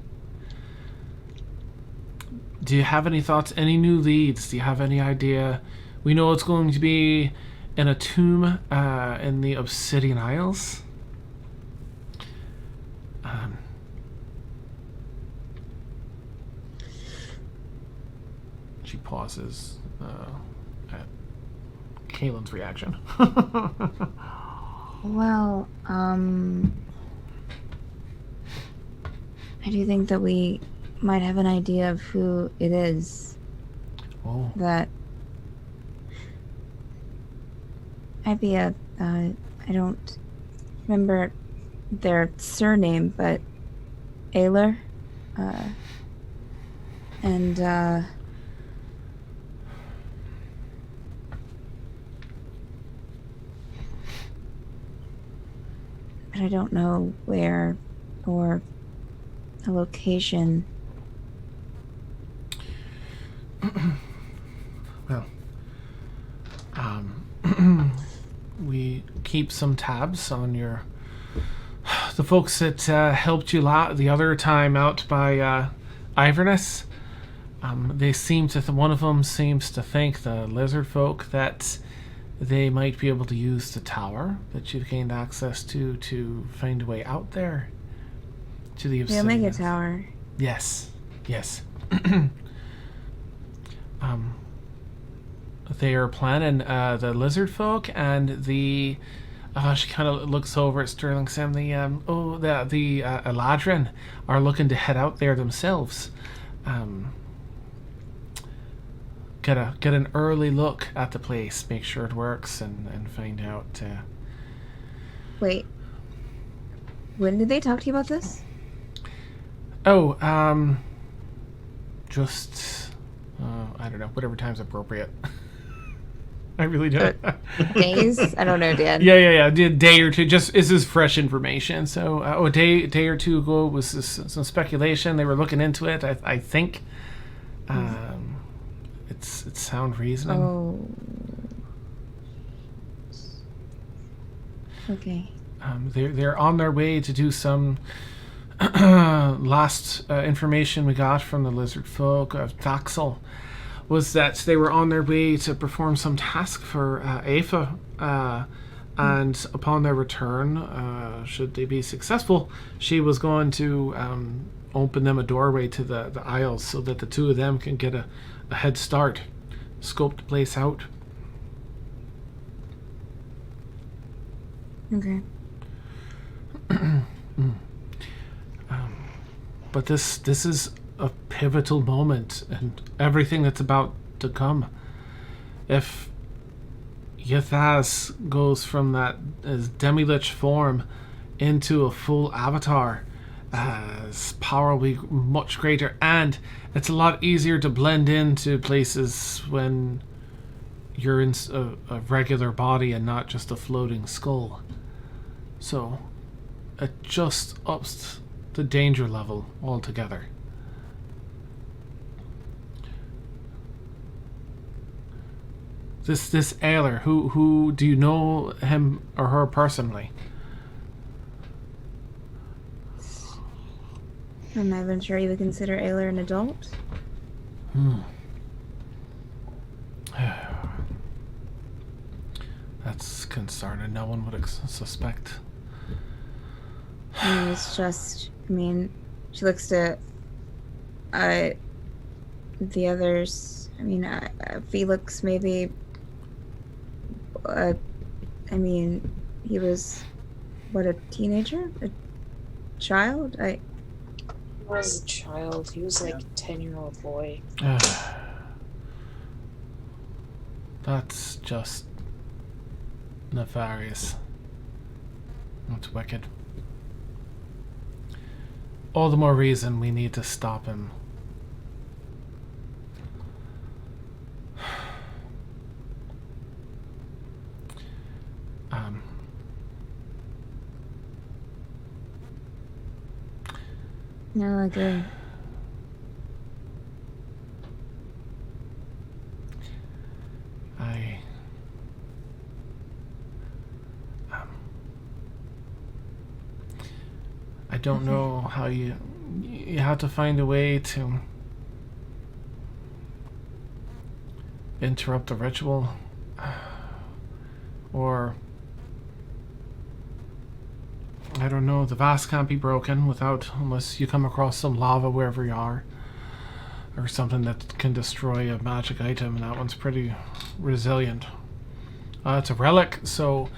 Do you have any thoughts? Any new leads? Do you have any idea? We know it's going to be in a tomb in the Obsidian Isles. She pauses at Kaylin's reaction. Well, I do think that we might have an idea of who it is. Oh. That might be I don't remember their surname, but Ayler. But I don't know where or a location. Well, we keep some tabs on the folks that helped you the other time out by Iverness. They seem to one of them seems to think, the lizard folk, that they might be able to use the tower that you've gained access to find a way out there to the The Omega Tower. Yes. They are planning, the lizard folk and the she kind of looks over at Sterling Sam. The Eladrin are looking to head out there themselves. Get an early look at the place, make sure it works, and find out. Wait. When did they talk to you about this? Just I don't know, whatever time's appropriate. I really don't. Days? I don't know, Dan. Yeah. A day or two. Just this is fresh information. So a day or two ago was some speculation. They were looking into it. I think. It's sound reasoning. Oh. Okay. They're on their way to do some. Last information we got from the lizard folk of Daxel was that they were on their way to perform some task for Aoife, and upon their return, should they be successful, she was going to open them a doorway to the Isles so that the two of them can get a head start, scope the place out. Okay. But this is a pivotal moment and everything that's about to come. If Ythaz goes from that as demi-lich form into a full avatar, his power will be much greater, and it's a lot easier to blend into places when you're in a regular body and not just a floating skull. So it just ups the danger level altogether. This Ayler, who do you know him or her personally? I'm not even sure you would consider Ayler an adult. That's concerning. No one would suspect. It's just, she looks to the others. Felix maybe. He was, a teenager? A child? He was a child. He was like a 10-year-old boy. That's just nefarious. That's wicked. All the more reason we need to stop him. No, I agree. I don't know how you have to find a way to interrupt the ritual, or I don't know. The vase can't be broken unless you come across some lava wherever you are, or something that can destroy a magic item, and that one's pretty resilient. It's a relic, so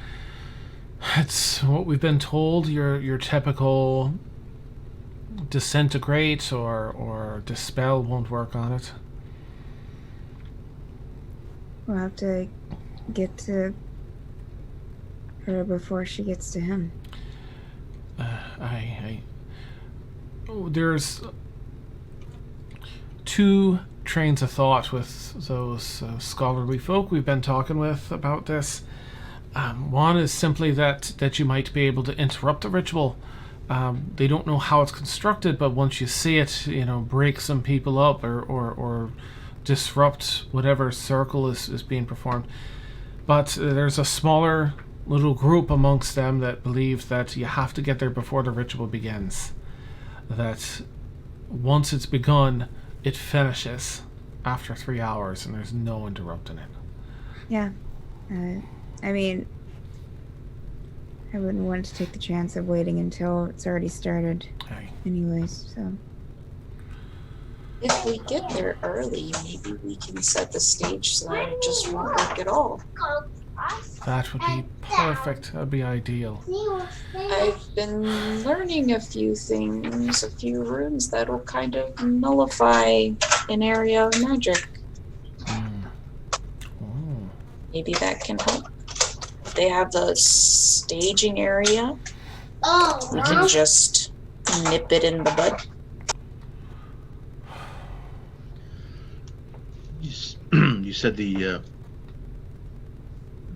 it's what we've been told. Your typical disintegrate or dispel won't work on it. We'll have to get to her before she gets to him. There's two trains of thought with those scholarly folk we've been talking with about this. One is simply that you might be able to interrupt the ritual They don't know how it's constructed, but once you see it, break some people up or disrupt whatever circle is being performed. But there's a smaller little group amongst them that believe that you have to get there before the ritual begins. That once it's begun, it finishes after 3 hours and there's no interrupting it. Yeah. I mean, I wouldn't want to take the chance of waiting until it's already started. Hey. Anyways, so. If we get there early, maybe we can set the stage so that it just won't work at all. That would be perfect. That'd be ideal. I've been learning a few things, a few runes that'll kind of nullify an area of magic. Oh. Maybe that can help. If they have the staging area, we can just nip it in the bud. You said the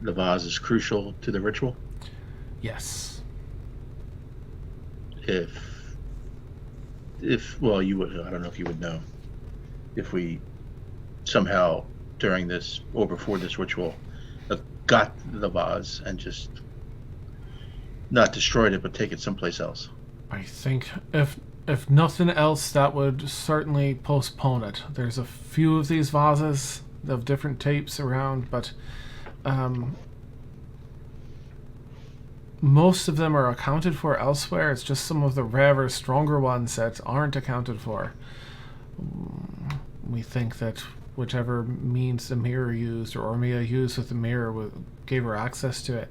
vase is crucial to the ritual? Yes. If well, you would. I don't know if you would know. If we somehow during this or before this ritual got the vase and just not destroyed it, but take it someplace else. I think if nothing else, that would certainly postpone it. There's a few of these vases of different types around, but most of them are accounted for elsewhere. It's just some of the rarer, stronger ones that aren't accounted for. We think that whichever means the mirror used, or Ormia used with the mirror, gave her access to it.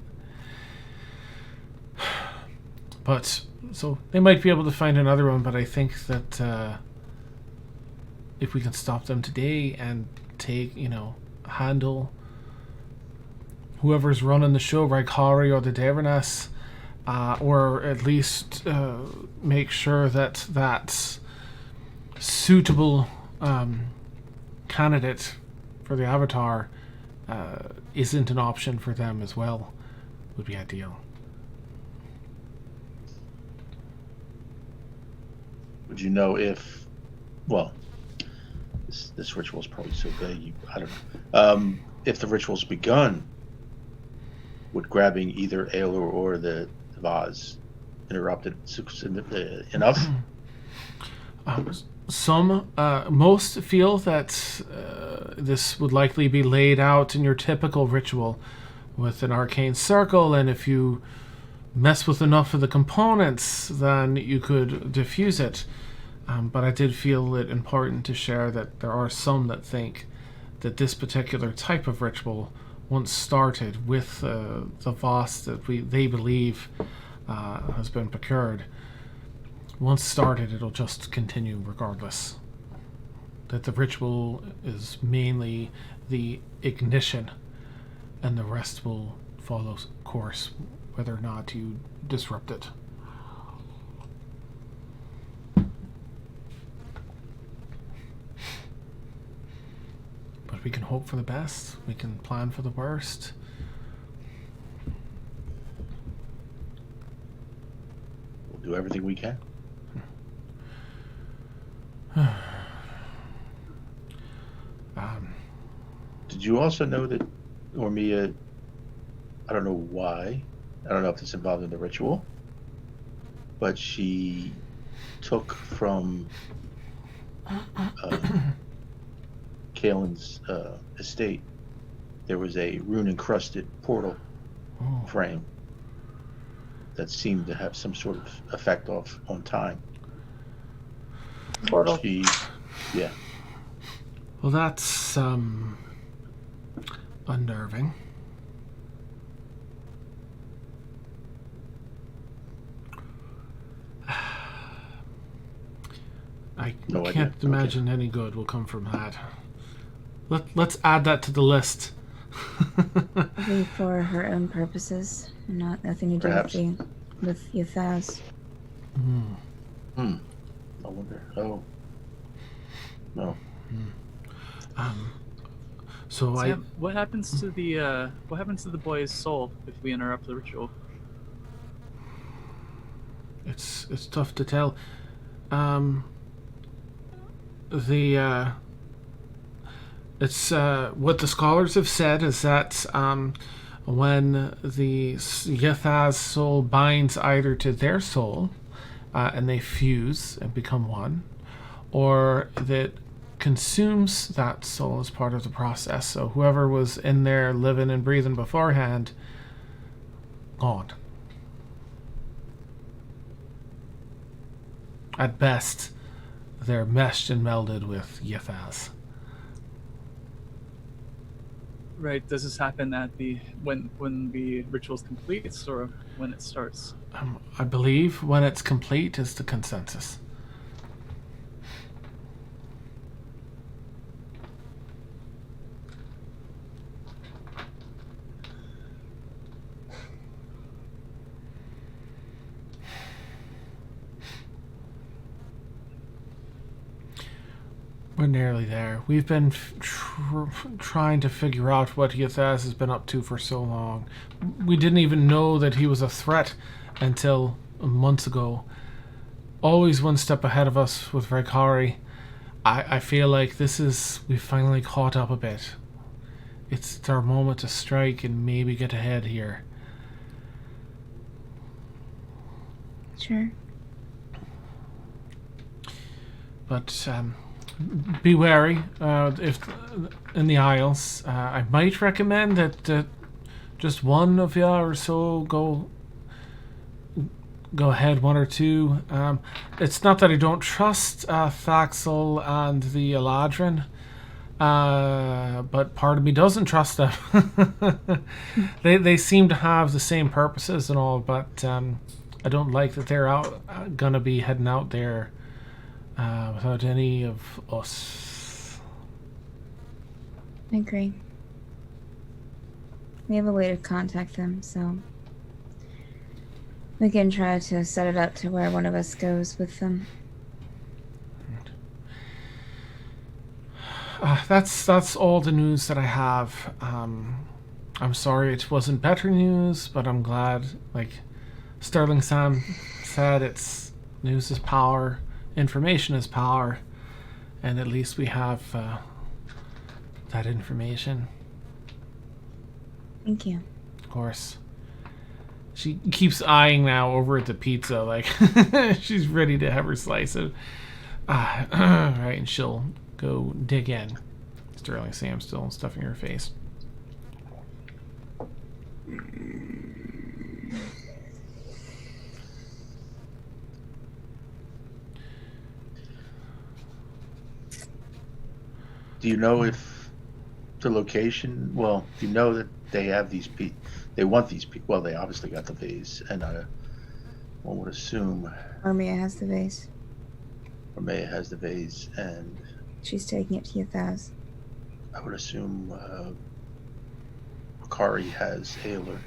But, so, they might be able to find another one, but I think that if we can stop them today and take, handle whoever's running the show, Raikari or the Deverness, or at least make sure that that suitable candidate for the Avatar isn't an option for them as well, would be ideal. Would you know if, well, this ritual is probably so vague, I don't know. If the ritual's begun, would grabbing either Aelor or the vase interrupt it enough? Most feel that this would likely be laid out in your typical ritual with an arcane circle, and if you mess with enough of the components, then you could diffuse it. But I did feel it important to share that there are some that think that this particular type of ritual, once started with the vase that they believe has been procured, once started, it'll just continue regardless. That the ritual is mainly the ignition, and the rest will follow course, whether or not you disrupt it. But we can hope for the best. We can plan for the worst. We'll do everything we can. Did you also know that Ormia, I don't know why, I don't know if it's involved in the ritual, but she took from Kaelin's estate, there was a rune-encrusted portal frame that seemed to have some sort of effect on time. Portal. Yeah. Well, that's unnerving. I can't imagine any good will come from that. Let's add that to the list. I think for her own purposes, and nothing to do with Yuthaz. I wonder. Oh. No. So Sam, what happens to the boy's soul if we interrupt the ritual? It's tough to tell. It's what the scholars have said is that when the Yetha's soul binds either to their soul, and they fuse and become one, or that consumes that soul as part of the process. So whoever was in there living and breathing beforehand, gone. At best, they're meshed and melded with Yethaz. Right. Does this happen at the when the ritual's complete, or when it starts? I believe when it's complete is the consensus. We're nearly there. We've been trying to figure out what Yethaz has been up to for so long. We didn't even know that he was a threat until months ago. Always one step ahead of us with Raikari. I feel like we've finally caught up a bit. It's our moment to strike and maybe get ahead here. Sure. But, be wary if in the Isles. I might recommend that just one of you or so go ahead, one or two. It's not that I don't trust Thaxel and the Eladrin, but part of me doesn't trust them. They seem to have the same purposes and all, but I don't like that they're gonna be heading out there without any of us. I agree. We have a way to contact them, so we can try to set it up to where one of us goes with them. That's all the news that I have. I'm sorry it wasn't better news, but I'm glad, like Sterling Sam said, it's news is power. Information is power, and at least we have that information. Thank you. Of course. She keeps eyeing now over at the pizza, like she's ready to have her slice of. Right, and she'll go dig in. Sterling Sam still stuffing her face. Do you know if the location? Well, do you know that they have these people? They want these people. Well, they obviously got the vase, and one would assume Ormia has the vase. Ormia has the vase, and She's taking it to Yethaz. I would assume Raikari has Ailer.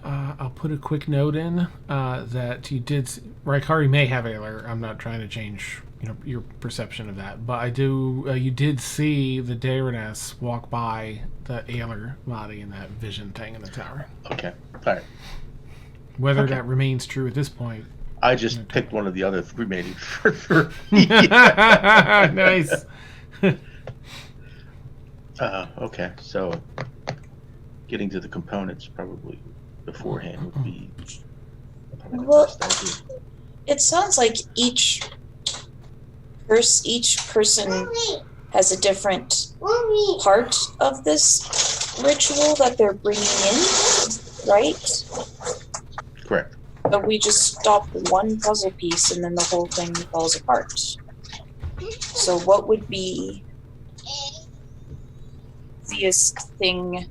I'll put a quick note in that you did. Raikari may have Ailer. I'm not trying to change your perception of that, but I do. You did see the Daenerys walk by the Ailer body in that vision thing in the tower. Okay, all right. Whether that remains true at this point, I just picked one of the other remaining for 3. Nice. Okay, so getting to the components probably beforehand would be probably the best idea. It sounds like each person has a different part of this ritual that they're bringing in, right? Correct. But we just stop one puzzle piece and then the whole thing falls apart. So what would be the easiest thing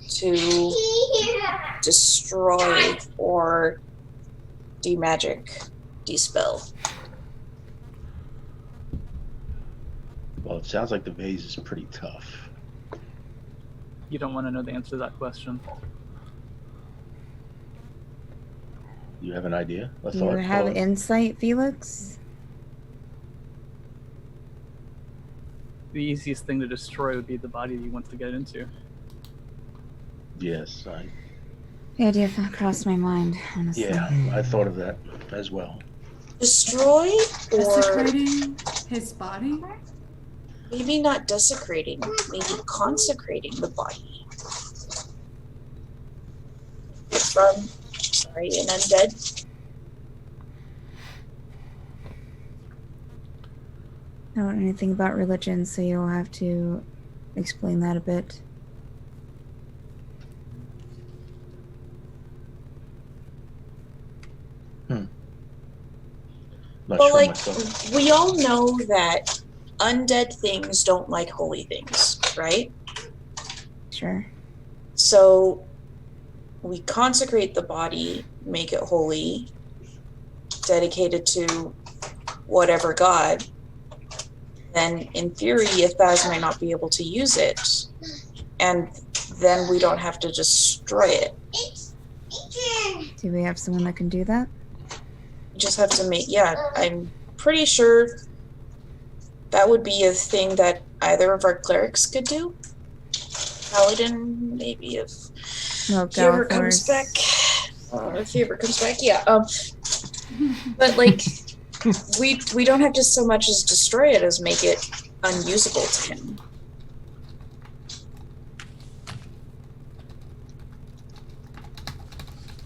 to destroy or demagic, dispel? Well, it sounds like the vase is pretty tough. You don't want to know the answer to that question. You have an idea? Do you have insight, Felix? The easiest thing to destroy would be the body that you want to get into. Yes, The idea crossed my mind, honestly. Yeah, I thought of that as well. Destroy or Desecrating his body? maybe not desecrating, maybe consecrating the body. From, sorry, an undead. I don't know anything about religion, so you'll have to explain that a bit. Not Well, sure like, myself. we all know that undead things don't like holy things, right? Sure. So we consecrate the body, make it holy, dedicate it to whatever god. Then, in theory, Ithaz might not be able to use it, and then we don't have to destroy it. Do we have someone that can do that? You just have to make, yeah, I'm pretty sure that would be a thing that either of our clerics could do. Paladin, maybe, if No, he ever comes back. If he ever comes back, yeah. But, like, we don't have to so much as destroy it as make it unusable to him.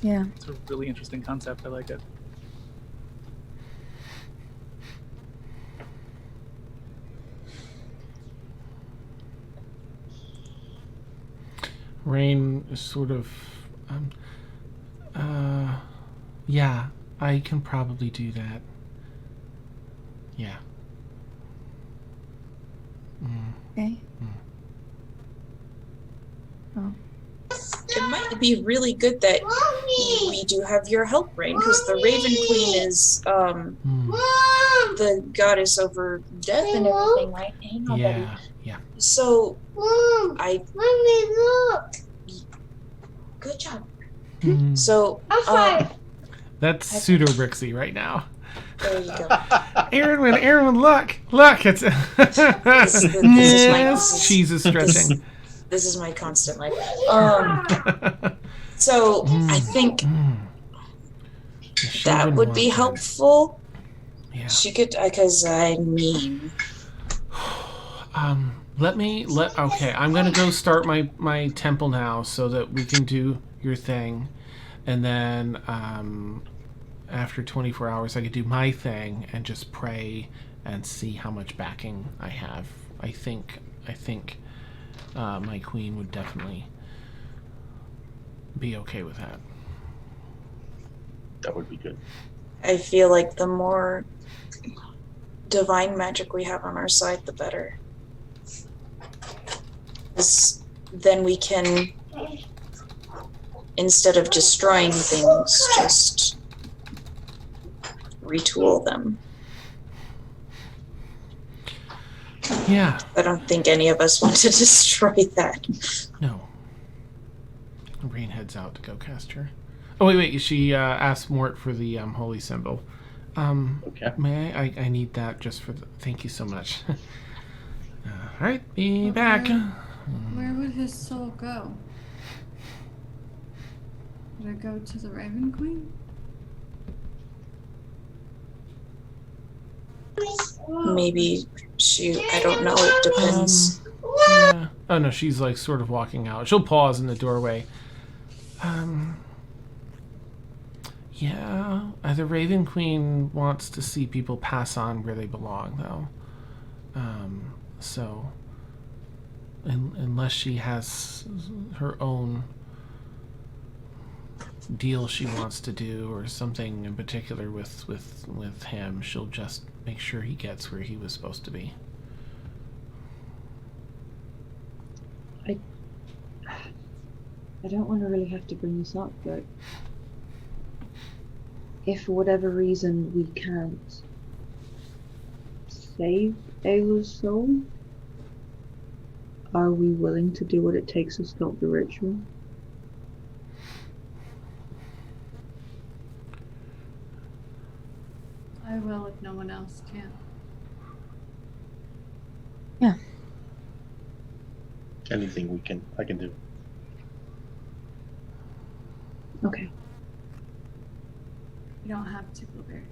Yeah. It's a really interesting concept. I like it. Rain is sort of, yeah, I can probably do that. Yeah. Okay. Oh. It might be really good that we do have your help, Rain, because the Raven Queen is the goddess over death and everything, right? Hang on, buddy. Yeah. So, good job. So, that's pseudo Rixie right now. there you go. Aaron, look, it's cheese is stretching. This is my constant life. So I think that would be helpful. Yeah. She could, because I mean, okay, I'm gonna go start my temple now so that we can do your thing, and then after 24 hours I could do my thing and just pray and see how much backing I have. I think my queen would definitely be okay with that. That would be good. I feel like the more divine magic we have on our side, the better. Because then we can, instead of destroying things, just retool them. Yeah. I don't think any of us want to destroy that. No. Rain heads out to go cast her. Oh, wait. She asked Mort for the holy symbol. Okay. May I need that just for the... Thank you so much. All right, be back. Where would his soul go? Would it go to the Raven Queen? Maybe I don't know, it depends. Yeah. Oh, no, she's like sort of walking out. She'll pause in the doorway. Yeah, the Raven Queen wants to see people pass on where they belong, though. So, unless she has her own deal she wants to do or something in particular with him, she'll just make sure he gets where he was supposed to be. I don't want to really have to bring this up, but if for whatever reason we can't save Ayla's soul, are we willing to do what it takes to stop the ritual? I will if no one else can. Yeah. Anything I can do. Okay. You don't have to, Blueberry.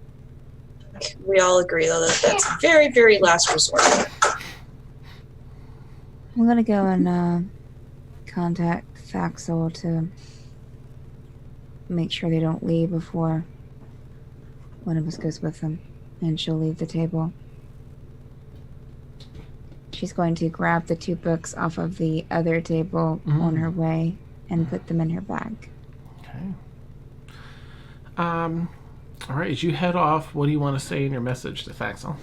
We all agree, though, that that's very, very last resort. I'm gonna go and contact Thaxel to make sure they don't leave before one of us goes with them, and she'll leave the table. She's going to grab the 2 books off of the other table on her way and put them in her bag. Okay. All right, as you head off, what do you want to say in your message to Thaxel?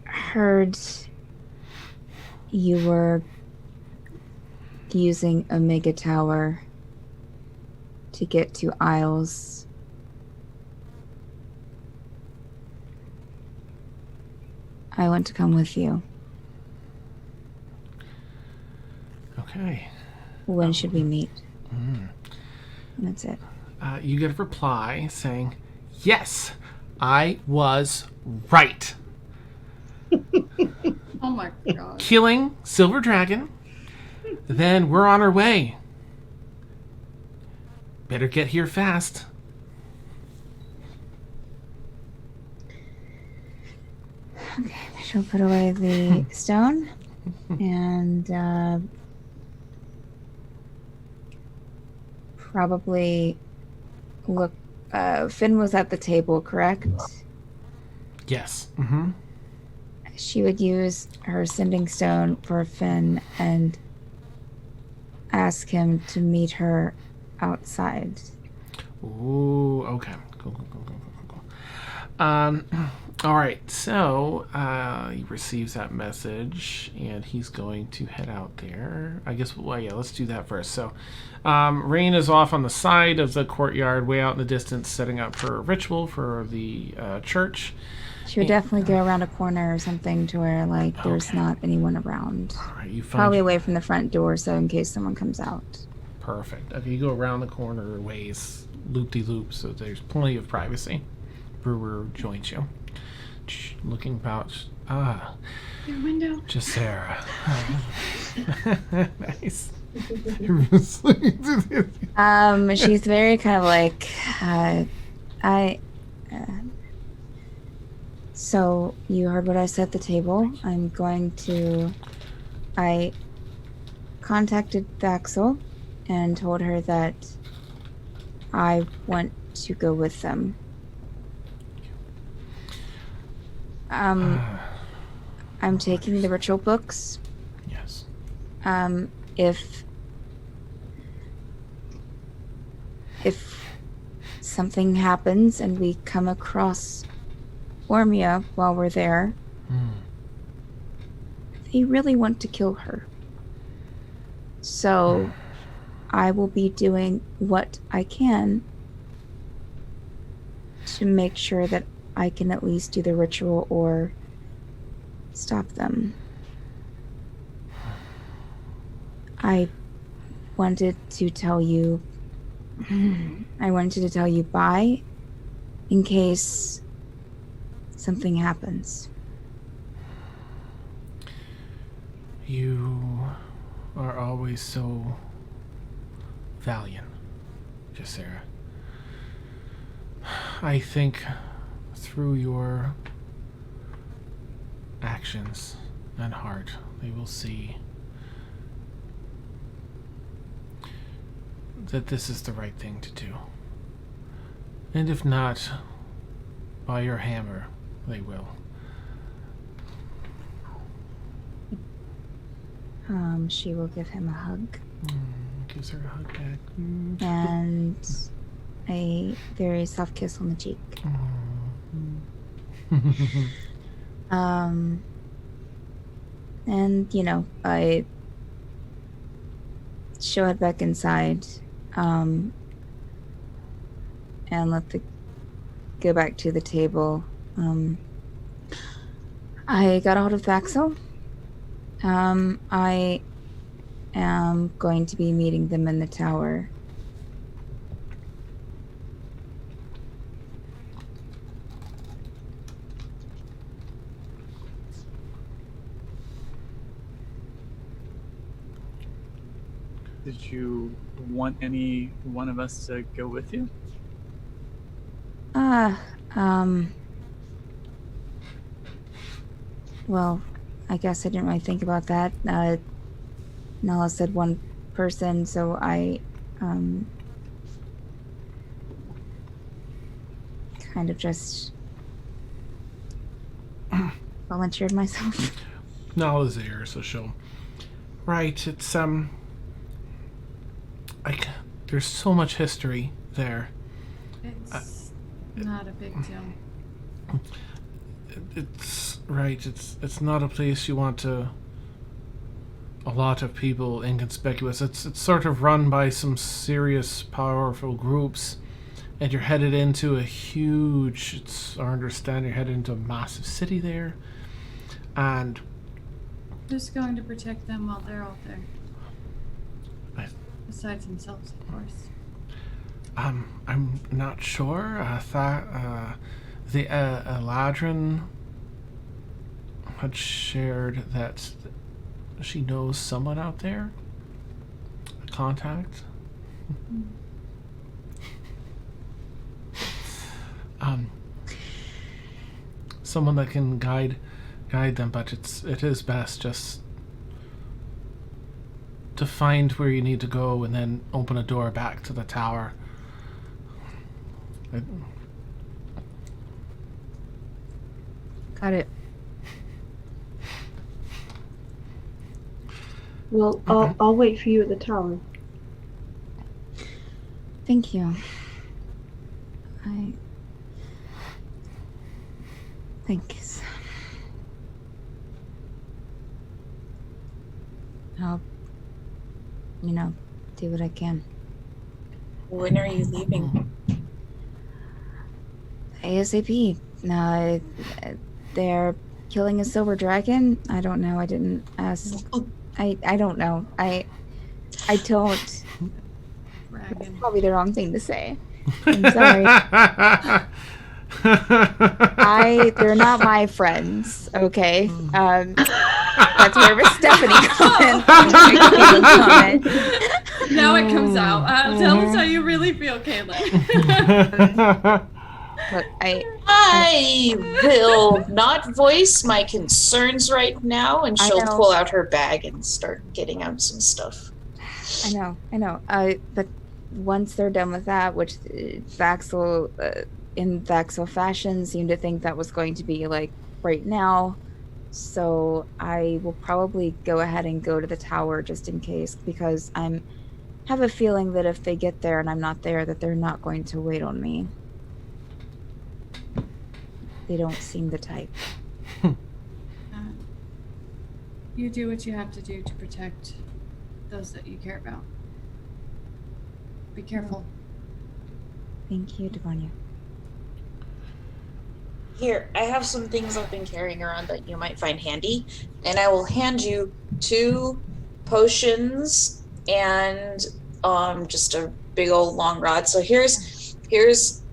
Heard you were using Omega Tower to get to Isles. I want to come with you. Okay. When should we meet? That's it. You get a reply saying, "Yes, I was right. Oh my god. Killing Silver Dragon. Then we're on our way. Better get here fast." Okay, she'll put away the stone and probably look. Finn was at the table, correct? Yes. She would use her sending stone for Finn and ask him to meet her outside. Ooh, okay. Cool. All right, so he receives that message, and he's going to head out there. I guess, well, yeah, let's do that first. So, Rain is off on the side of the courtyard, way out in the distance, setting up her ritual for the church. She would definitely go around a corner or something to where, like, there's Okay. not anyone around. All right, you find Probably away from the front door, so in case someone comes out. Perfect. Okay, you go around the corner ways, loop-de-loop, so there's plenty of privacy. Brewer joins you. Looking about. Your window. Just Sarah. Nice. She's very kind of like, so you heard what I said at the table. I contacted Thaxel and told her that I want to go with them. I'm taking the ritual books. Yes. If something happens and we come across Ormia while we're there, they really want to kill her. So I will be doing what I can to make sure that I can at least do the ritual or stop them. I wanted to tell you bye in case something happens. You are always so valiant, Jacera. I think through your actions and heart, they will see that this is the right thing to do. And if not, by your hammer, they will. She will give him a hug. Gives her a hug back. And a very soft kiss on the cheek. And she'll head back inside, and go back to the table. I got a hold of Thaxel. I am going to be meeting them in the tower. Did you want any one of us to go with you? Well, I guess I didn't really think about that. Nala said one person, so I, kind of just volunteered myself. Nala's there, so she'll. Right, it's there's so much history there. It's not a big deal. It's right. It's not a place you want to. A lot of people inconspicuous. It's sort of run by some serious, powerful groups, and you're headed into a huge. It's our understanding you're headed into a massive city there, and Who's going to protect them while they're out there? Besides themselves, of course. I'm not sure. The Eladrin had shared that she knows someone out there. A contact. Someone that can guide them, but it is best just to find where you need to go and then open a door back to the tower. Got it. Well, I'll wait for you at the tower. Thank you. Thanks. I'll, do what I can. When are you leaving? ASAP. They're killing a silver dragon. I don't know. I didn't ask. I don't know. I don't. That's probably the wrong thing to say. I'm sorry. They're not my friends, okay? That's where Miss Stephanie comes in. Now it comes out. Tell us how you really feel, Caitlin. Look, I will not voice my concerns right now, and she'll pull out her bag and start getting out some stuff. I know. But once they're done with that, which Vaxel, in Vaxel fashion, seemed to think that was going to be like right now. So I will probably go ahead and go to the tower just in case, because have a feeling that if they get there and I'm not there, that they're not going to wait on me. They don't seem the type. You do what you have to do to protect those that you care about. Be careful. Thank you, Devonia. Here, I have some things I've been carrying around that you might find handy, and I will hand you 2 potions and just a big old long rod. So here's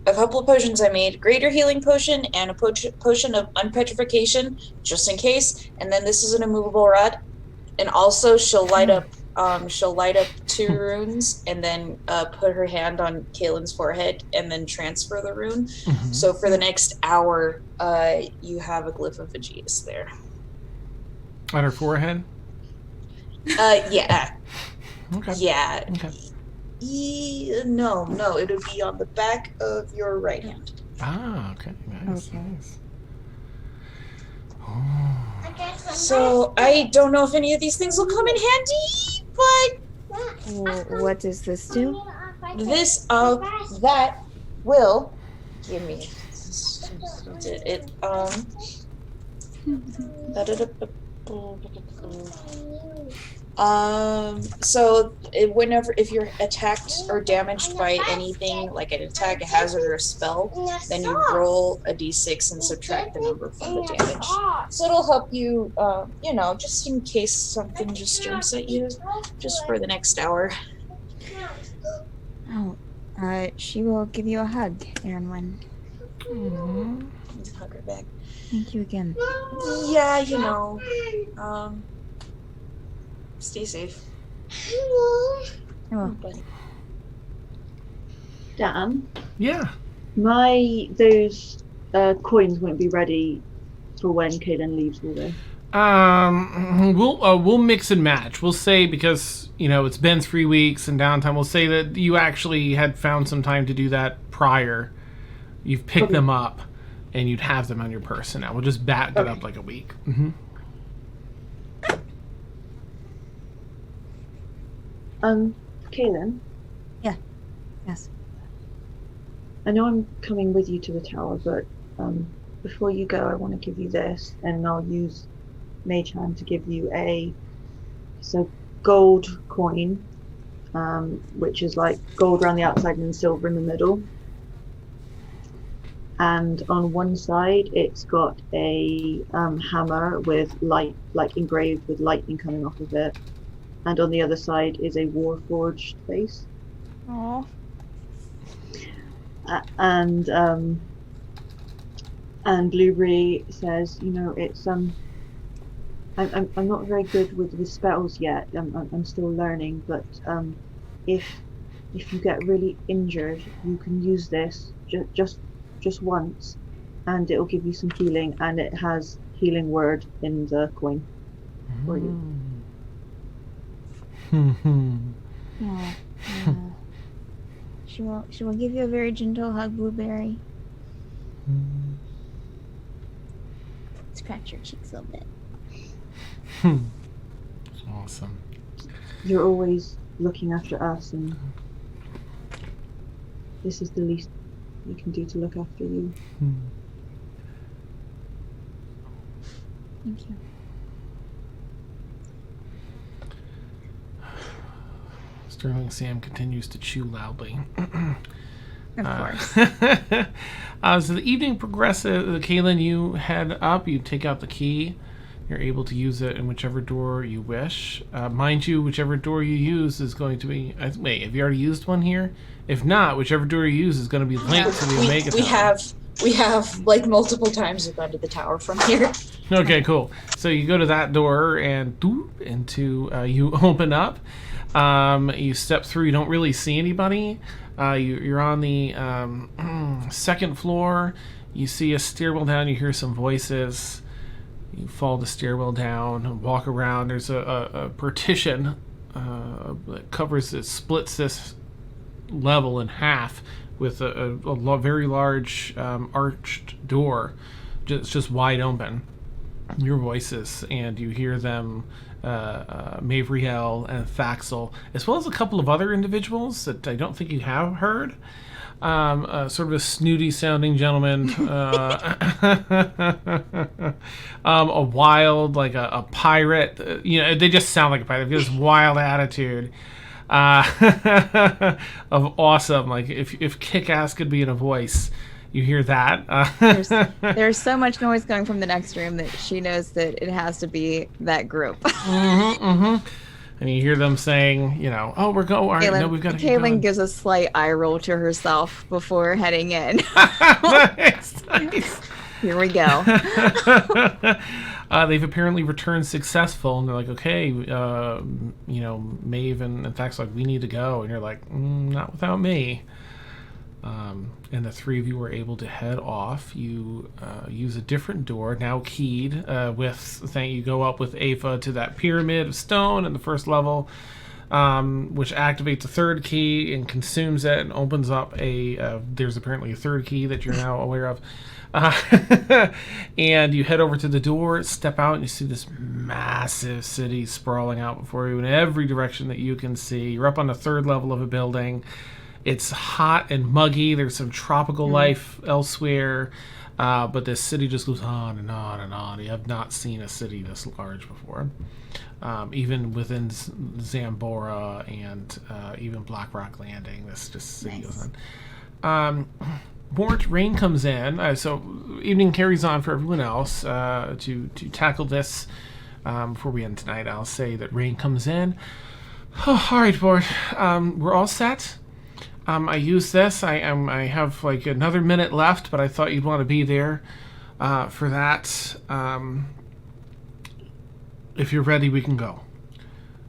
a couple of potions I made: greater healing potion and a potion of unpetrification, just in case. And then this is an immovable rod. And also, she'll light up 2 runes, and then put her hand on Kaylin's forehead, and then transfer the rune. Mm-hmm. So for the next hour, you have a glyph of Vegeta's there. On her forehead? Yeah. Okay. Yeah. Okay. No, it would be on the back of your right hand. Ah, okay. Nice. Oh. So I don't know if any of these things will come in handy, but what does this do? That will give me it. So if you're attacked or damaged by anything, like an attack, a hazard, or a spell, then you roll a d6 and subtract the number from the damage. So it'll help you, just in case something just jumps at you, just for the next hour. Oh, she will give you a hug, Aaron. Hug her back. Thank you again. Yeah, stay safe. Oh, Dan, Yeah. those coins won't be ready for when Kaden leaves, will they? We'll mix and match. We'll say, because it's been 3 weeks and downtime, we'll say that you actually had found some time to do that prior. You've picked them up, and you'd have them on your person now. We'll just back it up like a week. Mm-hmm. Kaylin? yes. I know I'm coming with you to the tower, but before you go, I want to give you this, and I'll use Mage Hand to give you a gold coin, which is like gold around the outside and silver in the middle. And on one side, it's got a hammer with light, like engraved with lightning coming off of it. And on the other side is a Warforged face. Aww. And Blueberry says, it's I'm not very good with spells yet. I'm still learning, but if you get really injured, you can use this just once, and it'll give you some healing, and it has healing word in the coin for you. Yeah. She will give you a very gentle hug, Blueberry. Scratch your cheeks a little bit. Awesome. You're always looking after us, and this is the least we can do to look after you. Thank you. Sterling Sam continues to chew loudly. Of course. So the evening progresses. Kaylin, you head up. You take out the key. You're able to use it in whichever door you wish. Mind you, whichever door you use is going to be... wait, have you already used one here? If not, whichever door you use is going to be linked to the Omega Tower. We have like multiple times we've gone to the tower from here. Okay, cool. So you go to that door and you open up. You step through. You don't really see anybody. You're on the second floor. You see a stairwell down. You hear some voices. You follow the stairwell down, walk around. There's a partition that splits this level in half with a very large arched door, just wide open. Your voices, and you hear them, Mavriel and Thaxel, as well as a couple of other individuals that I don't think you have heard. Sort of a snooty sounding gentleman, a wild, like a pirate. They just sound like a pirate. They have this wild attitude of awesome. Like if Kick-Ass could be in a voice, you hear that. There's so much noise coming from the next room that she knows that it has to be that group. And you hear them saying, oh, we're going. All right, no, we've got to keep going. Kaylin gives a slight eye roll to herself before heading in. Nice. Here we go. They've apparently returned successful, and they're like, okay, Maeve and Thax like, we need to go, and you're like, not without me. And the three of you were able to head off. You use a different door, now keyed, you go up with Ava to that pyramid of stone in the first level, which activates a third key and consumes it and opens up there's apparently a third key that you're now aware of. And you head over to the door, step out, and you see this massive city sprawling out before you in every direction that you can see. You're up on the third level of a building. It's hot and muggy. There's some tropical life elsewhere, but this city just goes on and on and on. You have not seen a city this large before, even within Zambora and even Black Rock Landing. This just city goes on. Mort, rain comes in, so evening carries on for everyone else to tackle this. Before we end tonight, I'll say that rain comes in. Oh, all right, Mort, we're all set. I use this. I have like another minute left, but I thought you'd want to be there for that. If you're ready, we can go.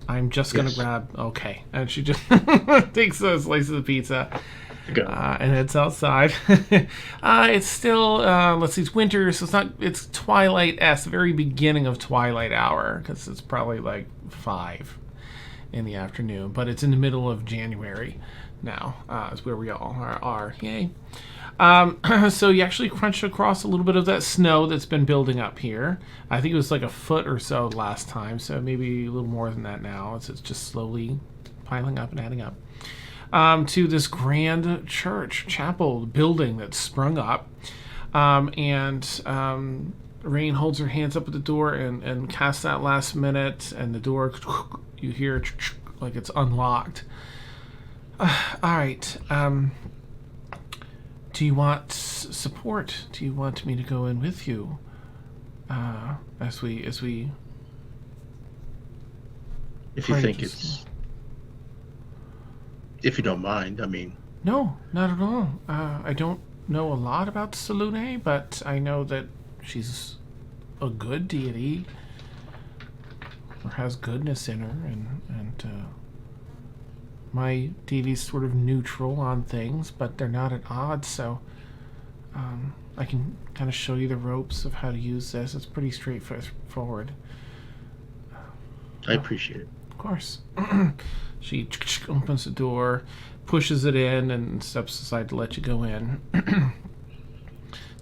I'm just gonna Yes. grab. Okay, and she just takes a slice of the pizza Go. and heads outside. It's still let's see, it's winter, so it's twilight-esque, the very beginning of twilight hour, because it's probably like 5 in the afternoon, but it's in the middle of January now. Is where we all are. Yay. So you actually crunch across a little bit of that snow that's been building up here. I think it was like a foot or so last time, so maybe a little more than that now. It's just slowly piling up and adding up. To this grand chapel building that's sprung up. Rain holds her hands up at the door and casts that last minute, and the door, you hear like it's unlocked. All right. Do you want support? Do you want me to go in with you? As we If you Right, think just- it's, if you don't mind, I mean, No, not at all. I don't know a lot about Salune, but I know that she's a good deity, or has goodness in her, and my deity's sort of neutral on things, but they're not at odds, so I can kind of show you the ropes of how to use this. It's pretty straightforward. I appreciate it. Of course. She opens the door, pushes it in, and steps aside to let you go in.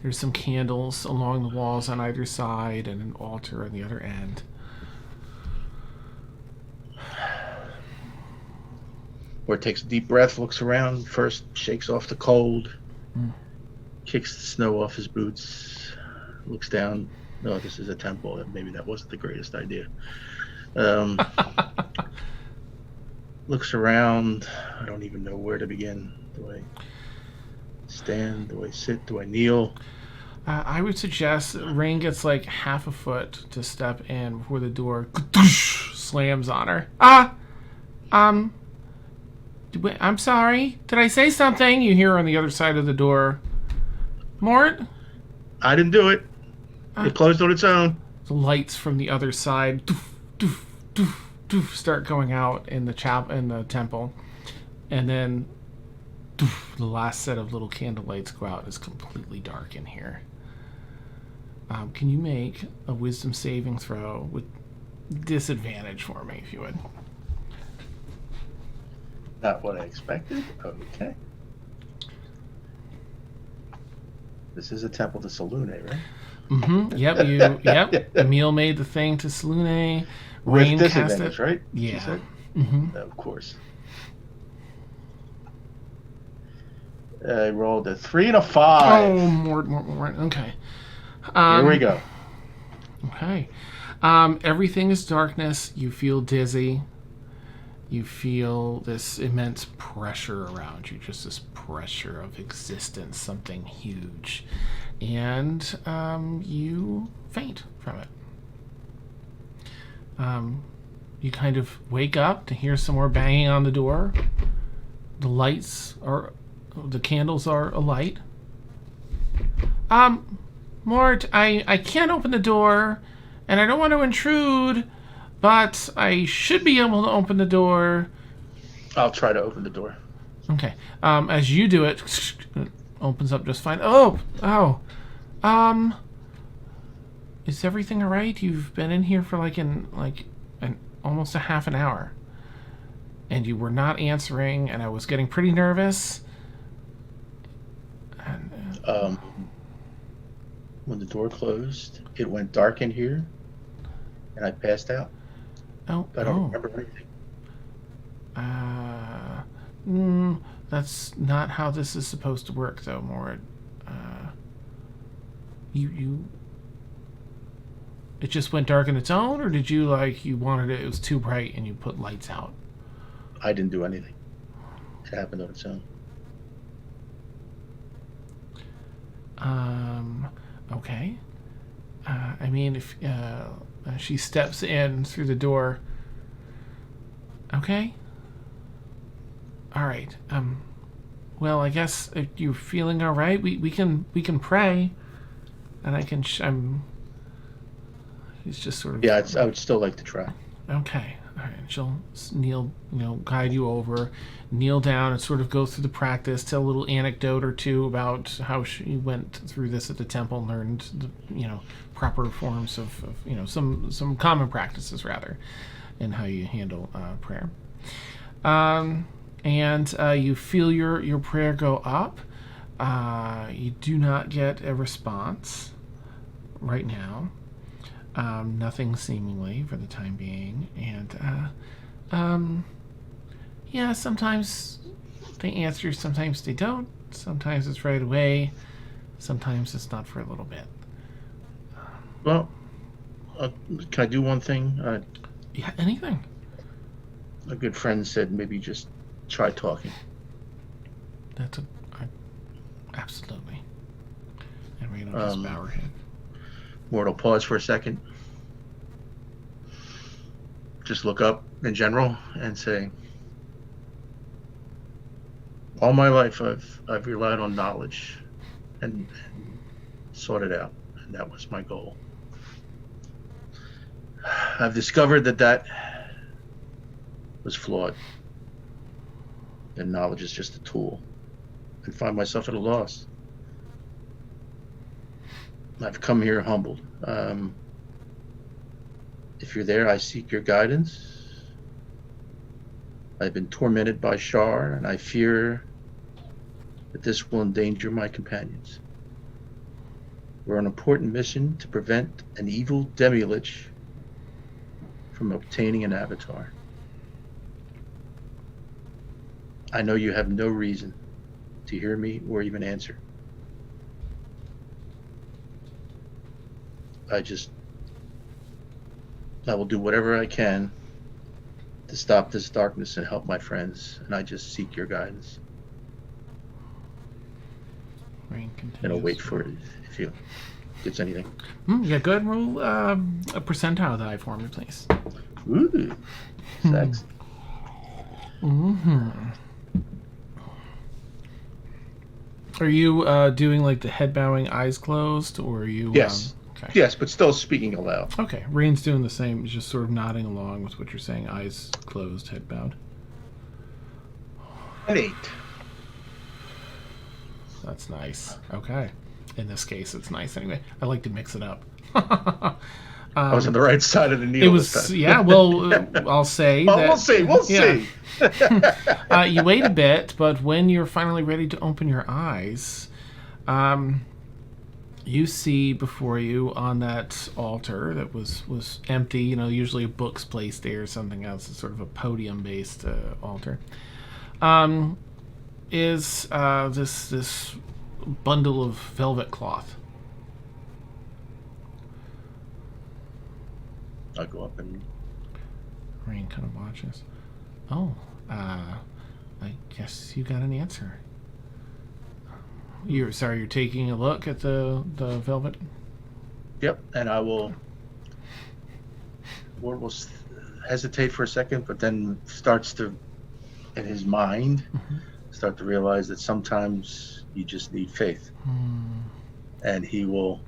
There's some candles along the walls on either side, and an altar on the other end. Or takes a deep breath, looks around, first shakes off the cold, kicks the snow off his boots, looks down. No, this is a temple. Maybe that wasn't the greatest idea. Looks around. I don't even know where to begin. Do I stand? Do I sit? Do I kneel? I would suggest Rain gets like half a foot to step in before the door slams on her. I'm sorry. Did I say something? You hear on the other side of the door. Mort? I didn't do it. It closed on its own. The lights from the other side doof, doof, doof, doof, start going out in the temple, and then doof, the last set of little candle lights go out. It's completely dark in here. Can you make a wisdom saving throw with disadvantage for me, if you would? Not what I expected. Okay. This is a temple to Salune, right? Mm-hmm. Yep. Emil made the thing to Salune. Rain With cast disadvantage, it. right? Yeah. She said? Mm-hmm. Of course. I rolled a 3 and a 5. Oh, Mort. Okay. Here we go. Okay. Everything is darkness. You feel dizzy. You feel this immense pressure around you, just this pressure of existence, something huge. And you faint from it. You kind of wake up to hear some more banging on the door. The candles are alight. Mort, I can't open the door, and I don't want to intrude, but I should be able to open the door. I'll try to open the door. Okay. As you do it, it opens up just fine. Is everything all right? You've been in here for almost a half an hour, and you were not answering, and I was getting pretty nervous. And, When the door closed, it went dark in here, and I passed out. I don't remember anything. That's not how this is supposed to work, though, Mort. It just went dark on its own, or did you wanted it was too bright and you put lights out? I didn't do anything. It happened on its own. Okay. I mean, if she steps in through the door. Okay. All right. Well, I guess if you're feeling all right, we can pray, and I can. He's just sort of. Yeah, I would still like to try. Okay. All right. She'll kneel, guide you over, kneel down, and sort of go through the practice, tell a little anecdote or two about how she went through this at the temple and learned the, proper forms of some common practices, rather, and how you handle prayer. And you feel your prayer go up. You do not get a response right now. Nothing seemingly for the time being. And, yeah, sometimes they answer, sometimes they don't. Sometimes it's right away. Sometimes it's not for a little bit. Well, can I do one thing? Yeah, anything. A good friend said maybe just try talking. Absolutely. And Reno just bow her head. Mort will pause for a second. Just look up in general and say, all my life I've relied on knowledge and sought it out, and that was my goal. I've discovered that was flawed, and knowledge is just a tool, and find myself at a loss. I've come here humbled. If you're there, I seek your guidance. I've been tormented by Shar, and I fear that this will endanger my companions. We're on an important mission to prevent an evil demi-lich from obtaining an avatar. I know you have no reason to hear me or even answer. I will do whatever I can to stop this darkness and help my friends, and I just seek your guidance. Rain continues. And I'll wait for it if you gets anything. Yeah, go ahead and roll a percentile die for me, please. Ooh, sexy. Mm-hmm. Are you doing like the head bowing, eyes closed, or are you? Yes. Okay. Yes, but still speaking aloud. Okay. Rain's doing the same, just sort of nodding along with what you're saying, eyes closed, head bowed. An 8. That's nice. Okay. In this case, it's nice anyway. I like to mix it up. I was on the right side of the needle. It was, yeah, well, I'll say well, that... We'll see. You wait a bit, but when you're finally ready to open your eyes, you see before you on that altar that was empty, usually a book's placed there or something else, it's sort of a podium-based altar, is this bundle of velvet cloth. I go up and... Rain kind of watches. Oh, I guess you got an answer. You're taking a look at the velvet? Yep, and I will... Ward will hesitate for a second, but then starts to, in his mind, start to realize that sometimes you just need faith. And he will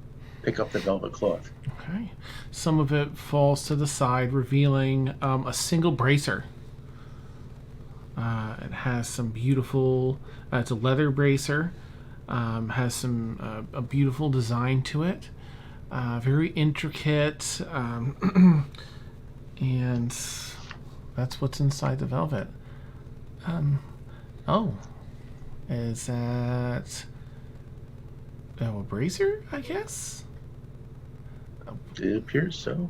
pick up the velvet cloth. Okay. Some of it falls to the side, revealing a single bracer. It has some beautiful... it's a leather bracer. Has some a beautiful design to it. Very intricate. And that's what's inside the velvet. Is that... a bracer, I guess? It appears so.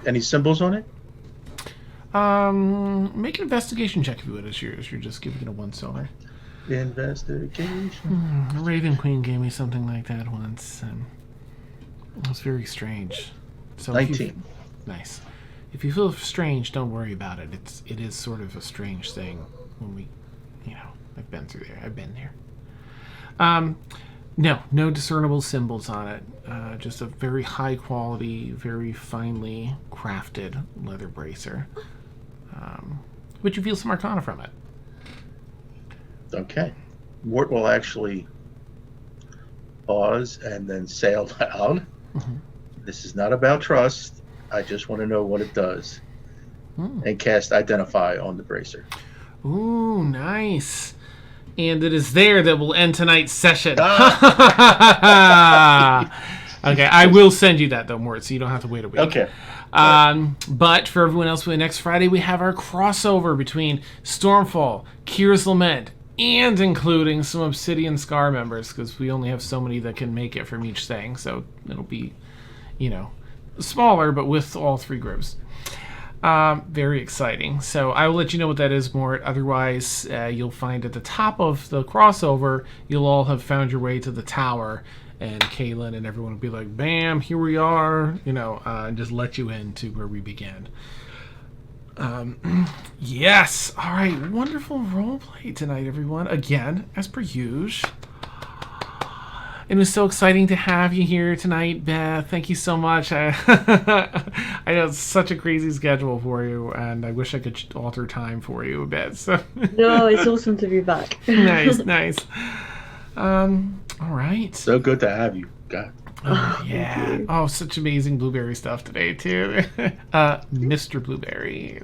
Any symbols on it? Make an investigation check if you would, as you're just giving it a 1 silver. Investigation. Raven Queen gave me something like that once. It was very strange. So 19. Nice. If you feel strange, don't worry about it. It is sort of a strange thing when we, I've been through there. I've been there. No discernible symbols on it. Just a very high quality, very finely crafted leather bracer. But you feel some arcana from it. Okay. Mort will actually pause and then say aloud, This is not about trust. I just want to know what it does. and cast Identify on the bracer. Ooh, nice. And it is there that we'll end tonight's session. Okay, I will send you that, though, Mort, so you don't have to wait a week. Okay. But for everyone else, for the next Friday, we have our crossover between Stormfall, Kyr's Lament, and including some Obsidian Scar members, because we only have so many that can make it from each thing, so it'll be, smaller, but with all three groups. Very exciting. So I will let you know what that is, Mort. Otherwise, you'll find at the top of the crossover, you'll all have found your way to the tower, and Kaylin and everyone will be like, bam, here we are, and just let you into where we began. Yes. All right. Wonderful roleplay tonight, everyone. Again, as per usual. It was so exciting to have you here tonight, Beth. Thank you so much. I know it's such a crazy schedule for you, and I wish I could alter time for you a bit. So. No, it's awesome to be back. Nice. All right. So good to have you. God. Oh, yeah. Oh, such amazing blueberry stuff today, too. Mr. Blueberry.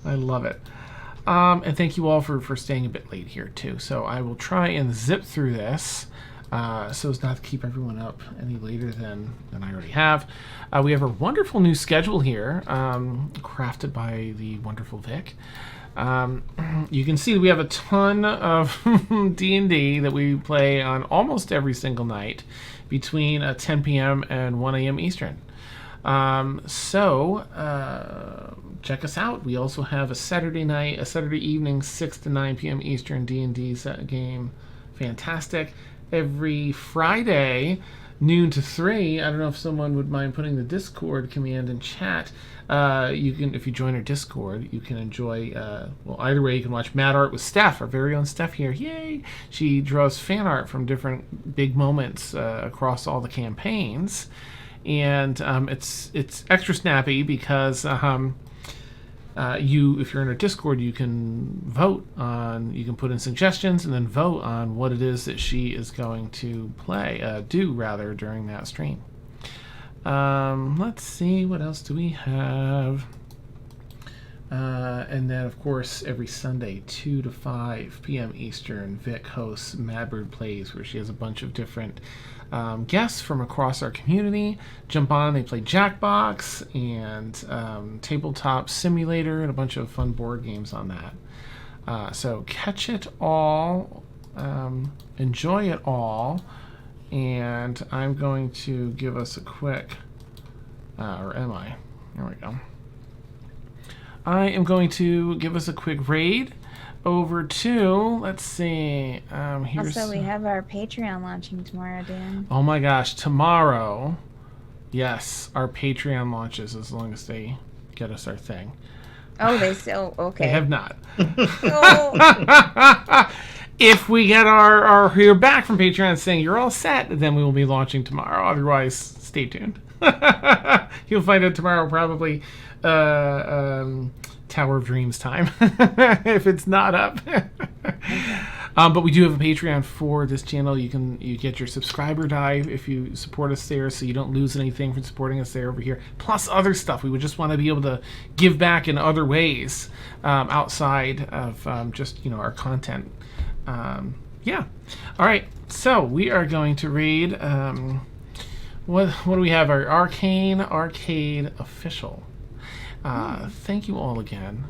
I love it. And thank you all for staying a bit late here, too. So I will try and zip through this so as not to keep everyone up any later than I already have. We have a wonderful new schedule here, crafted by the wonderful Vic. You can see that we have a ton of D&D that we play on almost every single night between 10 p.m. and 1 a.m. Eastern. So check us out. We also have a Saturday evening, 6 to 9 p.m. Eastern D&D game. Fantastic. Every Friday, noon to 3. I don't know if someone would mind putting the Discord command in chat. You can, if you join our Discord, you can enjoy, either way, you can watch Mad Art with Steph, our very own Steph here. Yay! She draws fan art from different big moments across all the campaigns. And it's extra snappy because if you're in our Discord, you can you can put in suggestions and then vote on what it is that she is going to do during that stream. Let's see, what else do we have? And then, of course, every Sunday, 2 to 5 p.m. Eastern, Vic hosts Madbird Plays, where she has a bunch of different guests from across our community. Jump on, they play Jackbox and Tabletop Simulator and a bunch of fun board games on that. So catch it all, enjoy it all. And I'm going to give us a quick, or am I? There we go. I am going to give us a quick raid over to, let's see. Also, we have our Patreon launching tomorrow, Dan. Oh my gosh, tomorrow. Yes, our Patreon launches as long as they get us our thing. Oh, they still, okay. They have not. Oh. If we get our hear back from Patreon saying you're all set, then we will be launching tomorrow. Otherwise, stay tuned. You'll find out tomorrow probably Tower of Dreams time if it's not up. But we do have a Patreon for this channel. You get your subscriber dive if you support us there, so you don't lose anything from supporting us there over here. Plus other stuff. We would just want to be able to give back in other ways outside of just our content. Yeah. All right. So we are going to read. What do we have? Our Arcane Arcade Official. Thank you all again,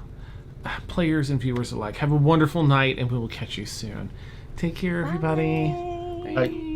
players and viewers alike. Have a wonderful night, and we will catch you soon. Take care, everybody. Bye. Bye.